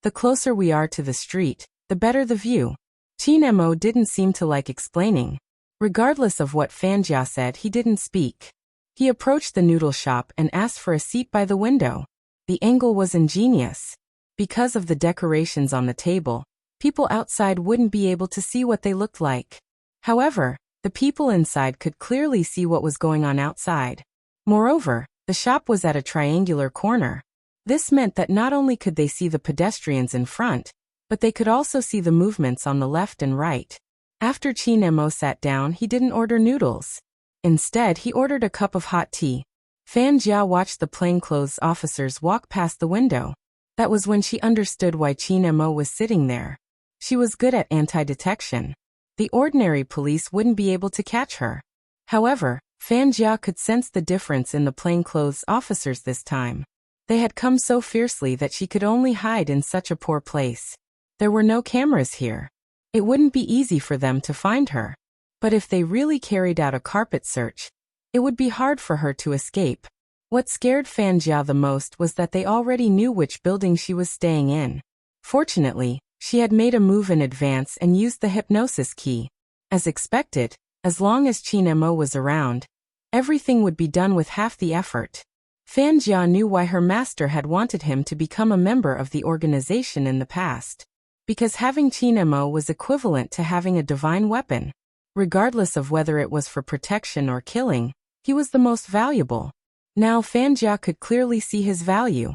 The closer we are to the street, the better the view. Qin Mo didn't seem to like explaining. Regardless of what Fan Jiao said, he didn't speak. He approached the noodle shop and asked for a seat by the window. The angle was ingenious. Because of the decorations on the table, people outside wouldn't be able to see what they looked like. However, the people inside could clearly see what was going on outside. Moreover, the shop was at a triangular corner. This meant that not only could they see the pedestrians in front, but they could also see the movements on the left and right. After Qin Mo sat down, he didn't order noodles. Instead, he ordered a cup of hot tea. Fan Jiao watched the plainclothes officers walk past the window. That was when she understood why Qin Mo was sitting there. She was good at anti-detection. The ordinary police wouldn't be able to catch her. However, Fan Jiao could sense the difference in the plainclothes officers this time. They had come so fiercely that she could only hide in such a poor place. There were no cameras here. It wouldn't be easy for them to find her. But if they really carried out a carpet search, it would be hard for her to escape. What scared Fan Jiao the most was that they already knew which building she was staying in. Fortunately, she had made a move in advance and used the hypnosis key. As expected, as long as Qin Mo was around, everything would be done with half the effort. Fan Jiao knew why her master had wanted him to become a member of the organization in the past. Because having Qin Mo was equivalent to having a divine weapon. Regardless of whether it was for protection or killing, he was the most valuable. Now Fan Jiao could clearly see his value.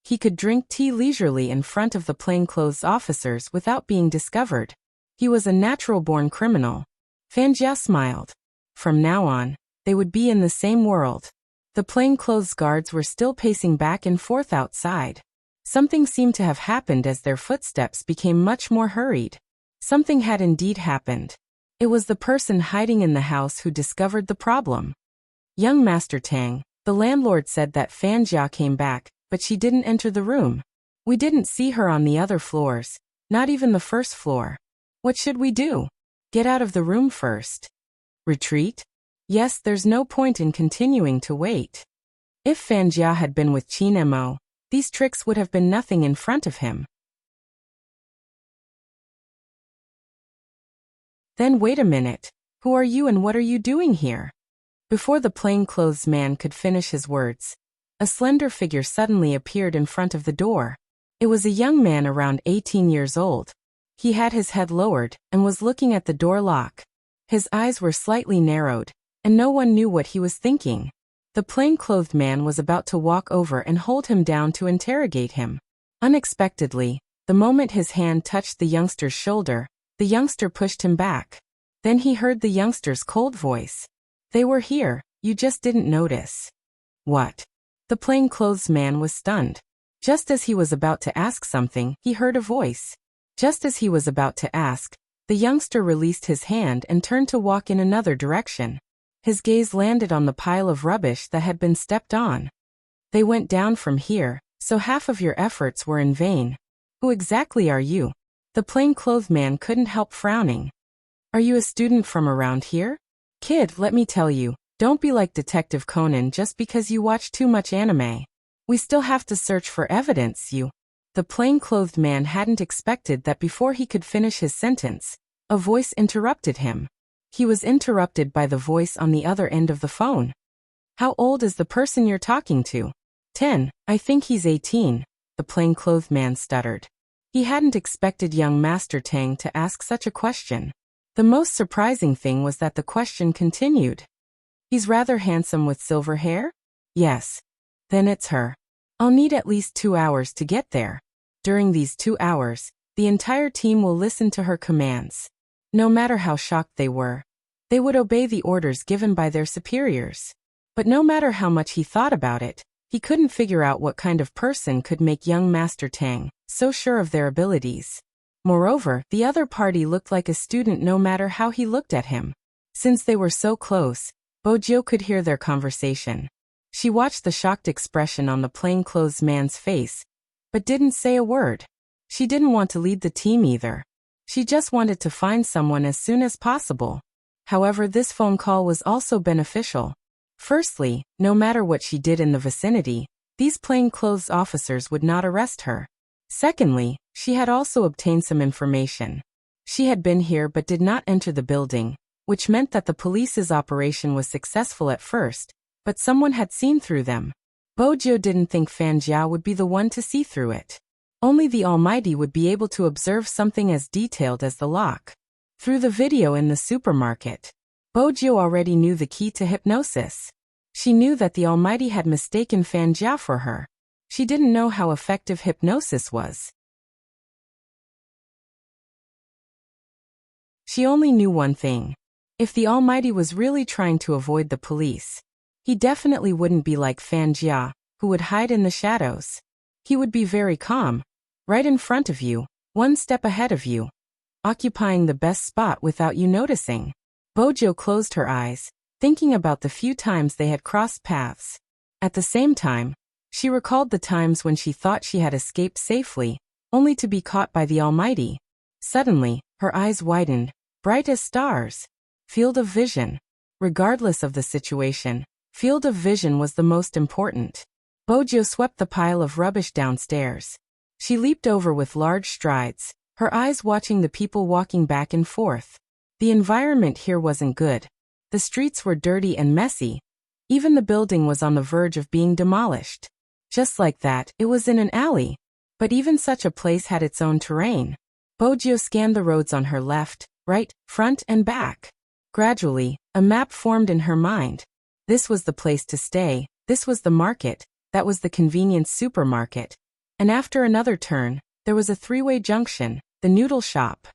He could drink tea leisurely in front of the plainclothes officers without being discovered. He was a natural-born criminal. Fan Jiao smiled. From now on, they would be in the same world. The plainclothes guards were still pacing back and forth outside. Something seemed to have happened as their footsteps became much more hurried. Something had indeed happened. It was the person hiding in the house who discovered the problem. Young Master Tang, the landlord said that Fan Jiao came back, but she didn't enter the room. We didn't see her on the other floors, not even the first floor. What should we do? Get out of the room first. Retreat? Yes, there's no point in continuing to wait. If Fan Jiao had been with Qin Mo, these tricks would have been nothing in front of him. Then wait a minute. Who are you and what are you doing here? Before the plainclothes man could finish his words, a slender figure suddenly appeared in front of the door. It was a young man around 18 years old. He had his head lowered and was looking at the door lock. His eyes were slightly narrowed, and no one knew what he was thinking. The plainclothed man was about to walk over and hold him down to interrogate him. Unexpectedly, the moment his hand touched the youngster's shoulder, the youngster pushed him back. Then he heard the youngster's cold voice. "They were here, you just didn't notice." "What?" The plainclothes man was stunned. Just as he was about to ask something, he heard a voice. Just as he was about to ask, the youngster released his hand and turned to walk in another direction. His gaze landed on the pile of rubbish that had been stepped on. "They went down from here, so half of your efforts were in vain. Who exactly are you?" The plainclothes man couldn't help frowning. "Are you a student from around here?" "Kid, let me tell you, don't be like Detective Conan just because you watch too much anime. We still have to search for evidence, you." The plainclothed man hadn't expected that before he could finish his sentence, a voice interrupted him. He was interrupted by the voice on the other end of the phone. "How old is the person you're talking to?" 10, I think he's 18, the plainclothed man stuttered. He hadn't expected young Master Tang to ask such a question. The most surprising thing was that the question continued. "He's rather handsome with silver hair?" "Yes." "Then it's her. I'll need at least 2 hours to get there. During these 2 hours, the entire team will listen to her commands. No matter how shocked they were, they would obey the orders given by their superiors." But no matter how much he thought about it, he couldn't figure out what kind of person could make young Master Tang so sure of their abilities. Moreover, the other party looked like a student no matter how he looked at him. Since they were so close, Bojo could hear their conversation. She watched the shocked expression on the plainclothes man's face, but didn't say a word. She didn't want to lead the team either. She just wanted to find someone as soon as possible. However, this phone call was also beneficial. Firstly, no matter what she did in the vicinity, these plainclothes officers would not arrest her. Secondly, she had also obtained some information. She had been here but did not enter the building, which meant that the police's operation was successful at first, but someone had seen through them. Bojo didn't think Fan Jia would be the one to see through it. Only the Almighty would be able to observe something as detailed as the lock. Through the video in the supermarket, Bojo already knew the key to hypnosis. She knew that the Almighty had mistaken Fan Jia for her. She didn't know how effective hypnosis was. She only knew one thing. If the Almighty was really trying to avoid the police, he definitely wouldn't be like Fan Jia, who would hide in the shadows. He would be very calm, right in front of you, one step ahead of you, occupying the best spot without you noticing. Bojo closed her eyes, thinking about the few times they had crossed paths. At the same time, she recalled the times when she thought she had escaped safely, only to be caught by the Almighty. Suddenly, her eyes widened, bright as stars. Field of vision. Regardless of the situation, field of vision was the most important. Bojo swept the pile of rubbish downstairs. She leaped over with large strides, her eyes watching the people walking back and forth. The environment here wasn't good. The streets were dirty and messy. Even the building was on the verge of being demolished. Just like that, it was in an alley. But even such a place had its own terrain. Bojo scanned the roads on her left, right, front and back. Gradually, a map formed in her mind. This was the place to stay, this was the market, that was the convenience supermarket. And after another turn, there was a three-way junction, the noodle shop.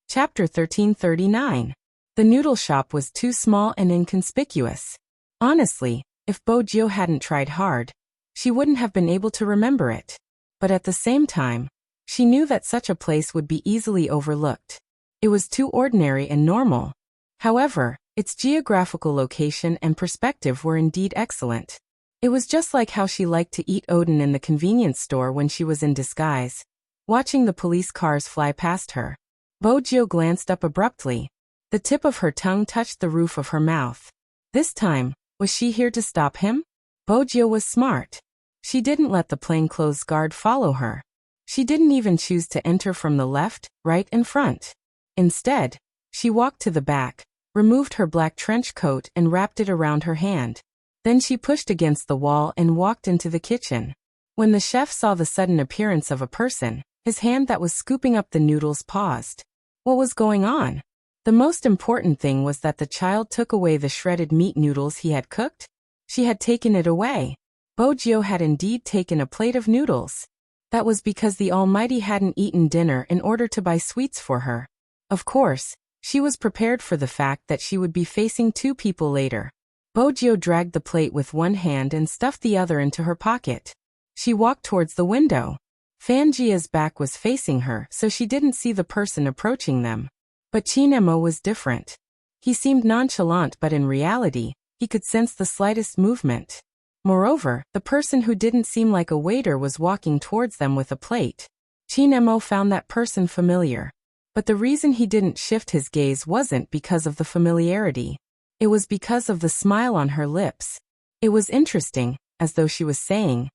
Chapter 1339. The noodle shop was too small and inconspicuous. Honestly, if Bojo hadn't tried hard, she wouldn't have been able to remember it. But at the same time, she knew that such a place would be easily overlooked. It was too ordinary and normal. However, its geographical location and perspective were indeed excellent. It was just like how she liked to eat Odin in the convenience store when she was in disguise, watching the police cars fly past her. Bojo glanced up abruptly. The tip of her tongue touched the roof of her mouth. This time, was she here to stop him? Bojo was smart. She didn't let the plainclothes guard follow her. She didn't even choose to enter from the left, right, and front. Instead, she walked to the back, removed her black trench coat and wrapped it around her hand. Then she pushed against the wall and walked into the kitchen. When the chef saw the sudden appearance of a person, his hand that was scooping up the noodles paused. What was going on? The most important thing was that the child took away the shredded meat noodles he had cooked. She had taken it away. Bojio had indeed taken a plate of noodles. That was because the Almighty hadn't eaten dinner in order to buy sweets for her. Of course, she was prepared for the fact that she would be facing two people later. Bojio dragged the plate with one hand and stuffed the other into her pocket. She walked towards the window. Fanjia's back was facing her, so she didn't see the person approaching them. But Chinemo was different. He seemed nonchalant, but in reality, he could sense the slightest movement. Moreover, the person who didn't seem like a waiter was walking towards them with a plate. Chinemo found that person familiar. But the reason he didn't shift his gaze wasn't because of the familiarity. It was because of the smile on her lips. It was interesting, as though she was saying,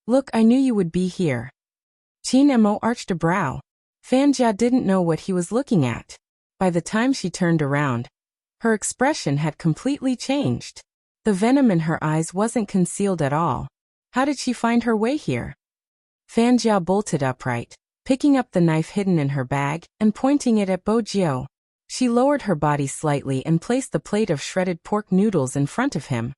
"Look, I knew you would be here." Chinemo arched a brow. Fanjia didn't know what he was looking at. By the time she turned around, her expression had completely changed. The venom in her eyes wasn't concealed at all. How did she find her way here? Fanjia bolted upright, picking up the knife hidden in her bag and pointing it at Bojio. She lowered her body slightly and placed the plate of shredded pork noodles in front of him,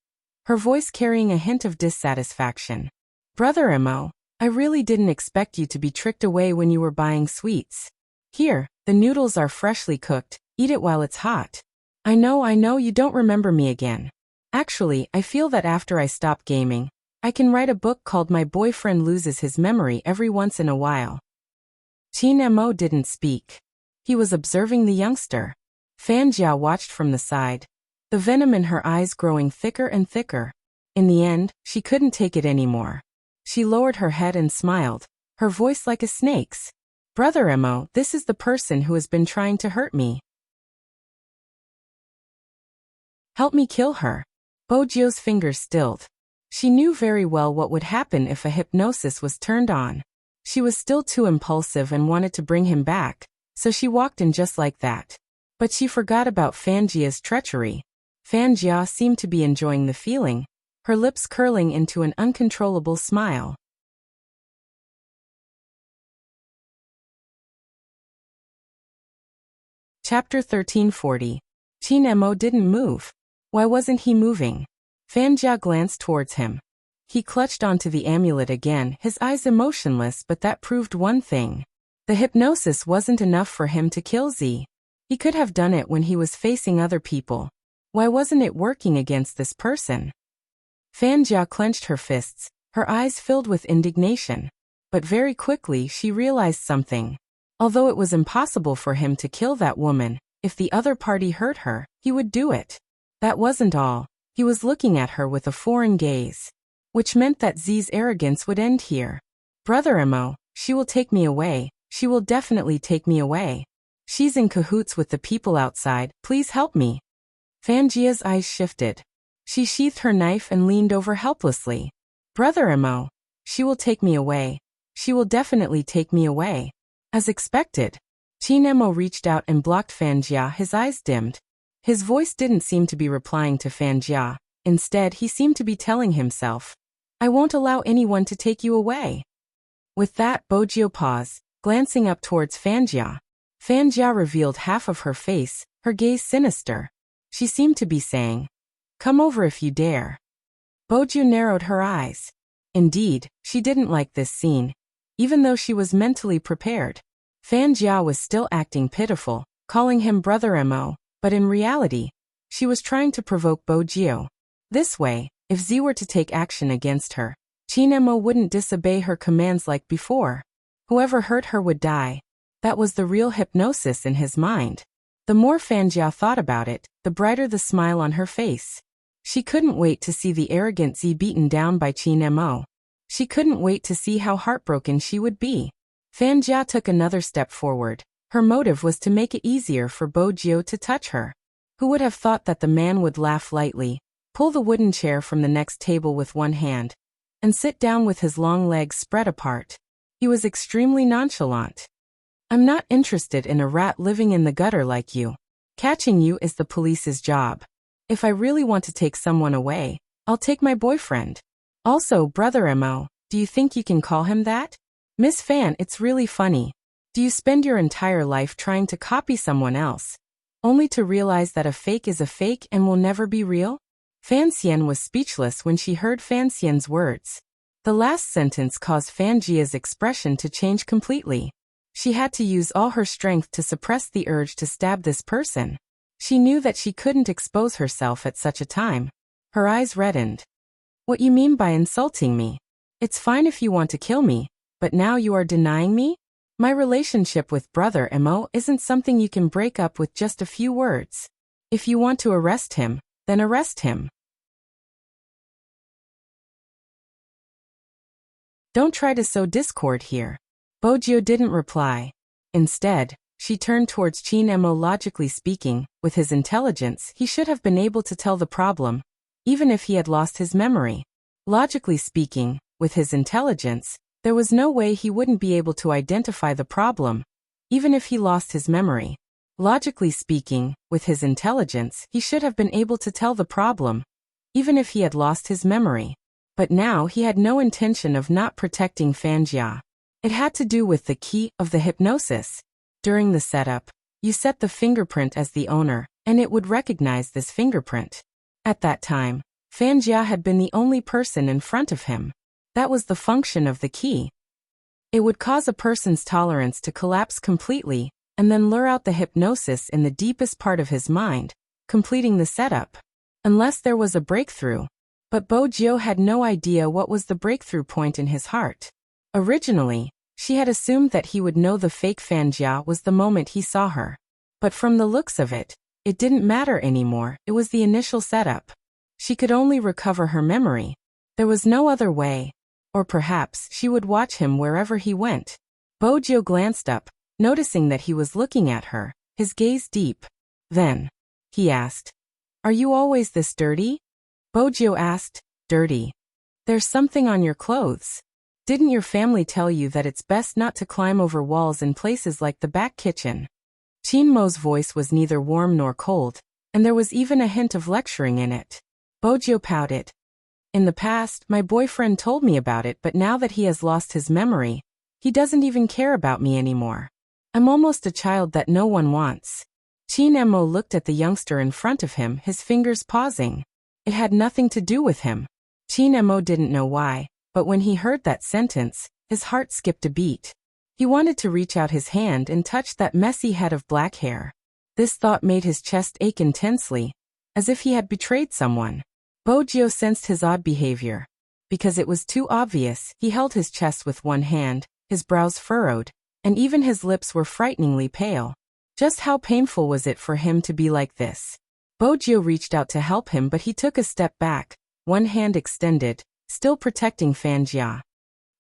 her voice carrying a hint of dissatisfaction. "Brother Emo, I really didn't expect you to be tricked away when you were buying sweets. Here, the noodles are freshly cooked, eat it while it's hot. I know you don't remember me again. Actually, I feel that after I stop gaming, I can write a book called My Boyfriend Loses His Memory every once in a while." Chinemo didn't speak. He was observing the youngster. Fanjia watched from the side, the venom in her eyes growing thicker and thicker. In the end, she couldn't take it anymore. She lowered her head and smiled, her voice like a snake's. "Brother Emo, this is the person who has been trying to hurt me. Help me kill her." Bojio's fingers stilled. She knew very well what would happen if a hypnosis was turned on. She was still too impulsive and wanted to bring him back, so she walked in just like that. But she forgot about Fanjia's treachery. Fanjia seemed to be enjoying the feeling, her lips curling into an uncontrollable smile. Chapter 1340. Chinemo didn't move. Why wasn't he moving? Fanjia glanced towards him. He clutched onto the amulet again, his eyes emotionless, but that proved one thing. The hypnosis wasn't enough for him to kill Z. He could have done it when he was facing other people. Why wasn't it working against this person? Fanjia clenched her fists, her eyes filled with indignation. But very quickly she realized something. Although it was impossible for him to kill that woman, if the other party hurt her, he would do it. That wasn't all. He was looking at her with a foreign gaze, which meant that Z's arrogance would end here. "Brother Emo, she will take me away. She will definitely take me away. She's in cahoots with the people outside. Please help me." Fanjia's eyes shifted. She sheathed her knife and leaned over helplessly. "Brother Emo, she will take me away. She will definitely take me away." As expected, Chinemo reached out and blocked Fanjia, his eyes dimmed. His voice didn't seem to be replying to Fanjia. Instead, he seemed to be telling himself, "I won't allow anyone to take you away." With that, Bojio paused, glancing up towards Fanjia. Fanjia revealed half of her face, her gaze sinister. She seemed to be saying, "Come over if you dare." Bojio narrowed her eyes. Indeed, she didn't like this scene, even though she was mentally prepared. Fanjia was still acting pitiful, calling him Brother Emo, but in reality, she was trying to provoke Bojio. This way, if Z were to take action against her, Chinemo wouldn't disobey her commands like before. Whoever hurt her would die. That was the real hypnosis in his mind. The more Fanjia thought about it, the brighter the smile on her face. She couldn't wait to see the arrogant Z beaten down by Chinemo. She couldn't wait to see how heartbroken she would be. Fanjia took another step forward. Her motive was to make it easier for Bojio to touch her. Who would have thought that the man would laugh lightly, pull the wooden chair from the next table with one hand, and sit down with his long legs spread apart? He was extremely nonchalant. I'm not interested in a rat living in the gutter like you. Catching you is the police's job. If I really want to take someone away, I'll take my boyfriend. Also, Brother Mo, do you think you can call him that? Miss Fan, it's really funny. Do you spend your entire life trying to copy someone else, only to realize that a fake is a fake and will never be real? Fan Xian was speechless when she heard Fan Xian's words. The last sentence caused Fan Jia's expression to change completely. She had to use all her strength to suppress the urge to stab this person. She knew that she couldn't expose herself at such a time. Her eyes reddened. What you mean by insulting me? It's fine if you want to kill me, but now you are denying me? My relationship with Brother Mo isn't something you can break up with just a few words. If you want to arrest him, then arrest him. Don't try to sow discord here. Bojio didn't reply. Instead, she turned towards Qin Mo. Logically speaking, with his intelligence, he should have been able to tell the problem, even if he had lost his memory. Logically speaking, with his intelligence, there was no way he wouldn't be able to identify the problem, even if he lost his memory. Logically speaking, with his intelligence, he should have been able to tell the problem, even if he had lost his memory. But now he had no intention of not protecting Fan Jia. It had to do with the key of the hypnosis. During the setup, you set the fingerprint as the owner, and it would recognize this fingerprint. At that time, Fan Jia had been the only person in front of him. That was the function of the key. It would cause a person's tolerance to collapse completely, and then lure out the hypnosis in the deepest part of his mind, completing the setup. Unless there was a breakthrough. But Bojio had no idea what was the breakthrough point in his heart. Originally, she had assumed that he would know the fake Fan Jia was the moment he saw her. But from the looks of it, it didn't matter anymore. It was the initial setup. She could only recover her memory. There was no other way. Or perhaps she would watch him wherever he went. Bojio glanced up, noticing that he was looking at her, his gaze deep. Then, he asked, "Are you always this dirty?" Bojio asked, "Dirty? There's something on your clothes. Didn't your family tell you that it's best not to climb over walls in places like the back kitchen?" Qin Mo's voice was neither warm nor cold, and there was even a hint of lecturing in it. Bojio pouted. "In the past, my boyfriend told me about it, but now that he has lost his memory, he doesn't even care about me anymore. I'm almost a child that no one wants." Qin Mo looked at the youngster in front of him, his fingers pausing. It had nothing to do with him. Qin Mo didn't know why, but when he heard that sentence, his heart skipped a beat. He wanted to reach out his hand and touch that messy head of black hair. This thought made his chest ache intensely, as if he had betrayed someone. Bojio sensed his odd behavior. Because it was too obvious, he held his chest with one hand, his brows furrowed, and even his lips were frighteningly pale. Just how painful was it for him to be like this? Bojio reached out to help him, but he took a step back, one hand extended, still protecting Fan Jia.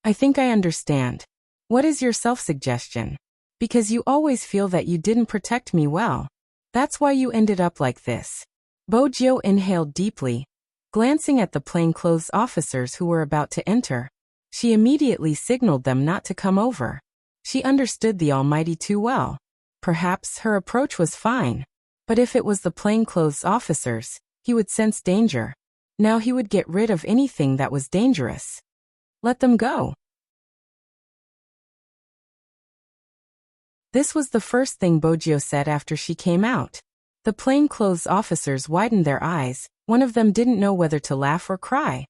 "I think I understand. What is your self-suggestion? Because you always feel that you didn't protect me well. That's why you ended up like this." Bojio inhaled deeply, glancing at the plainclothes officers who were about to enter. She immediately signaled them not to come over. She understood the Almighty too well. Perhaps her approach was fine. But if it was the plainclothes officers, he would sense danger. Now he would get rid of anything that was dangerous. Let them go. This was the first thing Bojio said after she came out. The plainclothes officers widened their eyes. One of them didn't know whether to laugh or cry.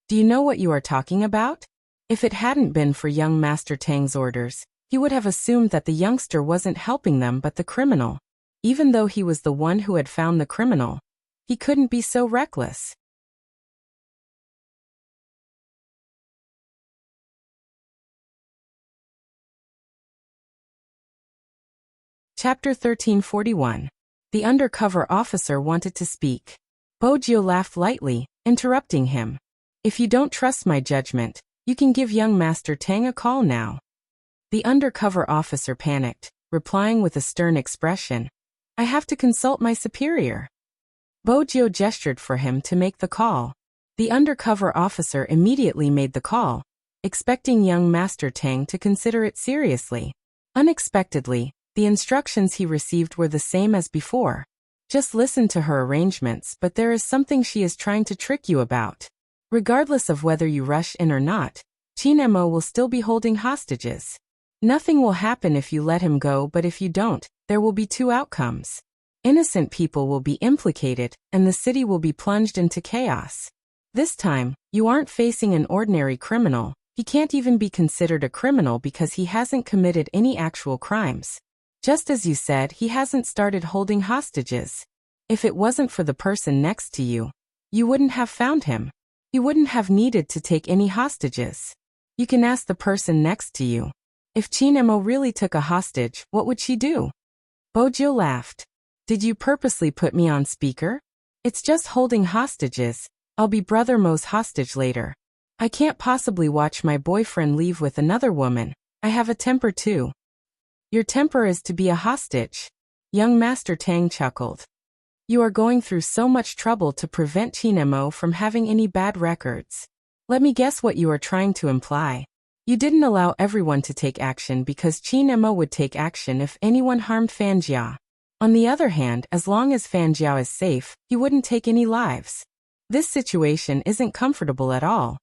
"Do you know what you are talking about?" If it hadn't been for young Master Tang's orders, he would have assumed that the youngster wasn't helping them but the criminal. Even though he was the one who had found the criminal, he couldn't be so reckless. Chapter 1341. The undercover officer wanted to speak. Bojio laughed lightly, interrupting him. "If you don't trust my judgment, you can give young Master Tang a call now." The undercover officer panicked, replying with a stern expression. "I have to consult my superior." Bojio gestured for him to make the call. The undercover officer immediately made the call. expecting young Master Tang to consider it seriously. Unexpectedly, the instructions he received were the same as before. Just listen to her arrangements, but there is something she is trying to trick you about. Regardless of whether you rush in or not, Qin Mo will still be holding hostages. Nothing will happen if you let him go, but if you don't, there will be two outcomes. Innocent people will be implicated, and the city will be plunged into chaos. This time, you aren't facing an ordinary criminal. He can't even be considered a criminal because he hasn't committed any actual crimes. Just as you said, he hasn't started holding hostages. If it wasn't for the person next to you, you wouldn't have found him. You wouldn't have needed to take any hostages. You can ask the person next to you. If Qin Mo really took a hostage, what would she do? Bojo laughed. Did you purposely put me on speaker? It's just holding hostages. I'll be Brother Mo's hostage later. I can't possibly watch my boyfriend leave with another woman. I have a temper too. Your temper is to be a hostage. Young Master Tang chuckled. You are going through so much trouble to prevent Qin Mo from having any bad records. Let me guess what you are trying to imply. You didn't allow everyone to take action because Qin Mo would take action if anyone harmed Fan Jia. On the other hand, as long as Fan Jiao is safe, he wouldn't take any lives. This situation isn't comfortable at all.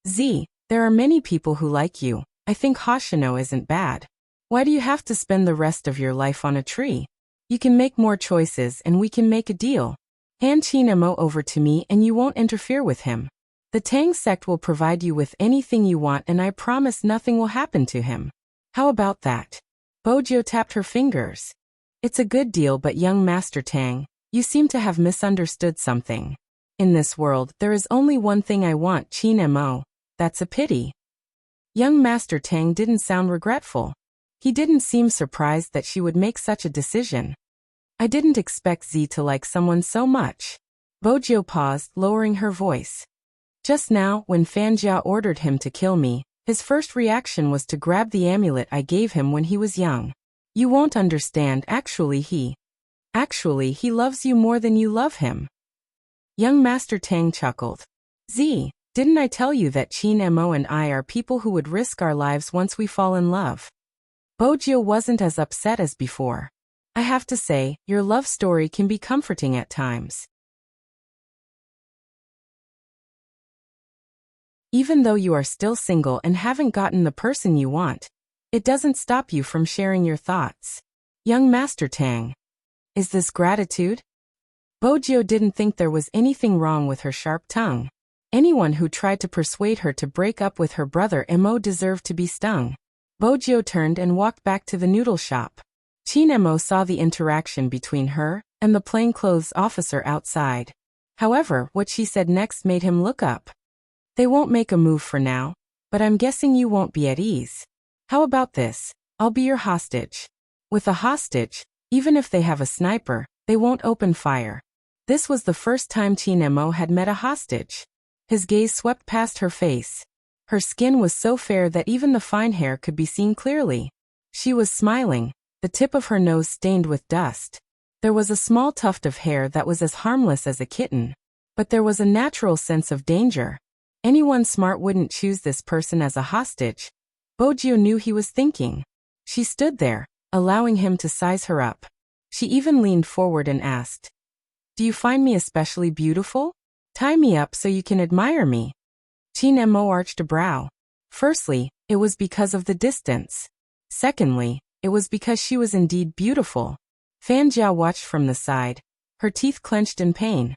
Z, there are many people who like you. I think Hoshino isn't bad. Why do you have to spend the rest of your life on a tree? You can make more choices and we can make a deal. Hand Qin Mo over to me and you won't interfere with him. The Tang sect will provide you with anything you want and I promise nothing will happen to him. How about that? Bojo tapped her fingers. It's a good deal, but young Master Tang, you seem to have misunderstood something. In this world, there is only one thing I want, Qin Mo. That's a pity. Young Master Tang didn't sound regretful. He didn't seem surprised that she would make such a decision. I didn't expect Z to like someone so much. Bojo paused, lowering her voice. Just now, when Fan Jia ordered him to kill me, his first reaction was to grab the amulet I gave him when he was young. You won't understand, actually he loves you more than you love him. Young Master Tang chuckled. Z, didn't I tell you that Qin Mo and I are people who would risk our lives once we fall in love? Bojo wasn't as upset as before. I have to say, your love story can be comforting at times. Even though you are still single and haven't gotten the person you want, it doesn't stop you from sharing your thoughts. Young Master Tang. Is this gratitude? Bojo didn't think there was anything wrong with her sharp tongue. Anyone who tried to persuade her to break up with her brother Mo deserved to be stung. Bojo turned and walked back to the noodle shop. Qin Mo saw the interaction between her and the plainclothes officer outside. However, what she said next made him look up. They won't make a move for now, but I'm guessing you won't be at ease. How about this? I'll be your hostage. With a hostage, even if they have a sniper, they won't open fire. This was the first time Qin Mo had met a hostage. His gaze swept past her face. Her skin was so fair that even the fine hair could be seen clearly. She was smiling, the tip of her nose stained with dust. There was a small tuft of hair that was as harmless as a kitten. But there was a natural sense of danger. Anyone smart wouldn't choose this person as a hostage. Bojo knew he was thinking. She stood there, allowing him to size her up. She even leaned forward and asked, "Do you find me especially beautiful? Tie me up so you can admire me." Qin Mo arched a brow. Firstly, it was because of the distance. Secondly, it was because she was indeed beautiful. Fan Jia watched from the side, her teeth clenched in pain.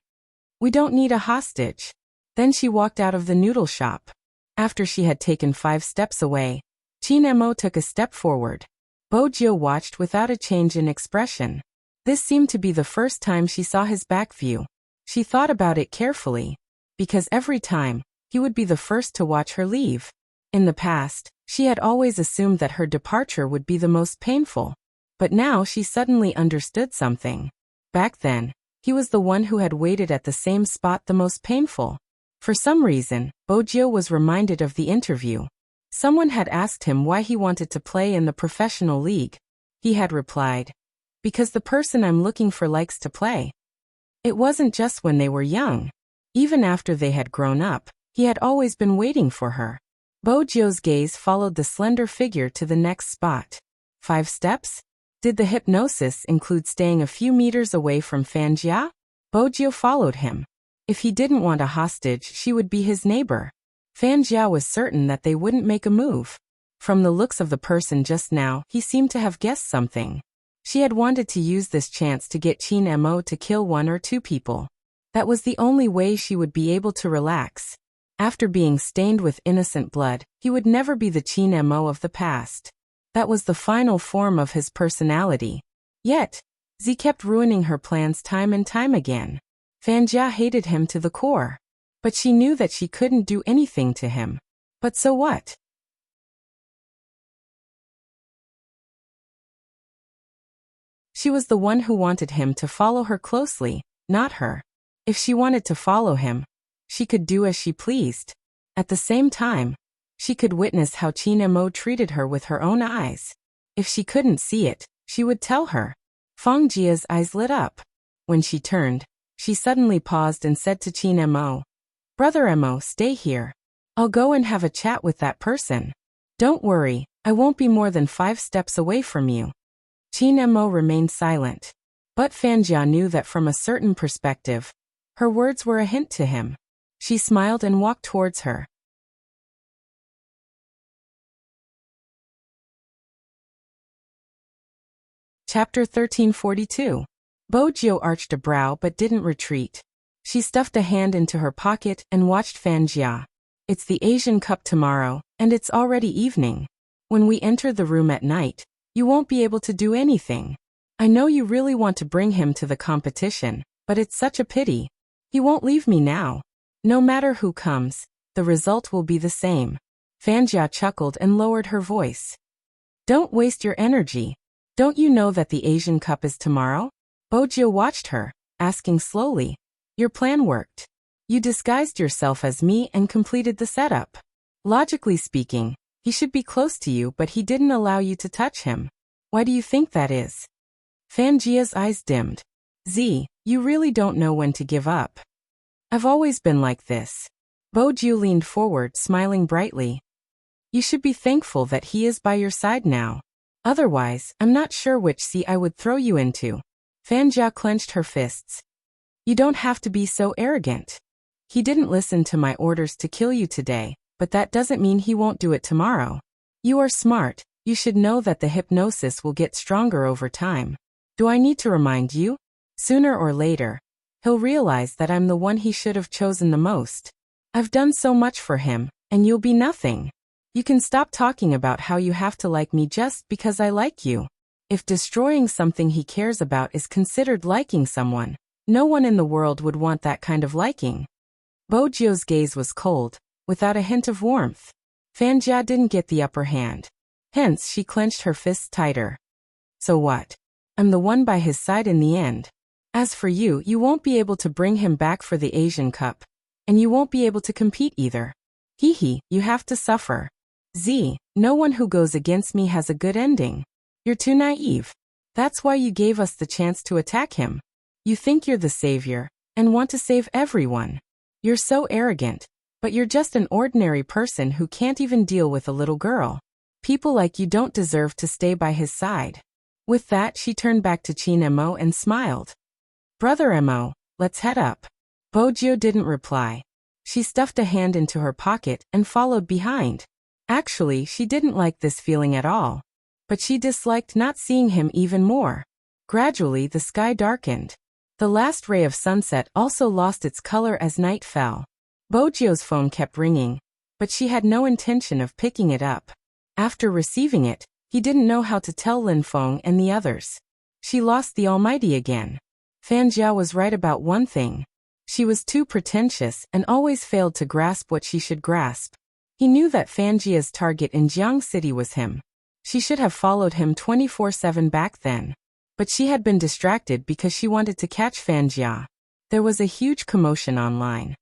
"We don't need a hostage." Then she walked out of the noodle shop. After she had taken 5 steps away, Qin Mo took a step forward. Bojo watched without a change in expression. This seemed to be the first time she saw his back view. She thought about it carefully, because every time, he would be the first to watch her leave. In the past, she had always assumed that her departure would be the most painful. But now she suddenly understood something. Back then, he was the one who had waited at the same spot the most painful. For some reason, Bojo was reminded of the interview. Someone had asked him why he wanted to play in the professional league. He had replied, "Because the person I'm looking for likes to play." It wasn't just when they were young. Even after they had grown up, he had always been waiting for her. Bojio's gaze followed the slender figure to the next spot. 5 steps? Did the hypnosis include staying a few meters away from Fanjia? Bojio followed him. If he didn't want a hostage, she would be his neighbor. Fanjia was certain that they wouldn't make a move. From the looks of the person just now, he seemed to have guessed something. She had wanted to use this chance to get Qin Mo to kill 1 or 2 people. That was the only way she would be able to relax. After being stained with innocent blood, he would never be the Qin Mo of the past. That was the final form of his personality. Yet, Z kept ruining her plans time and time again. Fanjia hated him to the core. But she knew that she couldn't do anything to him. But so what? She was the one who wanted him to follow her closely, not her. If she wanted to follow him, she could do as she pleased. At the same time, she could witness how Qin Mo treated her with her own eyes. If she couldn't see it, she would tell her. Feng Jia's eyes lit up. When she turned, she suddenly paused and said to Qin Mo, "Brother Mo, stay here. I'll go and have a chat with that person. Don't worry, I won't be more than 5 steps away from you." Qin Mo remained silent. But Fanjia knew that from a certain perspective, her words were a hint to him. She smiled and walked towards her. Chapter 1342. Bojio arched a brow but didn't retreat. She stuffed a hand into her pocket and watched Fanjia. It's the Asian Cup tomorrow, and it's already evening. When we enter the room at night, you won't be able to do anything. I know you really want to bring him to the competition, but it's such a pity. He won't leave me now. No matter who comes, the result will be the same. Fanjia chuckled and lowered her voice. Don't waste your energy. Don't you know that the Asian Cup is tomorrow? Bojio watched her, asking slowly. Your plan worked. You disguised yourself as me and completed the setup. Logically speaking, he should be close to you, but he didn't allow you to touch him. Why do you think that is? Fanjia's eyes dimmed. Z, you really don't know when to give up. I've always been like this. Bojio leaned forward, smiling brightly. You should be thankful that he is by your side now. Otherwise, I'm not sure which sea I would throw you into. Fanjia clenched her fists. You don't have to be so arrogant. He didn't listen to my orders to kill you today, but that doesn't mean he won't do it tomorrow. You are smart. You should know that the hypnosis will get stronger over time. Do I need to remind you? Sooner or later, he'll realize that I'm the one he should have chosen the most. I've done so much for him, and you'll be nothing. You can stop talking about how you have to like me just because I like you. If destroying something he cares about is considered liking someone, no one in the world would want that kind of liking. Bojio's gaze was cold, without a hint of warmth. Fanjia didn't get the upper hand. Hence, she clenched her fists tighter. So what? I'm the one by his side in the end. As for you, you won't be able to bring him back for the Asian Cup. And you won't be able to compete either. Hee, you have to suffer. Z, no one who goes against me has a good ending. You're too naive. That's why you gave us the chance to attack him. You think you're the savior, and want to save everyone. You're so arrogant, but you're just an ordinary person who can't even deal with a little girl. People like you don't deserve to stay by his side. With that, she turned back to Qin Mo and smiled. Brother Mo, let's head up. Bojio didn't reply. She stuffed a hand into her pocket and followed behind. Actually, she didn't like this feeling at all. But she disliked not seeing him even more. Gradually, the sky darkened. The last ray of sunset also lost its color as night fell. Bojio's phone kept ringing, but she had no intention of picking it up. After receiving it, he didn't know how to tell Lin Feng and the others. She lost the Almighty again. Fanjia was right about one thing. She was too pretentious and always failed to grasp what she should grasp. He knew that Fanjia's target in Jiang City was him. She should have followed him 24/7 back then. But she had been distracted because she wanted to catch Fanjia. There was a huge commotion online.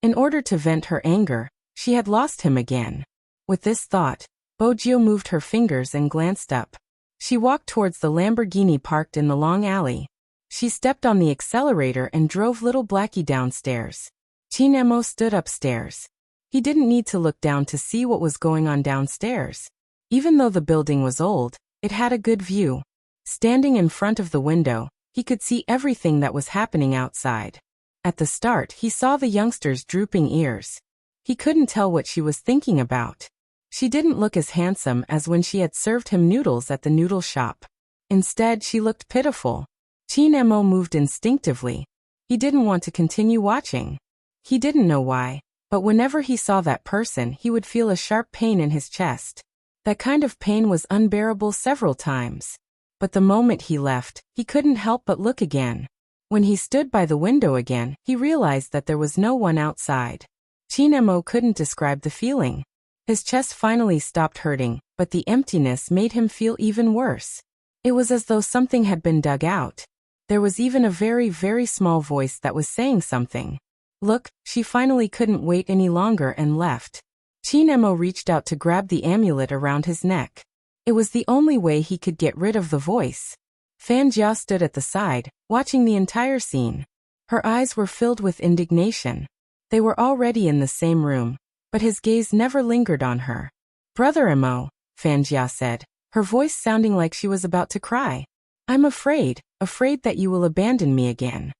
In order to vent her anger, she had lost him again. With this thought, Bojio moved her fingers and glanced up. She walked towards the Lamborghini parked in the long alley. She stepped on the accelerator and drove little Blackie downstairs. Chin Emo stood upstairs. He didn't need to look down to see what was going on downstairs. Even though the building was old, it had a good view. Standing in front of the window, he could see everything that was happening outside. At the start, he saw the youngster's drooping ears. He couldn't tell what she was thinking about. She didn't look as handsome as when she had served him noodles at the noodle shop. Instead, she looked pitiful. Chin Emo moved instinctively. He didn't want to continue watching. He didn't know why, but whenever he saw that person, he would feel a sharp pain in his chest. That kind of pain was unbearable several times. But the moment he left, he couldn't help but look again. When he stood by the window again, he realized that there was no one outside. Chin Emo couldn't describe the feeling. His chest finally stopped hurting, but the emptiness made him feel even worse. It was as though something had been dug out. There was even a very, very small voice that was saying something. Look, she finally couldn't wait any longer and left. Chin Emo reached out to grab the amulet around his neck. It was the only way he could get rid of the voice. Fan Jia stood at the side, watching the entire scene. Her eyes were filled with indignation. They were already in the same room, but his gaze never lingered on her. Brother Emo, Fan Jia said, her voice sounding like she was about to cry. I'm afraid that you will abandon me again.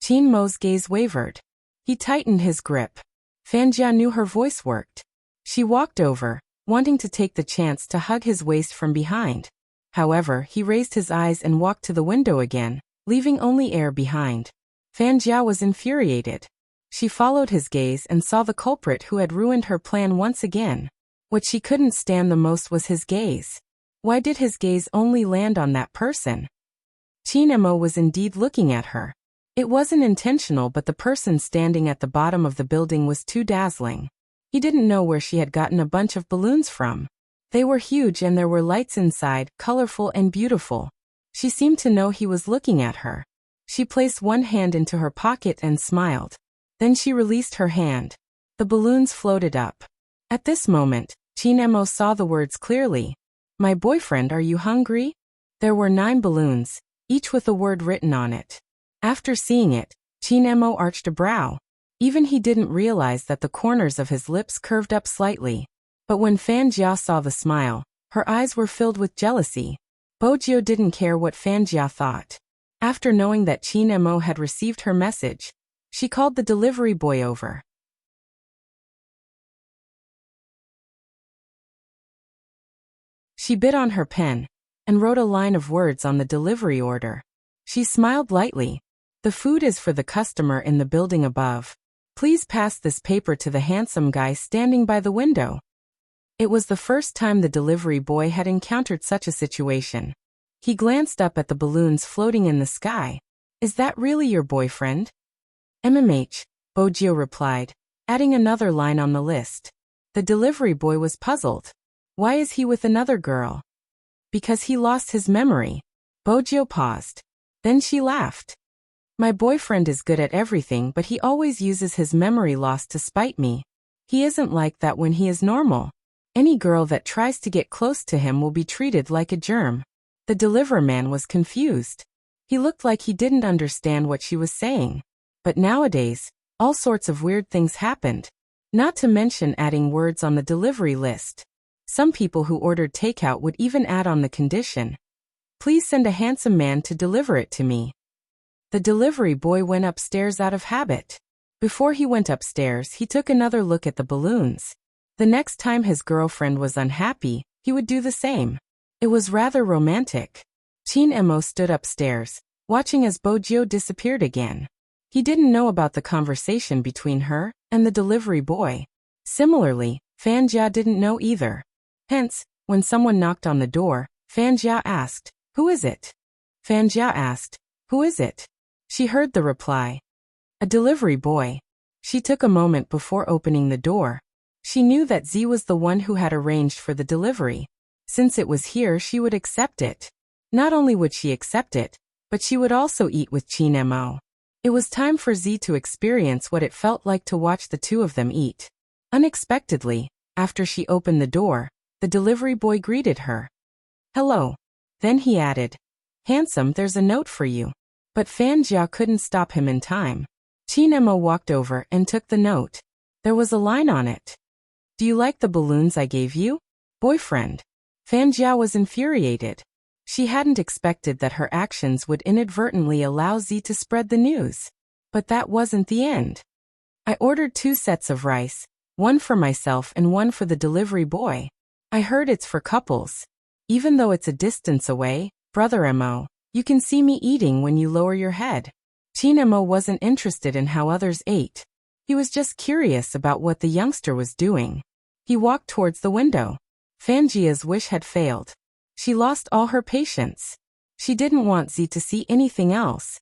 Chin Mo's gaze wavered. He tightened his grip. Fan Jia knew her voice worked. She walked over, wanting to take the chance to hug his waist from behind. However, he raised his eyes and walked to the window again, leaving only air behind. Fan Jia was infuriated. She followed his gaze and saw the culprit who had ruined her plan once again. What she couldn't stand the most was his gaze. Why did his gaze only land on that person? Chin Emo was indeed looking at her. It wasn't intentional, but the person standing at the bottom of the building was too dazzling. He didn't know where she had gotten a bunch of balloons from. They were huge and there were lights inside, colorful and beautiful. She seemed to know he was looking at her. She placed one hand into her pocket and smiled. Then she released her hand. The balloons floated up. At this moment, Chin Emo saw the words clearly. My boyfriend, are you hungry? There were 9 balloons, each with a word written on it. After seeing it, Chin Emo arched a brow. Even he didn't realize that the corners of his lips curved up slightly. But when Fan Jia saw the smile, her eyes were filled with jealousy. Bojio didn't care what Fan Jia thought. After knowing that Chin Emo had received her message, she called the delivery boy over. She bit on her pen and wrote a line of words on the delivery order. She smiled lightly. The food is for the customer in the building above. Please pass this paper to the handsome guy standing by the window. It was the first time the delivery boy had encountered such a situation. He glanced up at the balloons floating in the sky. Is that really your boyfriend? Bojio replied, adding another line on the list. The delivery boy was puzzled. Why is he with another girl? Because he lost his memory. Bojio paused. Then she laughed. My boyfriend is good at everything, but he always uses his memory loss to spite me. He isn't like that when he is normal. Any girl that tries to get close to him will be treated like a germ. The delivery man was confused. He looked like he didn't understand what she was saying. But nowadays, all sorts of weird things happened. Not to mention adding words on the delivery list. Some people who ordered takeout would even add on the condition. Please send a handsome man to deliver it to me. The delivery boy went upstairs out of habit. Before he went upstairs, he took another look at the balloons. The next time his girlfriend was unhappy, he would do the same. It was rather romantic. Chin Emo stood upstairs, watching as Bojio disappeared again. He didn't know about the conversation between her and the delivery boy. Similarly, Fan Jia didn't know either. Hence, when someone knocked on the door, Fan Jia asked, "Who is it?" Fan Jia asked, "Who is it?" She heard the reply. A delivery boy. She took a moment before opening the door. She knew that Z was the one who had arranged for the delivery. Since it was here, she would accept it. Not only would she accept it, but she would also eat with Chin Emo. It was time for Z to experience what it felt like to watch the two of them eat. Unexpectedly, after she opened the door, the delivery boy greeted her. Hello. Then he added, Handsome, there's a note for you. But Fan Jia couldn't stop him in time. Qin Mo walked over and took the note. There was a line on it. Do you like the balloons I gave you, boyfriend? Fan Jia was infuriated. She hadn't expected that her actions would inadvertently allow Z to spread the news. But that wasn't the end. I ordered 2 sets of rice, one for myself and one for the delivery boy. I heard it's for couples. Even though it's a distance away, brother Mo, you can see me eating when you lower your head. Qin Mo wasn't interested in how others ate. He was just curious about what the youngster was doing. He walked towards the window. Fan Jia's wish had failed. She lost all her patience. She didn't want Z to see anything else.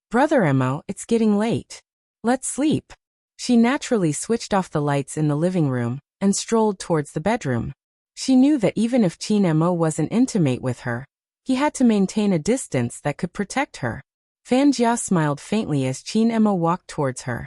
Brother Mo, it's getting late. Let's sleep. She naturally switched off the lights in the living room and strolled towards the bedroom. She knew that even if Qin Mo wasn't intimate with her, he had to maintain a distance that could protect her. Fan Jia smiled faintly as Qin Mo walked towards her.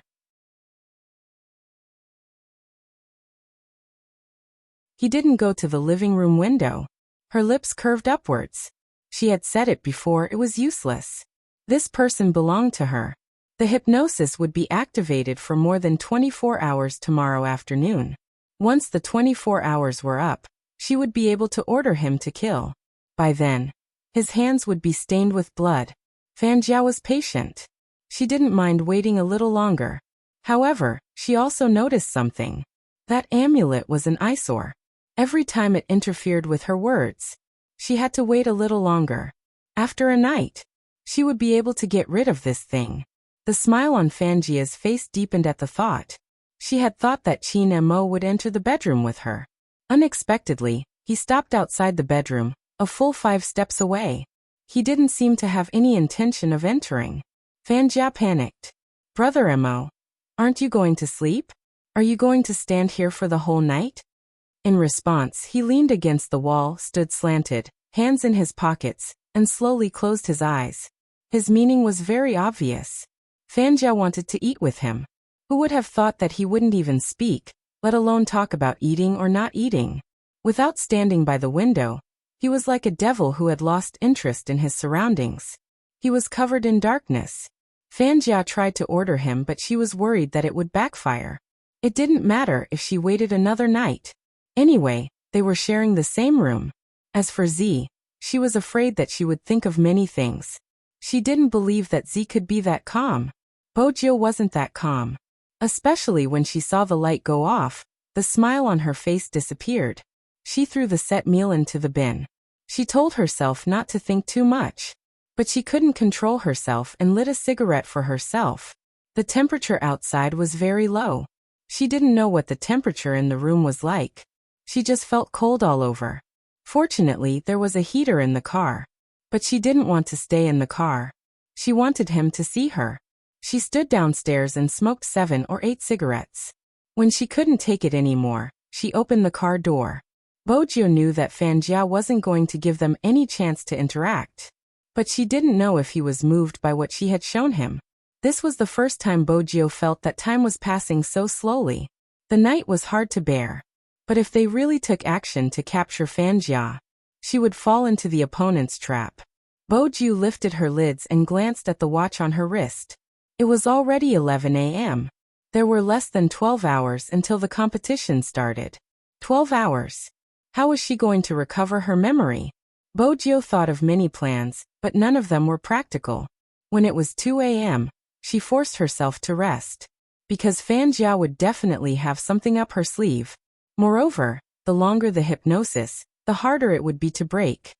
He didn't go to the living room window. Her lips curved upwards. She had said it before, it was useless. This person belonged to her. The hypnosis would be activated for more than 24 hours tomorrow afternoon. Once the 24 hours were up, she would be able to order him to kill. By then, his hands would be stained with blood. Fan Jia was patient. She didn't mind waiting a little longer. However, she also noticed something. That amulet was an eyesore. Every time it interfered with her words. She had to wait a little longer. After a night, she would be able to get rid of this thing. The smile on Fan Jia's face deepened at the thought. She had thought that Qin Mo would enter the bedroom with her. Unexpectedly, he stopped outside the bedroom, a full 5 steps away. He didn't seem to have any intention of entering. Fan Jia panicked. Brother Mo, aren't you going to sleep? Are you going to stand here for the whole night? In response, he leaned against the wall, stood slanted, hands in his pockets, and slowly closed his eyes. His meaning was very obvious. Fan Jia wanted to eat with him. Who would have thought that he wouldn't even speak, let alone talk about eating or not eating? Without standing by the window, he was like a devil who had lost interest in his surroundings. He was covered in darkness. Fan Jia tried to order him, but she was worried that it would backfire. It didn't matter if she waited another night. Anyway, they were sharing the same room. As for Z, she was afraid that she would think of many things. She didn't believe that Z could be that calm. Bojiu wasn't that calm. Especially when she saw the light go off, the smile on her face disappeared. She threw the set meal into the bin. She told herself not to think too much. But she couldn't control herself and lit a cigarette for herself. The temperature outside was very low. She didn't know what the temperature in the room was like. She just felt cold all over. Fortunately, there was a heater in the car. But she didn't want to stay in the car. She wanted him to see her. She stood downstairs and smoked 7 or 8 cigarettes. When she couldn't take it anymore, she opened the car door. Bojiu knew that Fan Jia wasn't going to give them any chance to interact. But she didn't know if he was moved by what she had shown him. This was the first time Bojiu felt that time was passing so slowly. The night was hard to bear. But if they really took action to capture Fan Jia, she would fall into the opponent's trap. Bojiu lifted her lids and glanced at the watch on her wrist. It was already 11 a.m. There were less than 12 hours until the competition started. 12 hours. How was she going to recover her memory? Bojiu thought of many plans, but none of them were practical. When it was 2 a.m., she forced herself to rest. Because Fan Jia would definitely have something up her sleeve. Moreover, the longer the hypnosis, the harder it would be to break.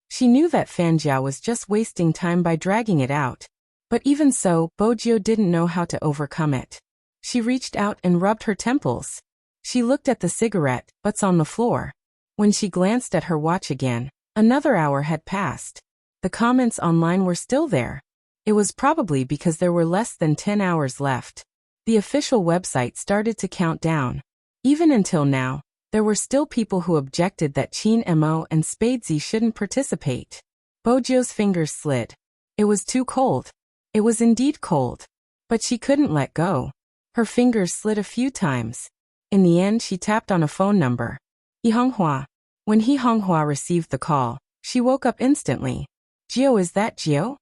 She knew that Fan Jia was just wasting time by dragging it out. But even so, Bojiu didn't know how to overcome it. She reached out and rubbed her temples. She looked at the cigarette butts on the floor. When she glanced at her watch again, another hour had passed. The comments online were still there. It was probably because there were less than 10 hours left. The official website started to count down. Even until now, there were still people who objected that Qin Mo and Spadesy shouldn't participate. Bojiu's fingers slid. It was too cold. It was indeed cold. But she couldn't let go. Her fingers slid a few times. In the end, she tapped on a phone number. Yihonghua. When He Honghua received the call, she woke up instantly. Jio, is that Jio?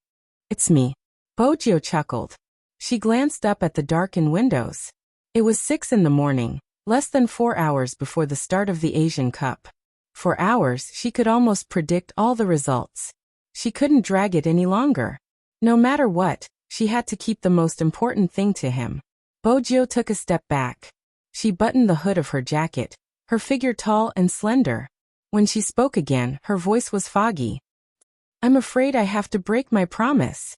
It's me. Bojio chuckled. She glanced up at the darkened windows. It was 6 in the morning, less than 4 hours before the start of the Asian Cup. For hours, she could almost predict all the results. She couldn't drag it any longer. No matter what, she had to keep the most important thing to him. Bojio took a step back. She buttoned the hood of her jacket, her figure tall and slender. When she spoke again, her voice was foggy. I'm afraid I have to break my promise.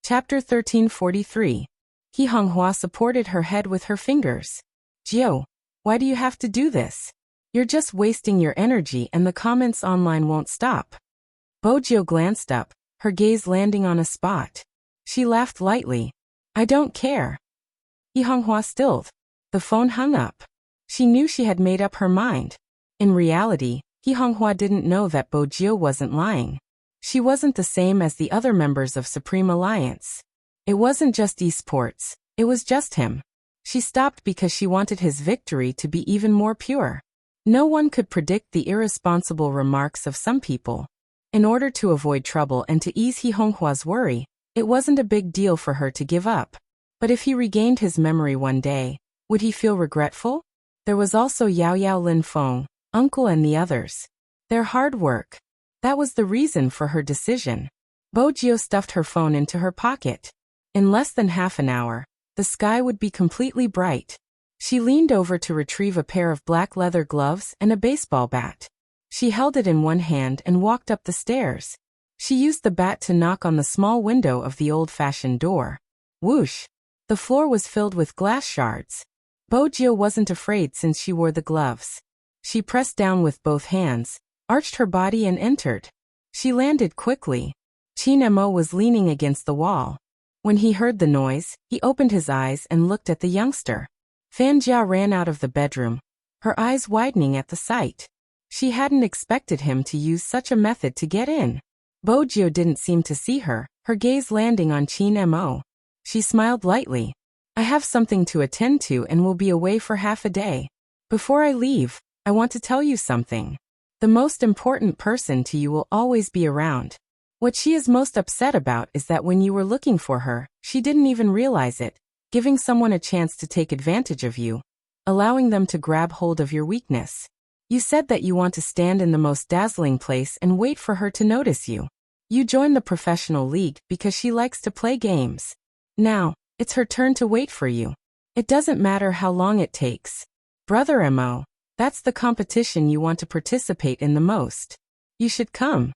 Chapter 1343. He Honghua supported her head with her fingers. Jio, why do you have to do this? You're just wasting your energy and the comments online won't stop. Bojio glanced up, her gaze landing on a spot. She laughed lightly. I don't care. He Honghua stilled. The phone hung up. She knew she had made up her mind. In reality, He Honghua didn't know that Bojio wasn't lying. She wasn't the same as the other members of Supreme Alliance. It wasn't just esports, it was just him. She stopped because she wanted his victory to be even more pure. No one could predict the irresponsible remarks of some people. In order to avoid trouble and to ease He Honghua's worry, it wasn't a big deal for her to give up. But if he regained his memory one day, would he feel regretful? There was also Yao Yao Lin Feng, Uncle and the others. Their hard work. That was the reason for her decision. Bojio stuffed her phone into her pocket. In less than half an hour, the sky would be completely bright. She leaned over to retrieve a pair of black leather gloves and a baseball bat. She held it in one hand and walked up the stairs. She used the bat to knock on the small window of the old-fashioned door. Whoosh! The floor was filled with glass shards. Bojio wasn't afraid since she wore the gloves. She pressed down with both hands, arched her body and entered. She landed quickly. Qin Mo was leaning against the wall. When he heard the noise, he opened his eyes and looked at the youngster. Fan Jia ran out of the bedroom, her eyes widening at the sight. She hadn't expected him to use such a method to get in. Bojio didn't seem to see her, her gaze landing on Qin Mo. She smiled lightly. I have something to attend to and will be away for half a day. Before I leave, I want to tell you something. The most important person to you will always be around. What she is most upset about is that when you were looking for her, she didn't even realize it, giving someone a chance to take advantage of you, allowing them to grab hold of your weakness. You said that you want to stand in the most dazzling place and wait for her to notice you. You joined the professional league because she likes to play games. Now, it's her turn to wait for you. It doesn't matter how long it takes. Brother Mo, that's the competition you want to participate in the most. You should come.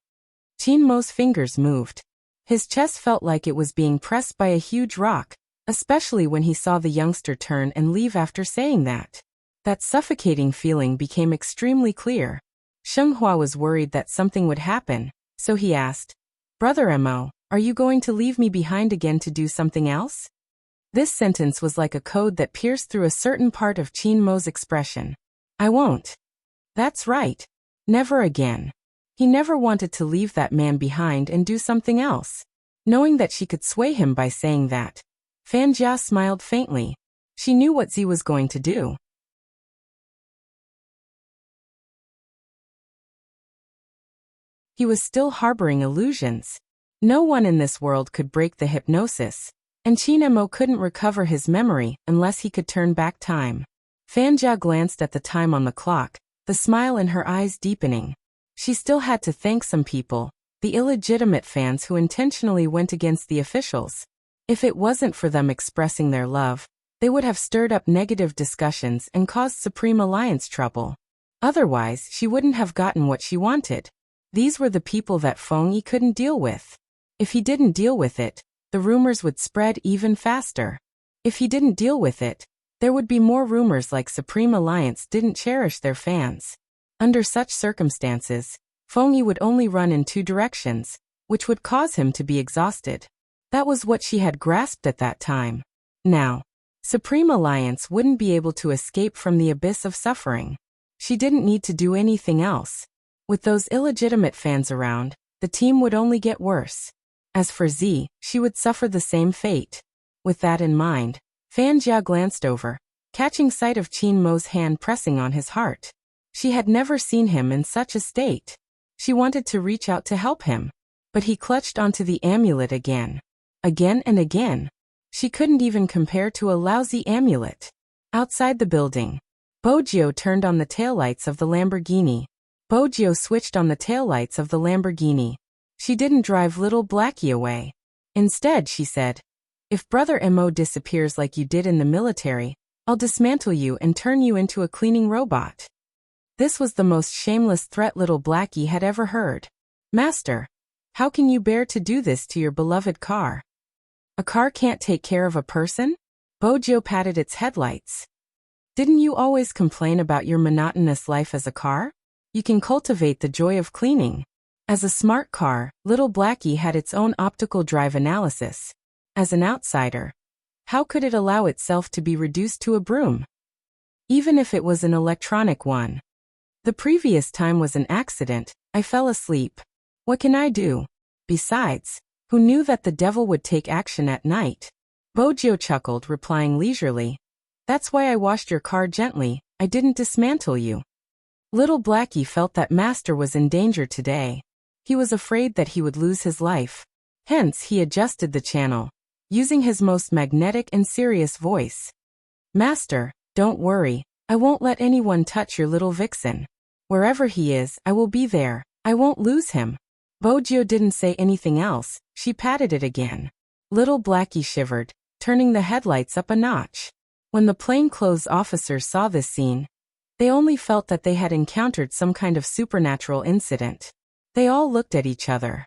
Qin Mo's fingers moved. His chest felt like it was being pressed by a huge rock, especially when he saw the youngster turn and leave after saying that. That suffocating feeling became extremely clear. Shenghua was worried that something would happen, so he asked, Brother Mo, are you going to leave me behind again to do something else? This sentence was like a code that pierced through a certain part of Qin Mo's expression. I won't. That's right. Never again. He never wanted to leave that man behind and do something else. Knowing that she could sway him by saying that, Fan Jia smiled faintly. She knew what Z was going to do. He was still harboring illusions. No one in this world could break the hypnosis, and Qin Mo couldn't recover his memory unless he could turn back time. Fan Jia glanced at the time on the clock, the smile in her eyes deepening. She still had to thank some people, the illegitimate fans who intentionally went against the officials. If it wasn't for them expressing their love, they would have stirred up negative discussions and caused Supreme Alliance trouble. Otherwise, she wouldn't have gotten what she wanted. These were the people that Feng Yi couldn't deal with. If he didn't deal with it, the rumors would spread even faster. If he didn't deal with it, there would be more rumors like Supreme Alliance didn't cherish their fans. Under such circumstances, Feng Yi would only run in two directions, which would cause him to be exhausted. That was what she had grasped at that time. Now, Supreme Alliance wouldn't be able to escape from the abyss of suffering. She didn't need to do anything else. With those illegitimate fans around, the team would only get worse. As for Z, she would suffer the same fate. With that in mind, Fan Jia glanced over, catching sight of Qin Mo's hand pressing on his heart. She had never seen him in such a state. She wanted to reach out to help him, but he clutched onto the amulet again. Again and again. She couldn't even compare to a lousy amulet. Outside the building, Bojio turned on the taillights of the Lamborghini. Bojio switched on the taillights of the Lamborghini. She didn't drive little Blackie away. Instead, she said, "If Brother Mo disappears like you did in the military, I'll dismantle you and turn you into a cleaning robot." This was the most shameless threat little Blackie had ever heard. "Master, how can you bear to do this to your beloved car? A car can't take care of a person?" Bojio patted its headlights. "Didn't you always complain about your monotonous life as a car? You can cultivate the joy of cleaning." As a smart car, little Blackie had its own optical drive analysis. As an outsider, how could it allow itself to be reduced to a broom? Even if it was an electronic one. "The previous time was an accident, I fell asleep. What can I do? Besides, who knew that the devil would take action at night?" Bojio chuckled, replying leisurely, "That's why I washed your car gently, I didn't dismantle you." Little Blackie felt that Master was in danger today. He was afraid that he would lose his life. Hence he adjusted the channel, using his most magnetic and serious voice. "Master, don't worry, I won't let anyone touch your little vixen. Wherever he is, I will be there, I won't lose him." Bojio didn't say anything else, she patted it again. Little Blackie shivered, turning the headlights up a notch. When the plainclothes officers saw this scene, they only felt that they had encountered some kind of supernatural incident. They all looked at each other.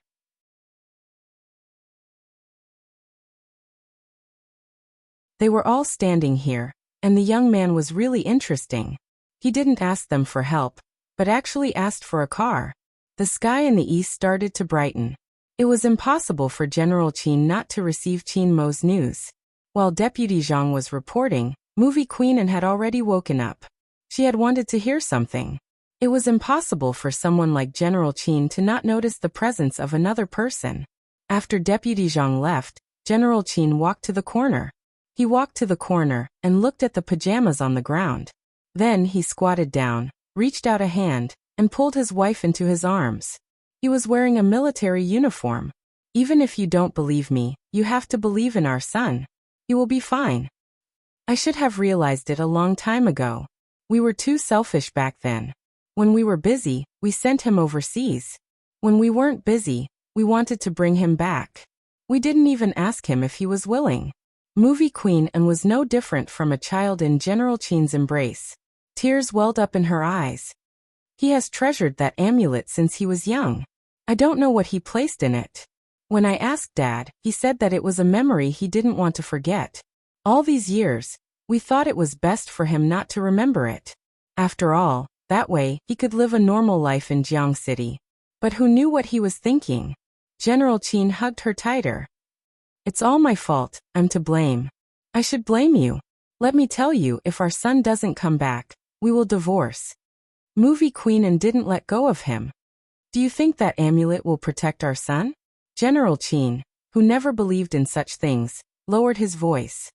They were all standing here, and the young man was really interesting. He didn't ask them for help, but actually asked for a car. The sky in the east started to brighten. It was impossible for General Qin not to receive Qin Mo's news. While Deputy Zhang was reporting, Movie Queen had already woken up. She had wanted to hear something. It was impossible for someone like General Qin to not notice the presence of another person. After Deputy Zhang left, General Qin walked to the corner. He walked to the corner and looked at the pajamas on the ground. Then he squatted down, reached out a hand, and pulled his wife into his arms. He was wearing a military uniform. "Even if you don't believe me, you have to believe in our son. He will be fine. I should have realized it a long time ago. We were too selfish back then. When we were busy, we sent him overseas. When we weren't busy, we wanted to bring him back. We didn't even ask him if he was willing." Movie Queen was no different from a child in General Qin's embrace. Tears welled up in her eyes. "He has treasured that amulet since he was young. I don't know what he placed in it. When I asked Dad, he said that it was a memory he didn't want to forget. All these years, we thought it was best for him not to remember it. After all, that way, he could live a normal life in Jiang City. But who knew what he was thinking?" General Qin hugged her tighter. "It's all my fault, I'm to blame. I should blame you. Let me tell you, if our son doesn't come back, we will divorce." Movie Queen didn't let go of him. "Do you think that amulet will protect our son?" General Qin, who never believed in such things, lowered his voice.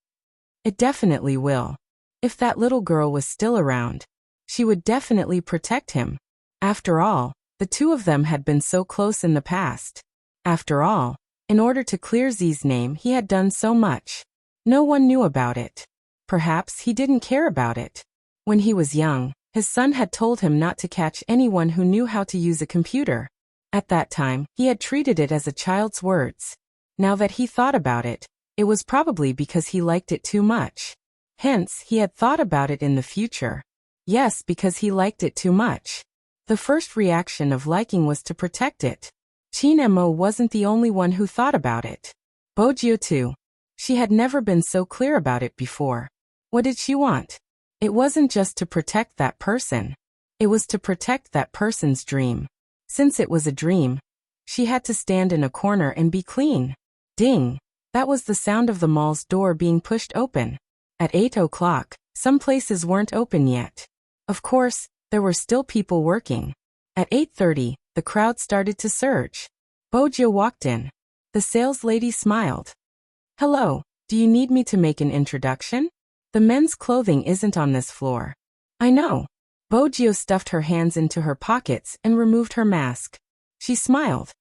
"It definitely will. If that little girl was still around, she would definitely protect him. After all, the two of them had been so close in the past. After all, in order to clear Z's name, he had done so much. No one knew about it. Perhaps he didn't care about it. When he was young, his son had told him not to catch anyone who knew how to use a computer. At that time, he had treated it as a child's words. Now that he thought about it, it was probably because he liked it too much. Hence, he had thought about it in the future. Yes, because he liked it too much. The first reaction of liking was to protect it. Qin Mo wasn't the only one who thought about it. Bojio too. She had never been so clear about it before. What did she want? It wasn't just to protect that person. It was to protect that person's dream. Since it was a dream, she had to stand in a corner and be clean. Ding! That was the sound of the mall's door being pushed open. At 8 o'clock, some places weren't open yet. Of course, there were still people working. At 8:30, the crowd started to surge. Bojio walked in. The saleslady smiled. Hello, do you need me to make an introduction? The men's clothing isn't on this floor. I know. Bojio stuffed her hands into her pockets and removed her mask. She smiled.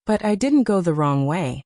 But I didn't go the wrong way.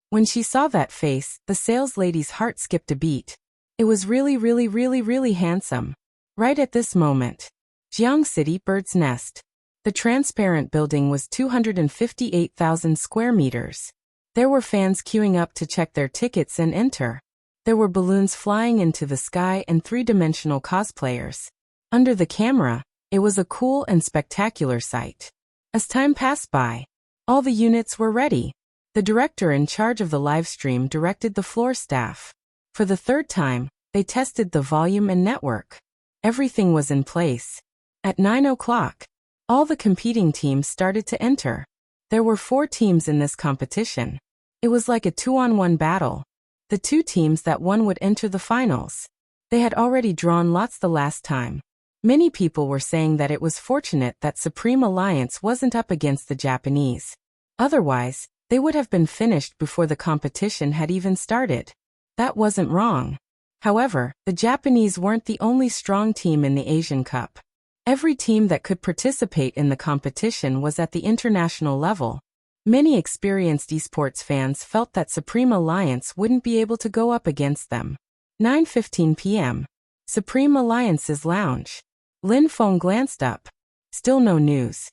When she saw that face, the saleslady's heart skipped a beat. It was really handsome. Right at this moment. Jiang City Bird's Nest. The transparent building was 258,000 square meters. There were fans queuing up to check their tickets and enter. There were balloons flying into the sky and three-dimensional cosplayers. Under the camera, it was a cool and spectacular sight. As time passed by, all the units were ready. The director in charge of the livestream directed the floor staff. For the third time, they tested the volume and network. Everything was in place. At 9 o'clock, all the competing teams started to enter. There were 4 teams in this competition. It was like a 2-on-1 battle. The 2 teams that won would enter the finals. They had already drawn lots the last time. Many people were saying that it was fortunate that Supreme Alliance wasn't up against the Japanese. Otherwise, they would have been finished before the competition had even started. That wasn't wrong. However, the Japanese weren't the only strong team in the Asian Cup. Every team that could participate in the competition was at the international level. Many experienced esports fans felt that Supreme Alliance wouldn't be able to go up against them. 9:15 p.m. Supreme Alliance's lounge. Lin Feng glanced up. Still no news.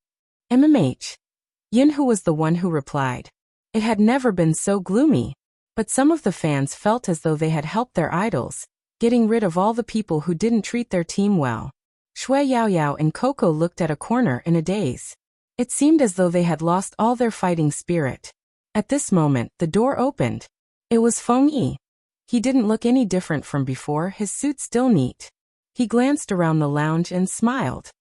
MMH. Yunhu was the one who replied. It had never been so gloomy. But some of the fans felt as though they had helped their idols, getting rid of all the people who didn't treat their team well. Shui Yaoyao and Coco looked at a corner in a daze. It seemed as though they had lost all their fighting spirit. At this moment, the door opened. It was Feng Yi. He didn't look any different from before, his suit still neat. He glanced around the lounge and smiled.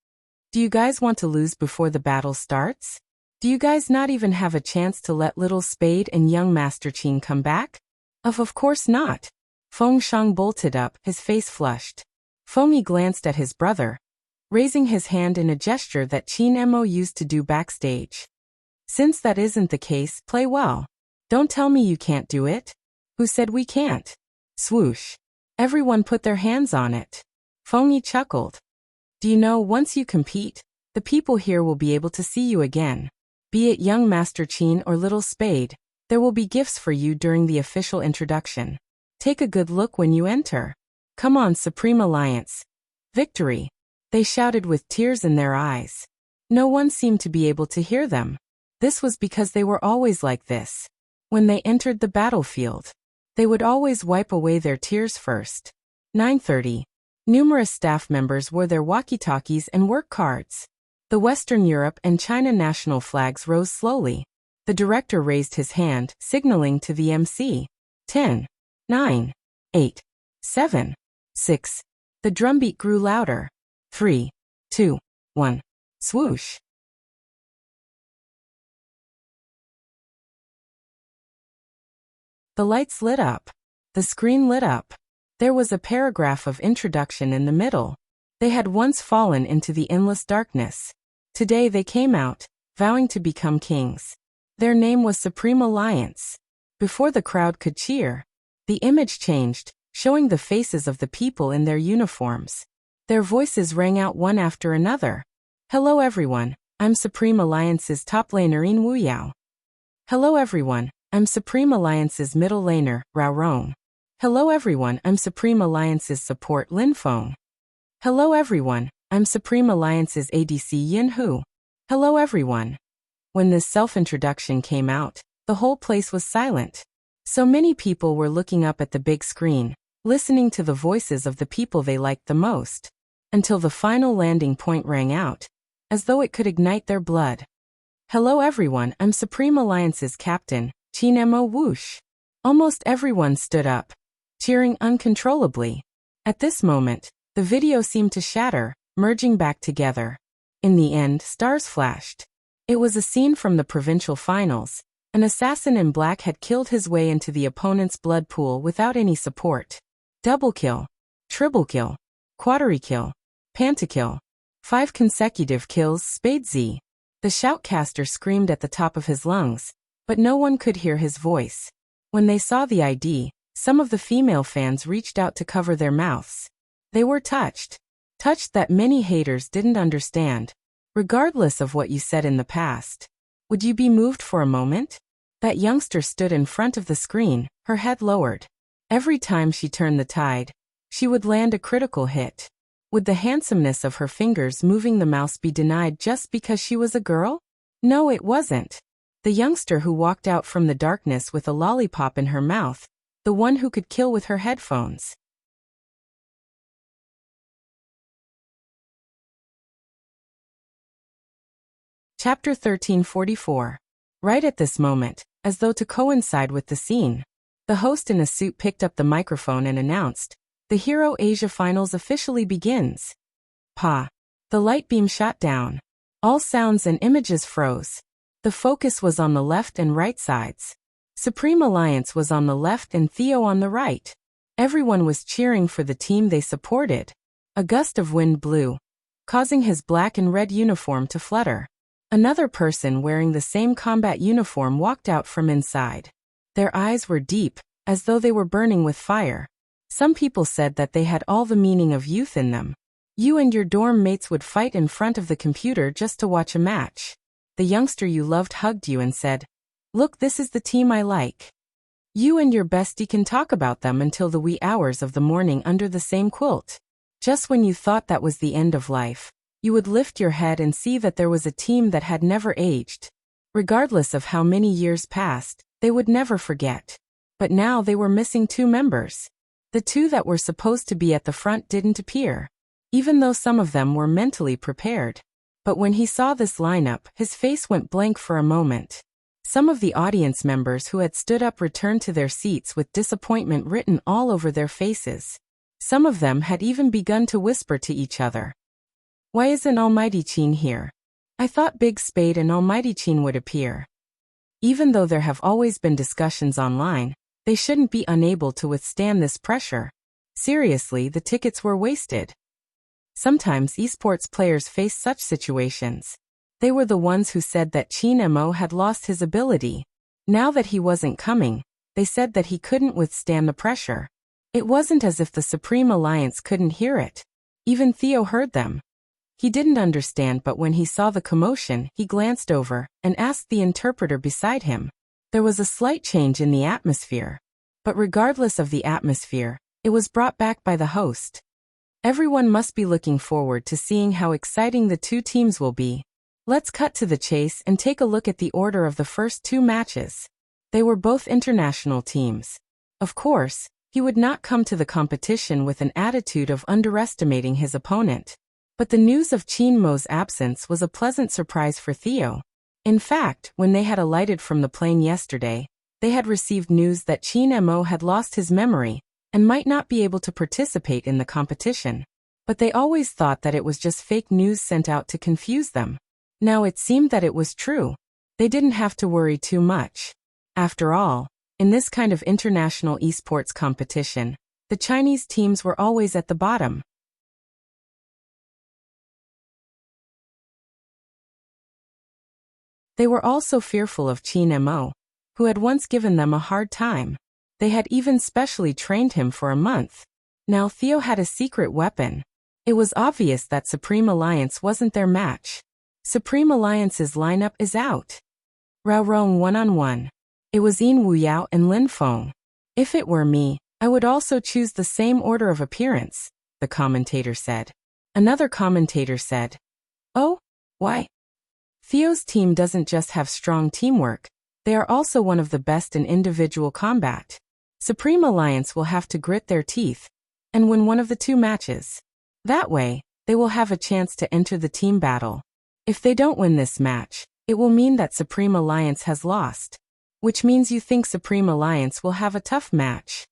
Do you guys want to lose before the battle starts? Do you guys not even have a chance to let Little Spade and young Master Qin come back? Of course not. Feng Shang bolted up, his face flushed. Feng Yi glanced at his brother, raising his hand in a gesture that Qin Mo used to do backstage. Since that isn't the case, play well. Don't tell me you can't do it. Who said we can't? Swoosh. Everyone put their hands on it. Feng Yi chuckled. Do you know, once you compete, the people here will be able to see you again. Be it young Master Qin or Little Spade, there will be gifts for you during the official introduction. Take a good look when you enter. Come on, Supreme Alliance. Victory! They shouted with tears in their eyes. No one seemed to be able to hear them. This was because they were always like this. When they entered the battlefield, they would always wipe away their tears first. 9:30. Numerous staff members wore their walkie-talkies and work cards. The Western Europe and China national flags rose slowly. The director raised his hand, signaling to the MC. 10, 9, 8, 7, 6. The drumbeat grew louder. 3, 2, 1. Swoosh. The lights lit up. The screen lit up. There was a paragraph of introduction in the middle. They had once fallen into the endless darkness. Today they came out, vowing to become kings. Their name was Supreme Alliance. Before the crowd could cheer, the image changed, showing the faces of the people in their uniforms. Their voices rang out one after another. Hello everyone, I'm Supreme Alliance's top laner In Wu Yao. Hello everyone, I'm Supreme Alliance's middle laner, Rao Rong. Hello everyone, I'm Supreme Alliance's support Lin Feng. Hello everyone, I'm Supreme Alliance's ADC Yin Hu. Hello everyone. When this self-introduction came out, the whole place was silent. So many people were looking up at the big screen, listening to the voices of the people they liked the most, until the final landing point rang out, as though it could ignite their blood. Hello everyone, I'm Supreme Alliance's captain, Qin Mo Whoosh. Almost everyone stood up, cheering uncontrollably. At this moment, the video seemed to shatter, merging back together. In the end, stars flashed. It was a scene from the provincial finals. An assassin in black had killed his way into the opponent's blood pool without any support. Double kill, triple kill, quadrikill, pentakill. 5 consecutive kills, Spade Z. The shoutcaster screamed at the top of his lungs, but no one could hear his voice. When they saw the ID, some of the female fans reached out to cover their mouths. They were touched. Touched that many haters didn't understand. Regardless of what you said in the past. Would you be moved for a moment? That youngster stood in front of the screen, her head lowered. Every time she turned the tide, she would land a critical hit. Would the handsomeness of her fingers moving the mouse be denied just because she was a girl? No, it wasn't. The youngster who walked out from the darkness with a lollipop in her mouth, the one who could kill with her headphones. Chapter 1344. Right at this moment, as though to coincide with the scene, the host in a suit picked up the microphone and announced, "The Hero Asia Finals officially begins." Pa. The light beam shot down. All sounds and images froze. The focus was on the left and right sides. Supreme Alliance was on the left and Theo on the right. Everyone was cheering for the team they supported. A gust of wind blew, causing his black and red uniform to flutter. Another person wearing the same combat uniform walked out from inside. Their eyes were deep, as though they were burning with fire. Some people said that they had all the meaning of youth in them. You and your dorm mates would fight in front of the computer just to watch a match. The youngster you loved hugged you and said, "Look, this is the team I like." You and your bestie can talk about them until the wee hours of the morning under the same quilt. Just when you thought that was the end of life, you would lift your head and see that there was a team that had never aged. Regardless of how many years passed, they would never forget. But now they were missing 2 members. The 2 that were supposed to be at the front didn't appear, even though some of them were mentally prepared. But when he saw this lineup, his face went blank for a moment. Some of the audience members who had stood up returned to their seats with disappointment written all over their faces. Some of them had even begun to whisper to each other. Why isn't Almighty Chin here? I thought Big Spade and Almighty Chin would appear. Even though there have always been discussions online, they shouldn't be unable to withstand this pressure. Seriously, the tickets were wasted. Sometimes esports players face such situations. They were the ones who said that Chin Mo had lost his ability. Now that he wasn't coming, they said that he couldn't withstand the pressure. It wasn't as if the Supreme Alliance couldn't hear it. Even Theo heard them. He didn't understand, but when he saw the commotion, he glanced over and asked the interpreter beside him. There was a slight change in the atmosphere. But regardless of the atmosphere, it was brought back by the host. Everyone must be looking forward to seeing how exciting the 2 teams will be. Let's cut to the chase and take a look at the order of the first 2 matches. They were both international teams. Of course, he would not come to the competition with an attitude of underestimating his opponent. But the news of Chin Mo's absence was a pleasant surprise for Theo. In fact, when they had alighted from the plane yesterday, they had received news that Chin Mo had lost his memory and might not be able to participate in the competition. But they always thought that it was just fake news sent out to confuse them. Now it seemed that it was true. They didn't have to worry too much. After all, in this kind of international esports competition, the Chinese teams were always at the bottom. They were also fearful of Chin Mo, who had once given them a hard time. They had even specially trained him for a month. Now Theo had a secret weapon. It was obvious that Supreme Alliance wasn't their match. Supreme Alliance's lineup is out. Rao Rong 1-on-1. It was Yin Wuyao and Lin Feng. If it were me, I would also choose the same order of appearance, the commentator said. Another commentator said, "Oh, why?" Theo's team doesn't just have strong teamwork, they are also one of the best in individual combat. Supreme Alliance will have to grit their teeth and win one of the 2 matches. That way, they will have a chance to enter the team battle. If they don't win this match, it will mean that Supreme Alliance has lost. Which means you think Supreme Alliance will have a tough match.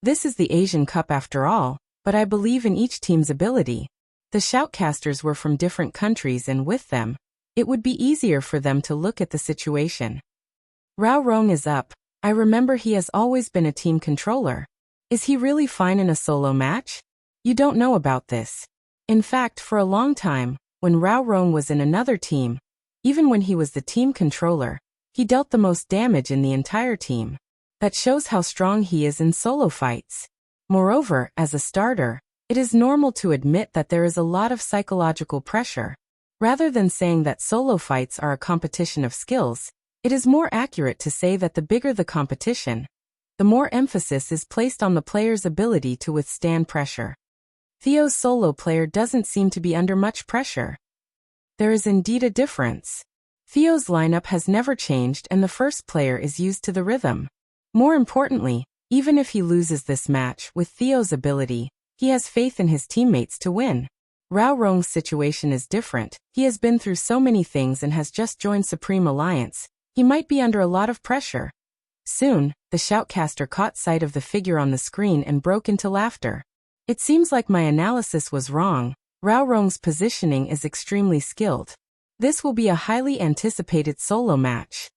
This is the Asian Cup after all, but I believe in each team's ability. The shoutcasters were from different countries and with them, it would be easier for them to look at the situation. Rao Rong is up. I remember he has always been a team controller. Is he really fine in a solo match? You don't know about this. In fact, for a long time, when Rao Rong was in another team, Even when he was the team controller, he dealt the most damage in the entire team. That shows how strong he is in solo fights. Moreover, as a starter, it is normal to admit that there is a lot of psychological pressure. Rather than saying that solo fights are a competition of skills, it is more accurate to say that the bigger the competition, the more emphasis is placed on the player's ability to withstand pressure. Theo's solo player doesn't seem to be under much pressure. There is indeed a difference. Theo's lineup has never changed and the first player is used to the rhythm. More importantly, even if he loses this match with Theo's ability, he has faith in his teammates to win. Rao Rong's situation is different. He has been through so many things and has just joined Supreme Alliance. He might be under a lot of pressure. Soon, the shoutcaster caught sight of the figure on the screen and broke into laughter. It seems like my analysis was wrong. Rao Rong's positioning is extremely skilled. This will be a highly anticipated solo match.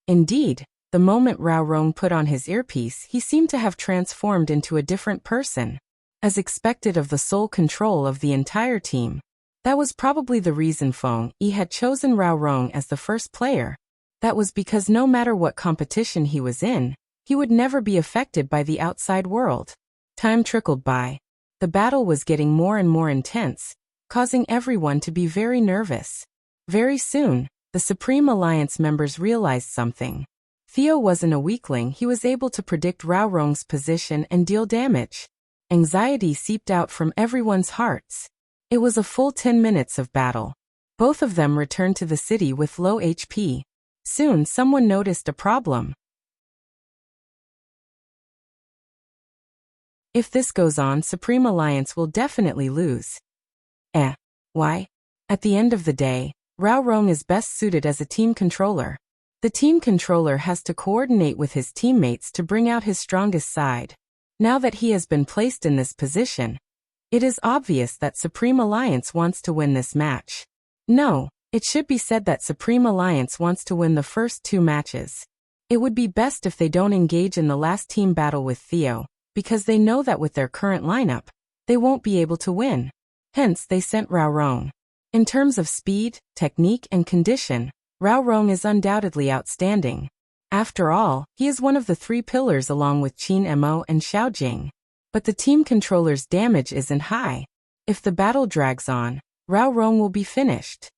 Indeed, the moment Rao Rong put on his earpiece, he seemed to have transformed into a different person. As expected of the sole control of the entire team. That was probably the reason Feng Yi had chosen Rao Rong as the first player. That was because no matter what competition he was in, he would never be affected by the outside world. Time trickled by. The battle was getting more and more intense, causing everyone to be very nervous. Very soon, the Supreme Alliance members realized something. Theo wasn't a weakling, he was able to predict Rao Rong's position and deal damage. Anxiety seeped out from everyone's hearts. It was a full 10 minutes of battle. Both of them returned to the city with low HP. Soon someone noticed a problem. If this goes on, Supreme Alliance will definitely lose. Why? At the end of the day, Rao Rong is best suited as a team controller. The team controller has to coordinate with his teammates to bring out his strongest side. Now that he has been placed in this position, it is obvious that Supreme Alliance wants to win this match. No, it should be said that Supreme Alliance wants to win the first two matches. It would be best if they don't engage in the last team battle with Theo, because they know that with their current lineup, they won't be able to win. Hence they sent Rao Rong. In terms of speed, technique and condition, Rao Rong is undoubtedly outstanding. After all, he is one of the three pillars along with Qin Mo and Xiaojing. But the team controller's damage isn't high. If the battle drags on, Rao Rong will be finished.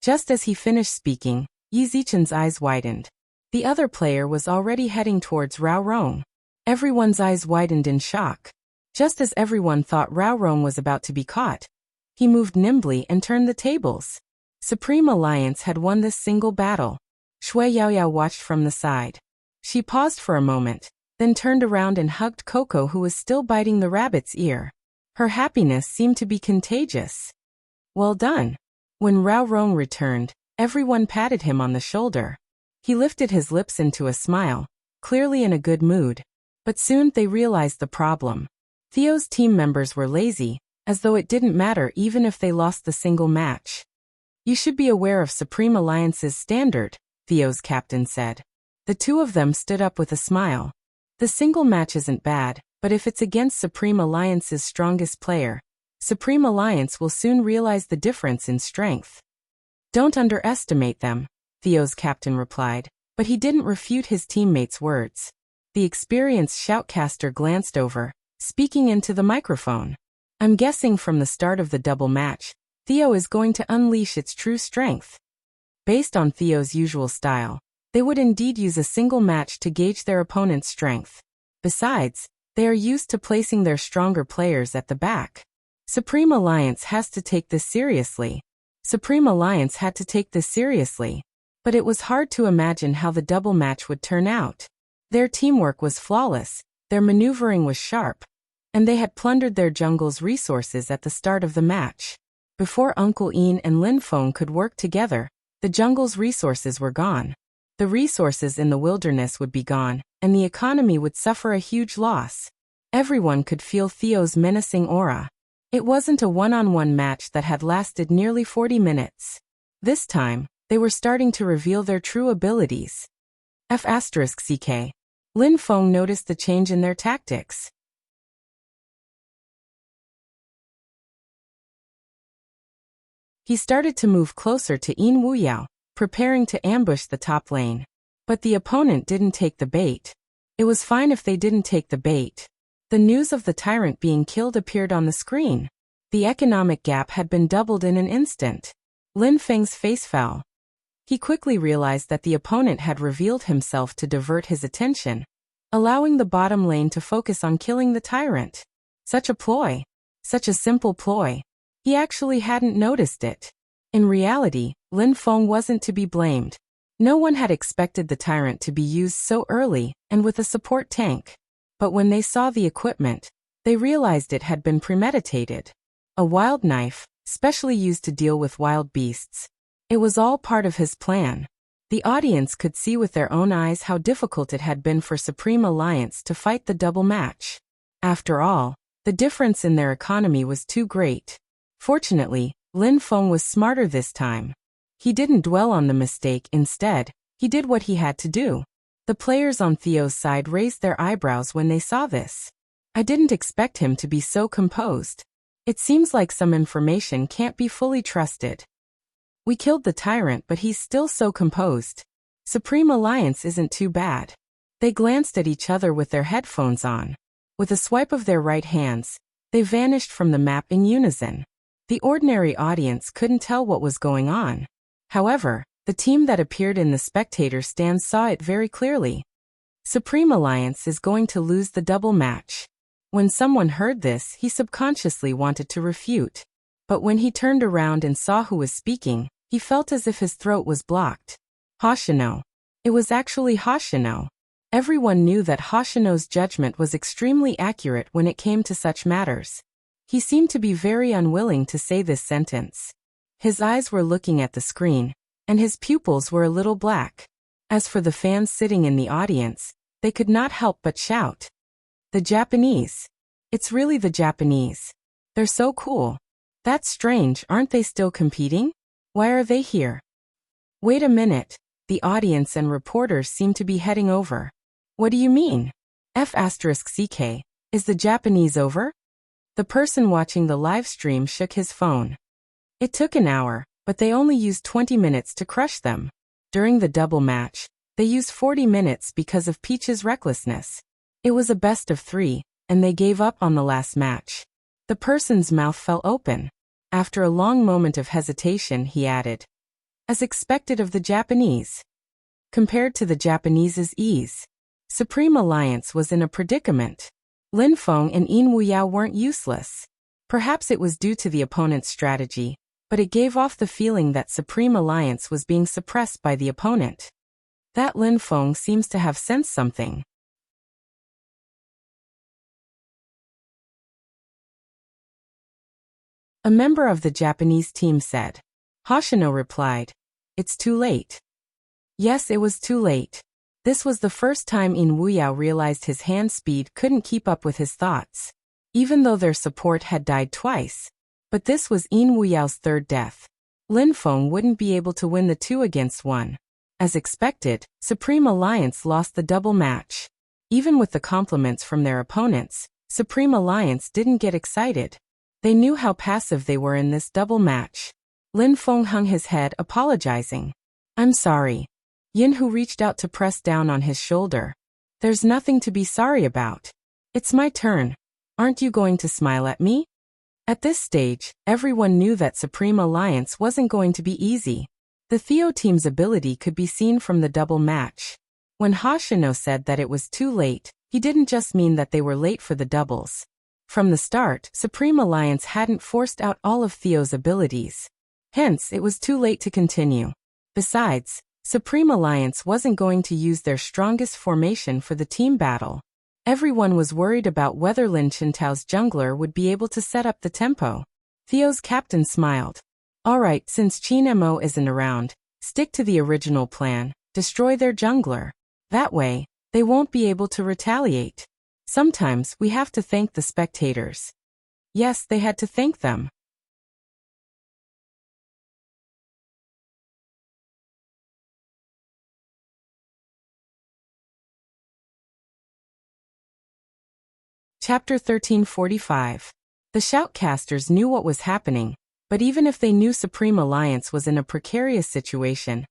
Just as he finished speaking, Yi Zichen's eyes widened. The other player was already heading towards Rao Rong. Everyone's eyes widened in shock. Just as everyone thought Rao Rong was about to be caught, he moved nimbly and turned the tables. Supreme Alliance had won this single battle. Shui Yaoyao watched from the side. She paused for a moment, then turned around and hugged Coco, who was still biting the rabbit's ear. Her happiness seemed to be contagious. Well done. When Rao Rong returned, everyone patted him on the shoulder. He lifted his lips into a smile, clearly in a good mood. But soon they realized the problem. Theo's team members were lazy, as though it didn't matter even if they lost the single match. You should be aware of Supreme Alliance's standard, Theo's captain said. The two of them stood up with a smile. The single match isn't bad, but if it's against Supreme Alliance's strongest player, Supreme Alliance will soon realize the difference in strength. Don't underestimate them, Theo's captain replied, but he didn't refute his teammates' words. The experienced shoutcaster glanced over, speaking into the microphone. I'm guessing from the start of the double match, Theo is going to unleash its true strength. Based on Theo's usual style, they would indeed use a single match to gauge their opponent's strength. Besides, they are used to placing their stronger players at the back. Supreme Alliance has to take this seriously. Supreme Alliance had to take this seriously. But it was hard to imagine how the double match would turn out. Their teamwork was flawless, their maneuvering was sharp, and they had plundered their jungle's resources at the start of the match. Before Uncle Ian and Lin Feng could work together, the jungle's resources were gone. The resources in the wilderness would be gone, and the economy would suffer a huge loss. Everyone could feel Theo's menacing aura. It wasn't a one-on-one match that had lasted nearly 40 minutes. This time, they were starting to reveal their true abilities. F***CK. Lin Feng noticed the change in their tactics. He started to move closer to Yin Wuyao, preparing to ambush the top lane. But the opponent didn't take the bait. It was fine if they didn't take the bait. The news of the tyrant being killed appeared on the screen. The economic gap had been doubled in an instant. Lin Feng's face fell. He quickly realized that the opponent had revealed himself to divert his attention, allowing the bottom lane to focus on killing the tyrant. Such a ploy. Such a simple ploy. He actually hadn't noticed it. In reality, Lin Feng wasn't to be blamed. No one had expected the tyrant to be used so early and with a support tank. But when they saw the equipment, they realized it had been premeditated. A wild knife, specially used to deal with wild beasts. It was all part of his plan. The audience could see with their own eyes how difficult it had been for Supreme Alliance to fight the double match. After all, the difference in their economy was too great. Fortunately, Lin Feng was smarter this time. He didn't dwell on the mistake, instead, he did what he had to do. The players on Theo's side raised their eyebrows when they saw this. I didn't expect him to be so composed. It seems like some information can't be fully trusted. We killed the tyrant, but he's still so composed. Supreme Alliance isn't too bad. They glanced at each other with their headphones on. With a swipe of their right hands, they vanished from the map in unison. The ordinary audience couldn't tell what was going on. However, the team that appeared in the spectator stand saw it very clearly. Supreme Alliance is going to lose the double match. When someone heard this, he subconsciously wanted to refute. But when he turned around and saw who was speaking, he felt as if his throat was blocked. Hoshino. It was actually Hoshino. Everyone knew that Hoshino's judgment was extremely accurate when it came to such matters. He seemed to be very unwilling to say this sentence. His eyes were looking at the screen, and his pupils were a little black. As for the fans sitting in the audience, they could not help but shout. The Japanese. It's really the Japanese. They're so cool. That's strange, aren't they still competing? Why are they here? Wait a minute, the audience and reporters seem to be heading over. What do you mean? F*CK, is the Japanese over? The person watching the live stream shook his phone. It took an hour, but they only used 20 minutes to crush them. During the double match, they used 40 minutes because of Peach's recklessness. It was a best of 3, and they gave up on the last match. The person's mouth fell open. After a long moment of hesitation, he added, as expected of the Japanese. Compared to the Japanese's ease, Supreme Alliance was in a predicament. Lin Feng and Yin Wuyao weren't useless. Perhaps it was due to the opponent's strategy, but it gave off the feeling that Supreme Alliance was being suppressed by the opponent. That Lin Feng seems to have sensed something. A member of the Japanese team said. Hoshino replied, it's too late. Yes, it was too late. This was the first time Yin Wuyao realized his hand speed couldn't keep up with his thoughts. Even though their support had died twice. But this was Yin Wuyao's third death. Lin Feng wouldn't be able to win the 2-against-1. As expected, Supreme Alliance lost the double match. Even with the compliments from their opponents, Supreme Alliance didn't get excited. They knew how passive they were in this double match. Lin Feng hung his head, apologizing. I'm sorry. Yin Hu reached out to press down on his shoulder. There's nothing to be sorry about. It's my turn. Aren't you going to smile at me? At this stage, everyone knew that Supreme Alliance wasn't going to be easy. The Theo team's ability could be seen from the double match. When Hoshino said that it was too late, he didn't just mean that they were late for the doubles. From the start, Supreme Alliance hadn't forced out all of Theo's abilities. Hence, it was too late to continue. Besides, Supreme Alliance wasn't going to use their strongest formation for the team battle. Everyone was worried about whether Lin Chintao's jungler would be able to set up the tempo. Theo's captain smiled. Alright, since Qin Mo isn't around, stick to the original plan, destroy their jungler. That way, they won't be able to retaliate. Sometimes we have to thank the spectators. Yes, they had to thank them. Chapter 1345. The shoutcasters knew what was happening, but even if they knew Supreme Alliance was in a precarious situation,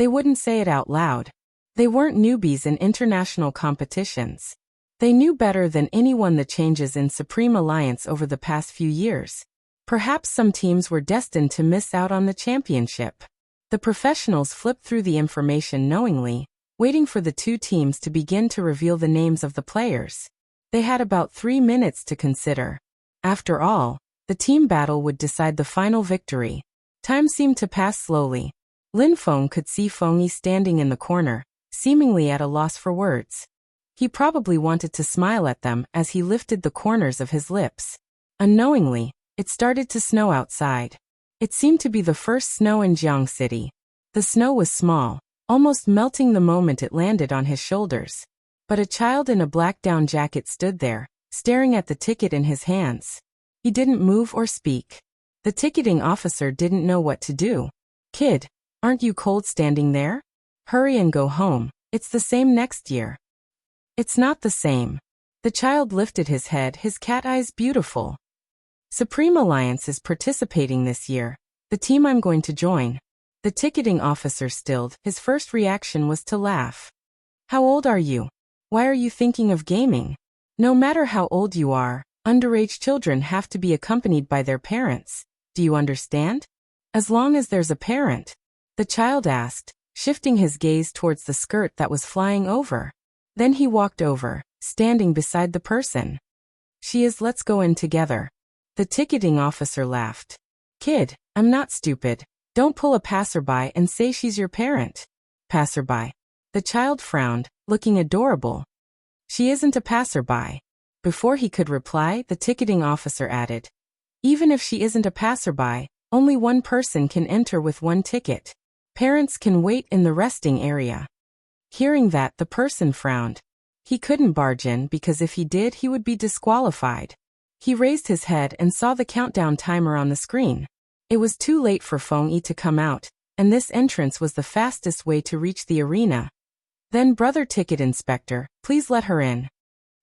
They wouldn't say it out loud. They weren't newbies in international competitions. They knew better than anyone the changes in Supreme Alliance over the past few years. Perhaps some teams were destined to miss out on the championship. The professionals flipped through the information knowingly, waiting for the two teams to begin to reveal the names of the players. They had about 3 minutes to consider. After all, the team battle would decide the final victory. Time seemed to pass slowly. Lin Feng could see Feng Yi standing in the corner, seemingly at a loss for words. He probably wanted to smile at them as he lifted the corners of his lips. Unknowingly, it started to snow outside. It seemed to be the first snow in Jiang City. The snow was small, almost melting the moment it landed on his shoulders. But a child in a black down jacket stood there, staring at the ticket in his hands. He didn't move or speak. The ticketing officer didn't know what to do. "Kid, aren't you cold standing there? Hurry and go home, it's the same next year." "It's not the same." The child lifted his head, his cat eyes beautiful. "Supreme Alliance is participating this year, the team I'm going to join." The ticketing officer stilled. His first reaction was to laugh. "How old are you? Why are you thinking of gaming? No matter how old you are, underage children have to be accompanied by their parents. Do you understand? As long as there's a parent." The child asked, shifting his gaze towards the skirt that was flying over. Then he walked over, standing beside the person. "She is. Let's go in together." The ticketing officer laughed. "Kid, I'm not stupid. Don't pull a passerby and say she's your parent." "Passerby?" The child frowned, looking adorable. "She isn't a passerby." Before he could reply, the ticketing officer added, "Even if she isn't a passerby, only one person can enter with one ticket. Parents can wait in the resting area." Hearing that, the person frowned. He couldn't barge in because if he did, he would be disqualified. He raised his head and saw the countdown timer on the screen. It was too late for Feng Yi to come out, and this entrance was the fastest way to reach the arena. "Then, Brother Ticket Inspector, please let her in."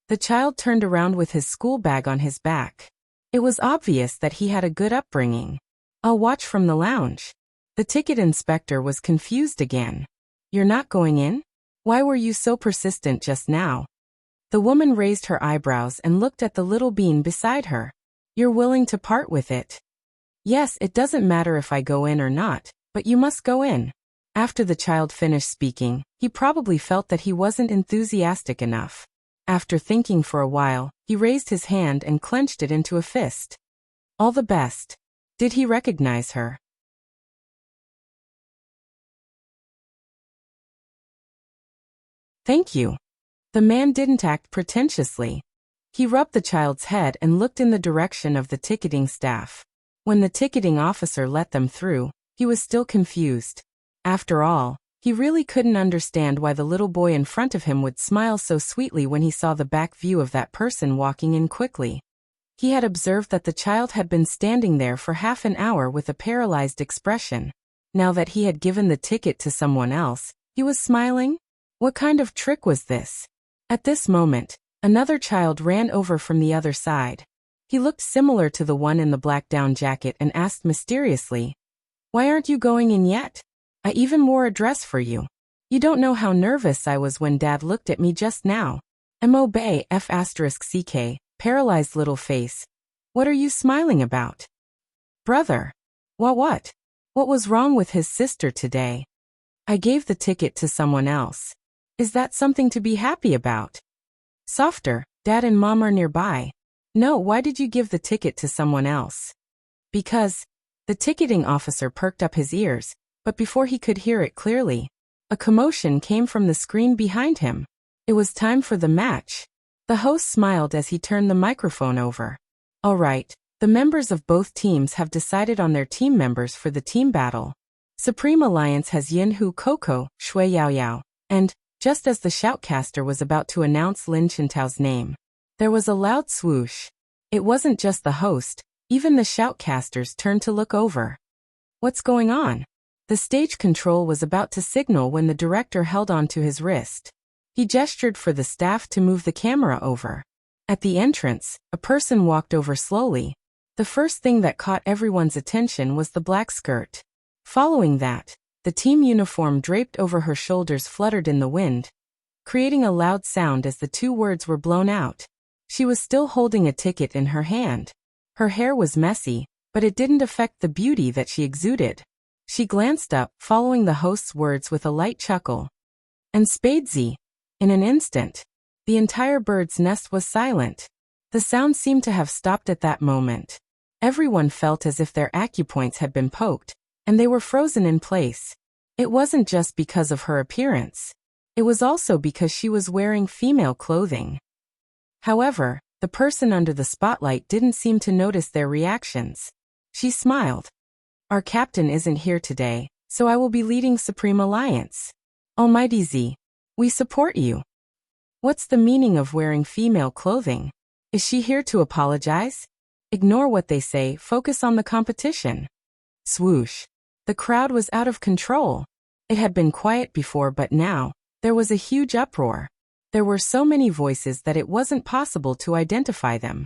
The child turned around with his school bag on his back. It was obvious that he had a good upbringing. "I'll watch from the lounge." The ticket inspector was confused again. "You're not going in? Why were you so persistent just now?" The woman raised her eyebrows and looked at the little bean beside her. "You're willing to part with it?" "Yes, it doesn't matter if I go in or not, but you must go in." After the child finished speaking, he probably felt that he wasn't enthusiastic enough. After thinking for a while, he raised his hand and clenched it into a fist. "All the best." Did he recognize her? "Thank you." The man didn't act pretentiously. He rubbed the child's head and looked in the direction of the ticketing staff. When the ticketing officer let them through, he was still confused. After all, he really couldn't understand why the little boy in front of him would smile so sweetly when he saw the back view of that person walking in quickly. He had observed that the child had been standing there for half an hour with a paralyzed expression. Now that he had given the ticket to someone else, he was smiling? What kind of trick was this? At this moment, another child ran over from the other side. He looked similar to the one in the black down jacket and asked mysteriously, "Why aren't you going in yet? I even wore a dress for you. You don't know how nervous I was when Dad looked at me just now." MOB F***CK, paralyzed little face. "What are you smiling about?" "Brother." What? What was wrong with his sister today?" "I gave the ticket to someone else." "Is that something to be happy about?" "Softer, Dad and Mom are nearby." "No, why did you give the ticket to someone else?" "Because." The ticketing officer perked up his ears, but before he could hear it clearly, a commotion came from the screen behind him. It was time for the match. The host smiled as he turned the microphone over. "All right, the members of both teams have decided on their team members for the team battle. Supreme Alliance has Yinhu Coco, Shui Yao Yao, and, just as the shoutcaster was about to announce Lin Chintao's name, there was a loud swoosh. It wasn't just the host, even the shoutcasters turned to look over. What's going on? The stage control was about to signal when the director held onto his wrist. He gestured for the staff to move the camera over. At the entrance, a person walked over slowly. The first thing that caught everyone's attention was the black skirt. Following that, The team uniform draped over her shoulders fluttered in the wind, creating a loud sound as the two words were blown out. She was still holding a ticket in her hand. Her hair was messy, but it didn't affect the beauty that she exuded. She glanced up, following the host's words with a light chuckle. And Spadesy. In an instant, the entire bird's nest was silent. The sound seemed to have stopped at that moment. Everyone felt as if their acupoints had been poked, and they were frozen in place. It wasn't just because of her appearance. It was also because she was wearing female clothing. However, the person under the spotlight didn't seem to notice their reactions. She smiled. Our captain isn't here today, so I will be leading Supreme Alliance. Almighty Z, we support you. What's the meaning of wearing female clothing? Is she here to apologize? Ignore what they say, focus on the competition. Swoosh. The crowd was out of control. It had been quiet before, but now, there was a huge uproar. There were so many voices that it wasn't possible to identify them.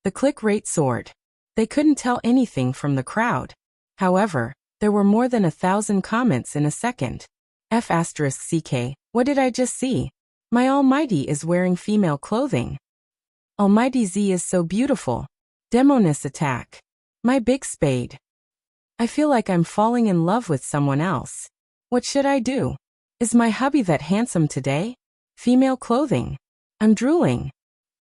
The click rate soared. They couldn't tell anything from the crowd. However, there were more than 1,000 comments in a second. F*CK, what did I just see? My Almighty is wearing female clothing. Almighty Z is so beautiful. Demoness attack. My big spade. I feel like I'm falling in love with someone else. What should I do? Is my hubby that handsome today? Female clothing. I'm drooling.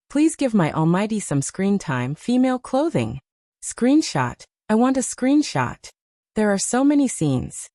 Please give my Almighty some screen time. Female clothing. Screenshot. I want a screenshot. There are so many scenes.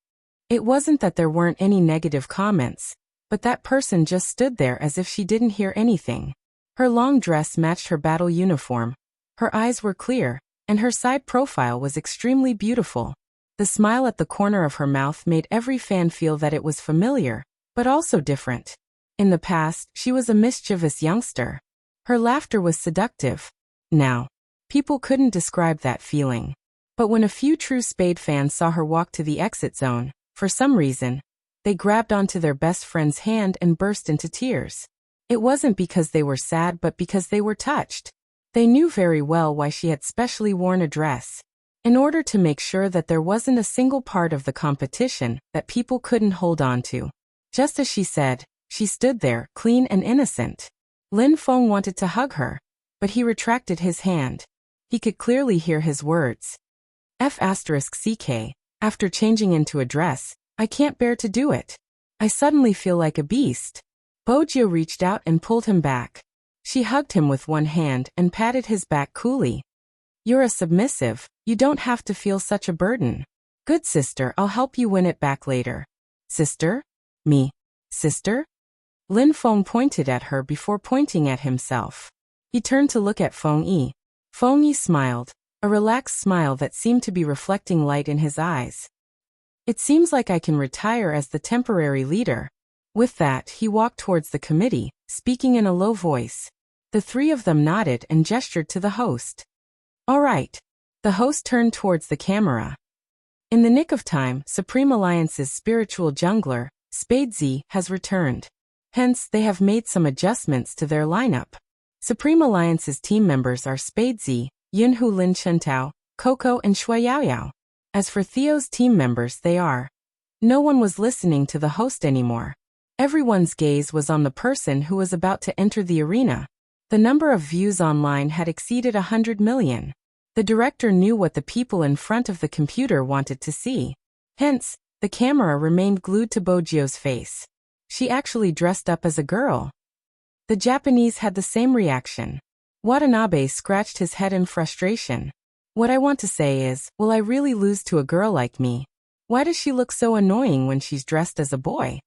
It wasn't that there weren't any negative comments, but that person just stood there as if she didn't hear anything. Her long dress matched her battle uniform. Her eyes were clear, and her side profile was extremely beautiful. The smile at the corner of her mouth made every fan feel that it was familiar, but also different. In the past, she was a mischievous youngster. Her laughter was seductive. Now, people couldn't describe that feeling. But when a few true Spade fans saw her walk to the exit zone, for some reason, they grabbed onto their best friend's hand and burst into tears. It wasn't because they were sad, but because they were touched. They knew very well why she had specially worn a dress. In order to make sure that there wasn't a single part of the competition that people couldn't hold on to. Just as she said, she stood there, clean and innocent. Lin Feng wanted to hug her, but he retracted his hand. He could clearly hear his words. F*CK, after changing into a dress, I can't bear to do it. I suddenly feel like a beast. Bojio reached out and pulled him back. She hugged him with one hand and patted his back coolly. You're a submissive, you don't have to feel such a burden. Good sister, I'll help you win it back later. Sister? Me? Sister? Lin Feng pointed at her before pointing at himself. He turned to look at Feng Yi. Feng Yi smiled, a relaxed smile that seemed to be reflecting light in his eyes. It seems like I can retire as the temporary leader. With that, he walked towards the committee, speaking in a low voice. The three of them nodded and gestured to the host. All right. The host turned towards the camera. In the nick of time, Supreme Alliance's spiritual jungler, Spadesy, has returned. Hence, they have made some adjustments to their lineup. Supreme Alliance's team members are Spadesy, Yunhu Lin Chentao, Coco and Shui Yaoyao. As for Theo's team members, they are. No one was listening to the host anymore. Everyone's gaze was on the person who was about to enter the arena. The number of views online had exceeded 100 million. The director knew what the people in front of the computer wanted to see. Hence, the camera remained glued to Bojio's face. She actually dressed up as a girl. The Japanese had the same reaction. Watanabe scratched his head in frustration. What I want to say is, will I really lose to a girl like me? Why does she look so annoying when she's dressed as a boy?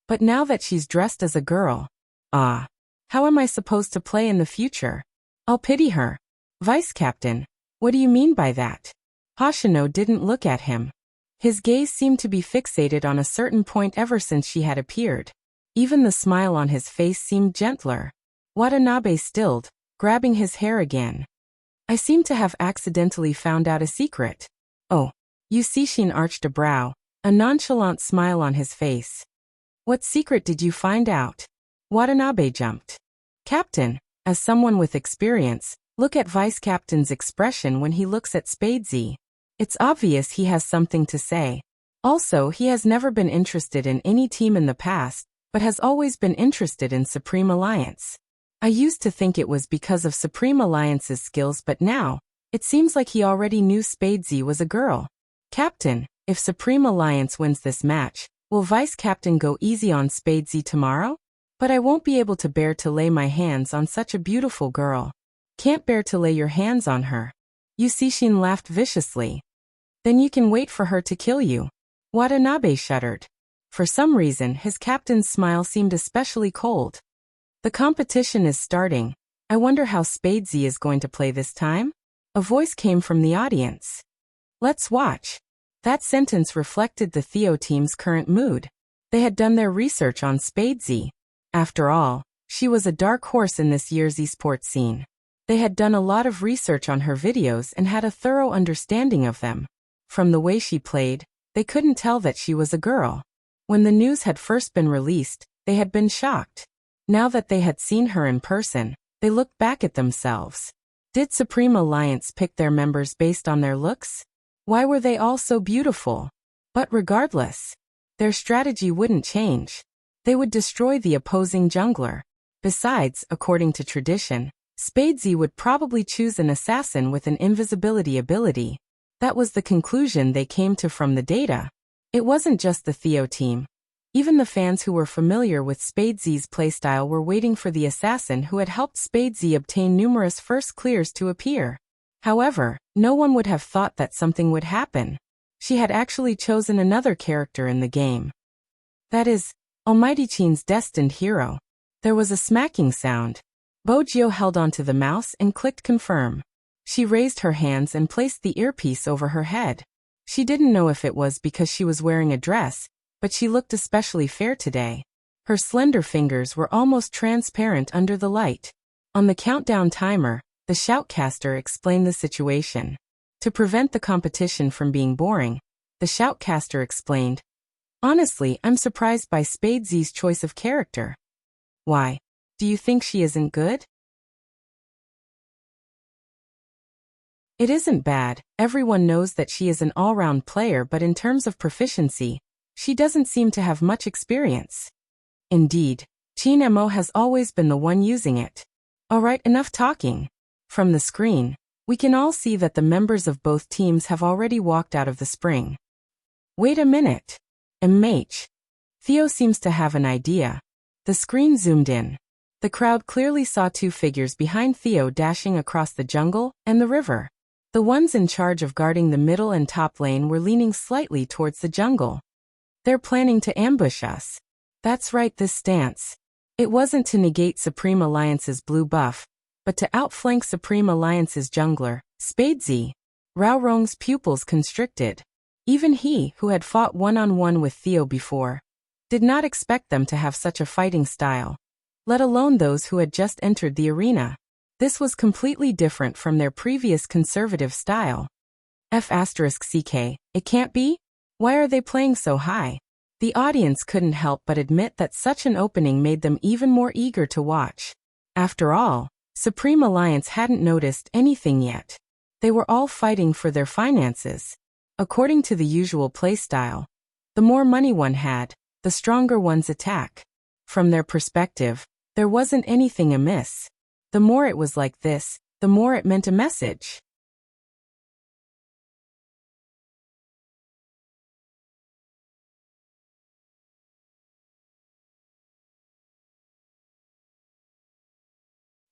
But now that she's dressed as a girl, how am I supposed to play in the future? I'll pity her. Vice Captain, what do you mean by that? Hoshino didn't look at him. His gaze seemed to be fixated on a certain point ever since she had appeared. Even the smile on his face seemed gentler. Watanabe stilled, grabbing his hair again. I seem to have accidentally found out a secret. Oh, Yusishin arched a brow, a nonchalant smile on his face. What secret did you find out? Watanabe jumped. Captain, as someone with experience, look at Vice Captain's expression when he looks at Spadesy. It's obvious he has something to say. Also, he has never been interested in any team in the past, but has always been interested in Supreme Alliance. I used to think it was because of Supreme Alliance's skills, but now, it seems like he already knew Spadesy was a girl. Captain, if Supreme Alliance wins this match, will Vice Captain go easy on Spadesy tomorrow? But I won't be able to bear to lay my hands on such a beautiful girl. Can't bear to lay your hands on her. Yusishin laughed viciously. Then you can wait for her to kill you. Watanabe shuddered. For some reason, his captain's smile seemed especially cold. The competition is starting. I wonder how Spadesy is going to play this time? A voice came from the audience. Let's watch. That sentence reflected the Theo team's current mood. They had done their research on Spadesy. After all, she was a dark horse in this year's esports scene. They had done a lot of research on her videos and had a thorough understanding of them. From the way she played, they couldn't tell that she was a girl. When the news had first been released, they had been shocked. Now that they had seen her in person, they looked back at themselves. Did Supreme Alliance pick their members based on their looks? Why were they all so beautiful? But regardless, their strategy wouldn't change. They would destroy the opposing jungler. Besides, according to tradition, Spadesy would probably choose an assassin with an invisibility ability. That was the conclusion they came to from the data. It wasn't just the Theo team. Even the fans who were familiar with Spadesy's playstyle were waiting for the assassin who had helped Spadesy obtain numerous first clears to appear. However, no one would have thought that something would happen. She had actually chosen another character in the game. That is, Almighty Chin's destined hero. There was a smacking sound. Bojio held onto the mouse and clicked confirm. She raised her hands and placed the earpiece over her head. She didn't know if it was because she was wearing a dress, but she looked especially fair today. Her slender fingers were almost transparent under the light. On the countdown timer, the shoutcaster explained the situation. To prevent the competition from being boring, the shoutcaster explained, "Honestly, I'm surprised by Spadesy's choice of character." Why? Do you think she isn't good? It isn't bad. Everyone knows that she is an all-round player, but in terms of proficiency, she doesn't seem to have much experience. Indeed, Chin Mo has always been the one using it. Alright, enough talking. From the screen, we can all see that the members of both teams have already walked out of the spring. Wait a minute. MH. Theo seems to have an idea. The screen zoomed in. The crowd clearly saw two figures behind Theo dashing across the jungle and the river. The ones in charge of guarding the middle and top lane were leaning slightly towards the jungle. They're planning to ambush us. That's right, this stance. It wasn't to negate Supreme Alliance's blue buff, but to outflank Supreme Alliance's jungler, Spadesy. Rao Rong's pupils constricted. Even he, who had fought one-on-one with Theo before, did not expect them to have such a fighting style, let alone those who had just entered the arena. This was completely different from their previous conservative style. F***CK, it can't be? Why are they playing so high? The audience couldn't help but admit that such an opening made them even more eager to watch. After all, Supreme Alliance hadn't noticed anything yet. They were all fighting for their finances. According to the usual playstyle, the more money one had, the stronger one's attack. From their perspective, there wasn't anything amiss. The more it was like this, the more it meant a message.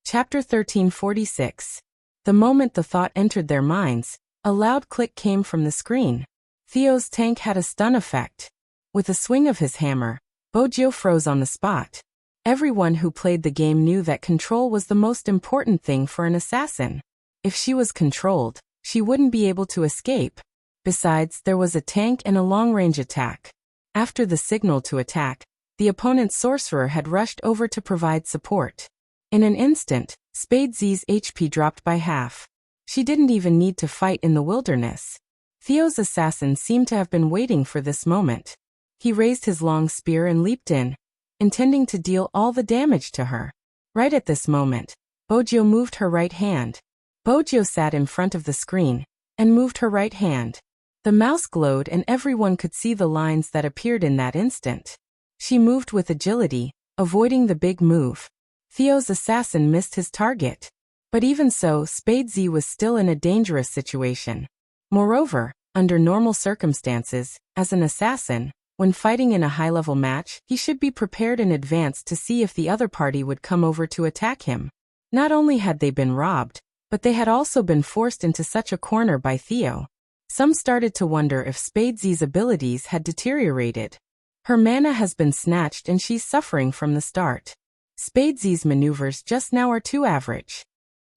Chapter 1346. The moment the thought entered their minds, a loud click came from the screen. Theo's tank had a stun effect. With a swing of his hammer, Bojio froze on the spot. Everyone who played the game knew that control was the most important thing for an assassin. If she was controlled, she wouldn't be able to escape. Besides, there was a tank and a long-range attack. After the signal to attack, the opponent's sorcerer had rushed over to provide support. In an instant, Spadesy's HP dropped by half. She didn't even need to fight in the wilderness. Theo's assassin seemed to have been waiting for this moment. He raised his long spear and leaped in. intending to deal all the damage to her. Right at this moment, Bojo moved her right hand. Bojo sat in front of the screen and moved her right hand. The mouse glowed and everyone could see the lines that appeared in that instant. She moved with agility, avoiding the big move. Theo's assassin missed his target. But even so, Spadesy was still in a dangerous situation. Moreover, under normal circumstances, as an assassin, when fighting in a high-level match, he should be prepared in advance to see if the other party would come over to attack him. Not only had they been robbed, but they had also been forced into such a corner by Theo. Some started to wonder if Spadesy's abilities had deteriorated. Her mana has been snatched and she's suffering from the start. Spadesy's maneuvers just now are too average.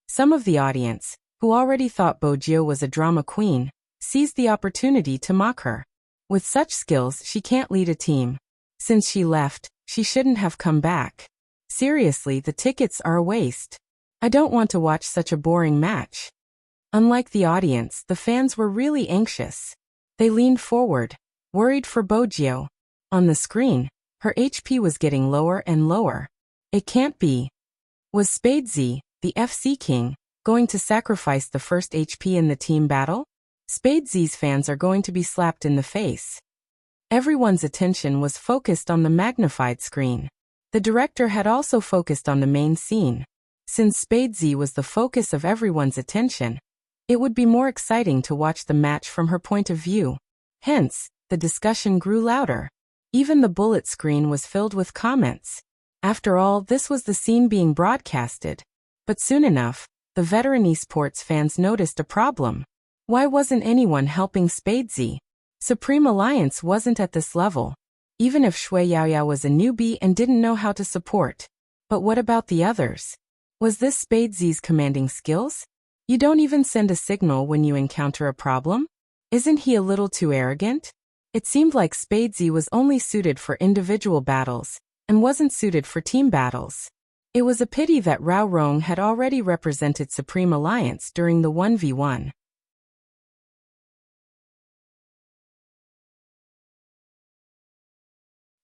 Some of the audience, who already thought Bojo was a drama queen, seized the opportunity to mock her. With such skills, she can't lead a team. Since she left, she shouldn't have come back. Seriously, the tickets are a waste. I don't want to watch such a boring match. Unlike the audience, the fans were really anxious. They leaned forward, worried for Bojo. On the screen, her HP was getting lower and lower. It can't be. Was Spadesy, the FC King, going to sacrifice the first HP in the team battle? Spadesy's fans are going to be slapped in the face. Everyone's attention was focused on the magnified screen. The director had also focused on the main scene. Since Spadesy was the focus of everyone's attention, it would be more exciting to watch the match from her point of view. Hence, the discussion grew louder. Even the bullet screen was filled with comments. After all, this was the scene being broadcasted. But soon enough, the veteran esports fans noticed a problem. Why wasn't anyone helping Spadesy? Supreme Alliance wasn't at this level. Even if Shui Yaoyao was a newbie and didn't know how to support. But what about the others? Was this Spadesy's commanding skills? You don't even send a signal when you encounter a problem? Isn't he a little too arrogant? It seemed like Spadesy was only suited for individual battles, and wasn't suited for team battles. It was a pity that Rao Rong had already represented Supreme Alliance during the 1v1.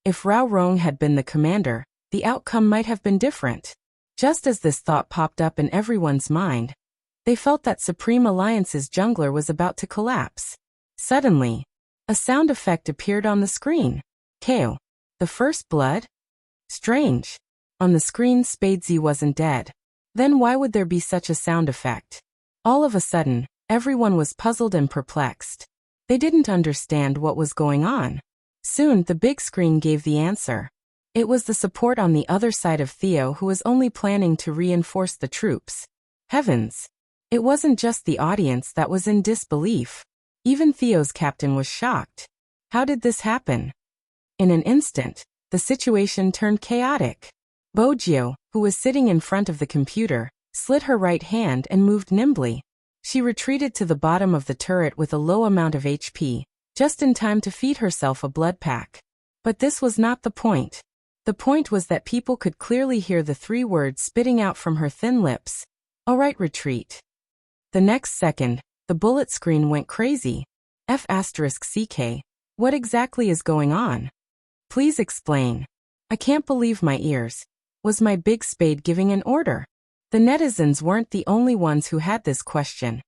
If Rao Rong had been the commander, the outcome might have been different. Just as this thought popped up in everyone's mind, they felt that Supreme Alliance's jungler was about to collapse. Suddenly, a sound effect appeared on the screen. KO. The first blood? Strange. On the screen, Spadesy wasn't dead. Then why would there be such a sound effect? All of a sudden, everyone was puzzled and perplexed. They didn't understand what was going on. Soon, the big screen gave the answer. It was the support on the other side of Theo who was only planning to reinforce the troops. Heavens! It wasn't just the audience that was in disbelief. Even Theo's captain was shocked. How did this happen? In an instant, the situation turned chaotic. Bojo, who was sitting in front of the computer, slid her right hand and moved nimbly. She retreated to the bottom of the turret with a low amount of HP, just in time to feed herself a blood pack. But this was not the point. The point was that people could clearly hear the 3 words spitting out from her thin lips. Alright, retreat. The next second, the bullet screen went crazy. F***CK. What exactly is going on? Please explain. I can't believe my ears. Was my big spade giving an order? The netizens weren't the only ones who had this question.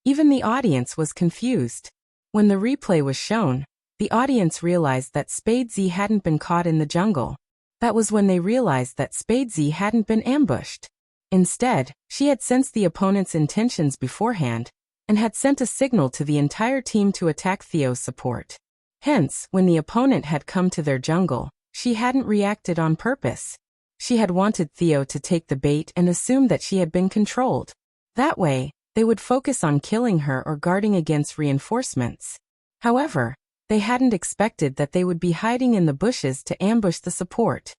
Even the audience was confused. When the replay was shown, the audience realized that Spadesy hadn't been caught in the jungle. That was when they realized that Spadesy hadn't been ambushed. Instead, she had sensed the opponent's intentions beforehand, and had sent a signal to the entire team to attack Theo's support. Hence, when the opponent had come to their jungle, she hadn't reacted on purpose. She had wanted Theo to take the bait and assume that she had been controlled. That way, they would focus on killing her or guarding against reinforcements. However, they hadn't expected that they would be hiding in the bushes to ambush the support.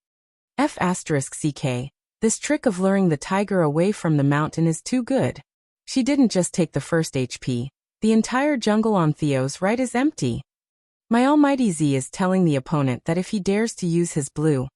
F***CK. This trick of luring the tiger away from the mountain is too good. She didn't just take the first HP. The entire jungle on Theo's right is empty. My almighty Z is telling the opponent that if he dares to use his blue,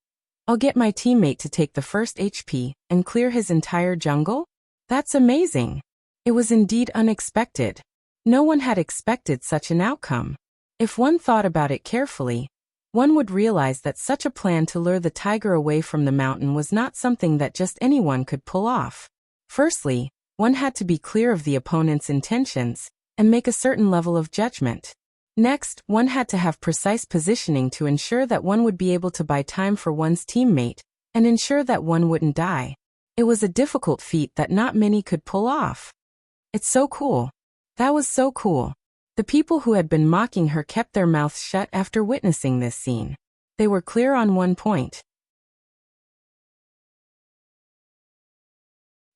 I'll get my teammate to take the first HP and clear his entire jungle? That's amazing. It was indeed unexpected. No one had expected such an outcome. If one thought about it carefully, one would realize that such a plan to lure the tiger away from the mountain was not something that just anyone could pull off. Firstly, one had to be clear of the opponent's intentions and make a certain level of judgment. Next, one had to have precise positioning to ensure that one would be able to buy time for one's teammate and ensure that one wouldn't die. It was a difficult feat that not many could pull off. It's so cool. That was so cool. The people who had been mocking her kept their mouths shut after witnessing this scene. They were clear on one point.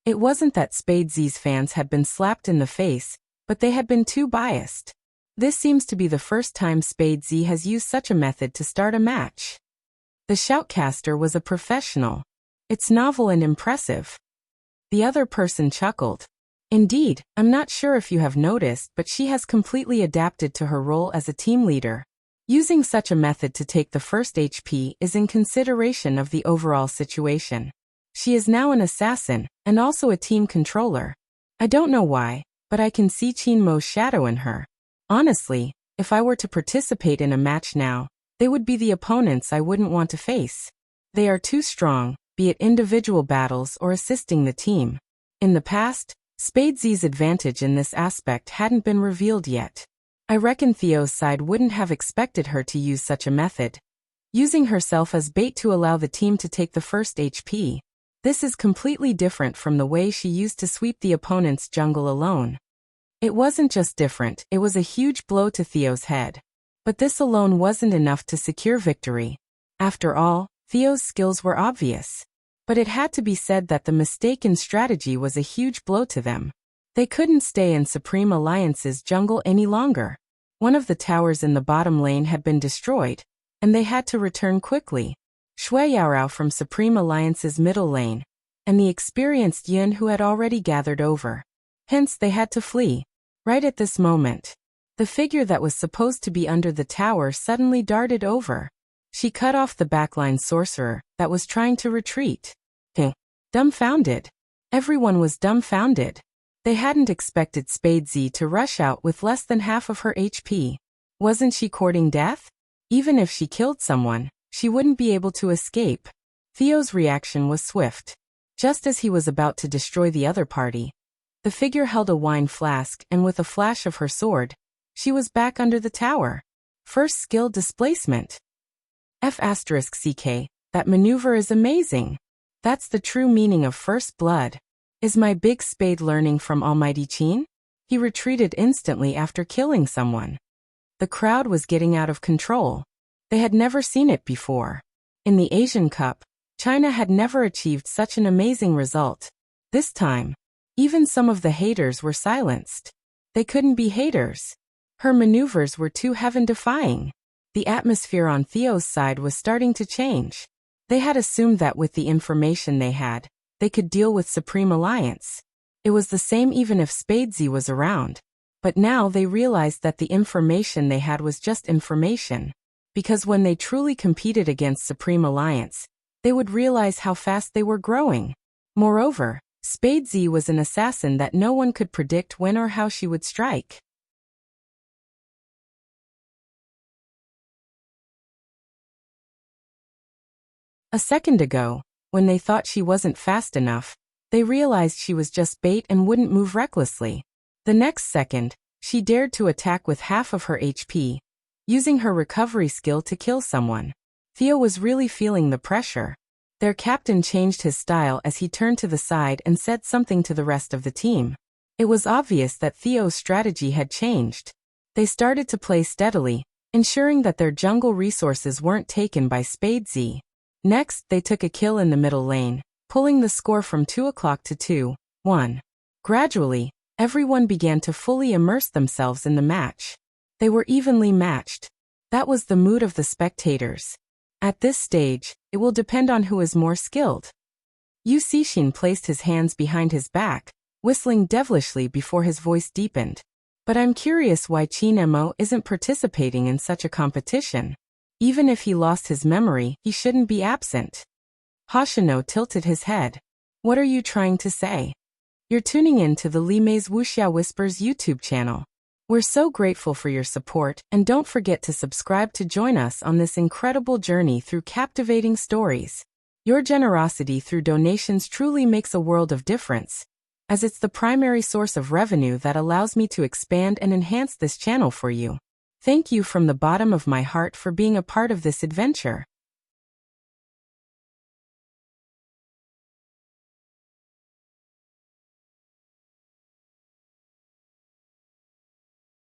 It wasn't that Spadesy's fans had been slapped in the face, but they had been too biased. This seems to be the first time Spadesy has used such a method to start a match. The shoutcaster was a professional. It's novel and impressive. The other person chuckled. Indeed, I'm not sure if you have noticed, but she has completely adapted to her role as a team leader. Using such a method to take the first HP is in consideration of the overall situation. She is now an assassin, and also a team controller. I don't know why, but I can see Chinmo's shadow in her. Honestly, if I were to participate in a match now, they would be the opponents I wouldn't want to face. They are too strong, be it individual battles or assisting the team. In the past, Spadesy's advantage in this aspect hadn't been revealed yet. I reckon Theo's side wouldn't have expected her to use such a method. Using herself as bait to allow the team to take the first HP. This is completely different from the way she used to sweep the opponent's jungle alone. It wasn't just different, it was a huge blow to Theo's head. But this alone wasn't enough to secure victory. After all, Theo's skills were obvious. But it had to be said that the mistake in strategy was a huge blow to them. They couldn't stay in Supreme Alliance's jungle any longer. One of the towers in the bottom lane had been destroyed, and they had to return quickly. Shui Yaorao from Supreme Alliance's middle lane, and the experienced Yun who had already gathered over. Hence they had to flee. Right at this moment, the figure that was supposed to be under the tower suddenly darted over. She cut off the backline sorcerer that was trying to retreat. Dumbfounded. Everyone was dumbfounded. They hadn't expected Spadesy to rush out with less than half of her HP. Wasn't she courting death? Even if she killed someone, she wouldn't be able to escape. Theo's reaction was swift. Just as he was about to destroy the other party, the figure held a wine flask and with a flash of her sword, she was back under the tower. First skill displacement. F***CK, that maneuver is amazing. That's the true meaning of first blood. Is my big spade learning from Almighty Qin? He retreated instantly after killing someone. The crowd was getting out of control. They had never seen it before. In the Asian Cup, China had never achieved such an amazing result. This time, even some of the haters were silenced. They couldn't be haters. Her maneuvers were too heaven-defying. The atmosphere on Theo's side was starting to change. They had assumed that with the information they had, they could deal with Supreme Alliance. It was the same even if Spadesy was around. But now they realized that the information they had was just information. Because when they truly competed against Supreme Alliance, they would realize how fast they were growing. Moreover, Spadesy was an assassin that no one could predict when or how she would strike. A second ago, when they thought she wasn't fast enough, they realized she was just bait and wouldn't move recklessly. The next second, she dared to attack with half of her HP, using her recovery skill to kill someone. Theo was really feeling the pressure. Their captain changed his style as he turned to the side and said something to the rest of the team. It was obvious that Theo's strategy had changed. They started to play steadily, ensuring that their jungle resources weren't taken by Spadesy. Next, they took a kill in the middle lane, pulling the score from 2 o'clock to 2-1. Gradually, everyone began to fully immerse themselves in the match. They were evenly matched. That was the mood of the spectators. At this stage, it will depend on who is more skilled. Yu Cixin placed his hands behind his back, whistling devilishly before his voice deepened. But I'm curious why Qin Mo isn't participating in such a competition. Even if he lost his memory, he shouldn't be absent. Hoshino tilted his head. What are you trying to say? You're tuning in to the Li Mei's Wuxia Whispers YouTube channel. We're so grateful for your support, and don't forget to subscribe to join us on this incredible journey through captivating stories. Your generosity through donations truly makes a world of difference, as it's the primary source of revenue that allows me to expand and enhance this channel for you. Thank you from the bottom of my heart for being a part of this adventure.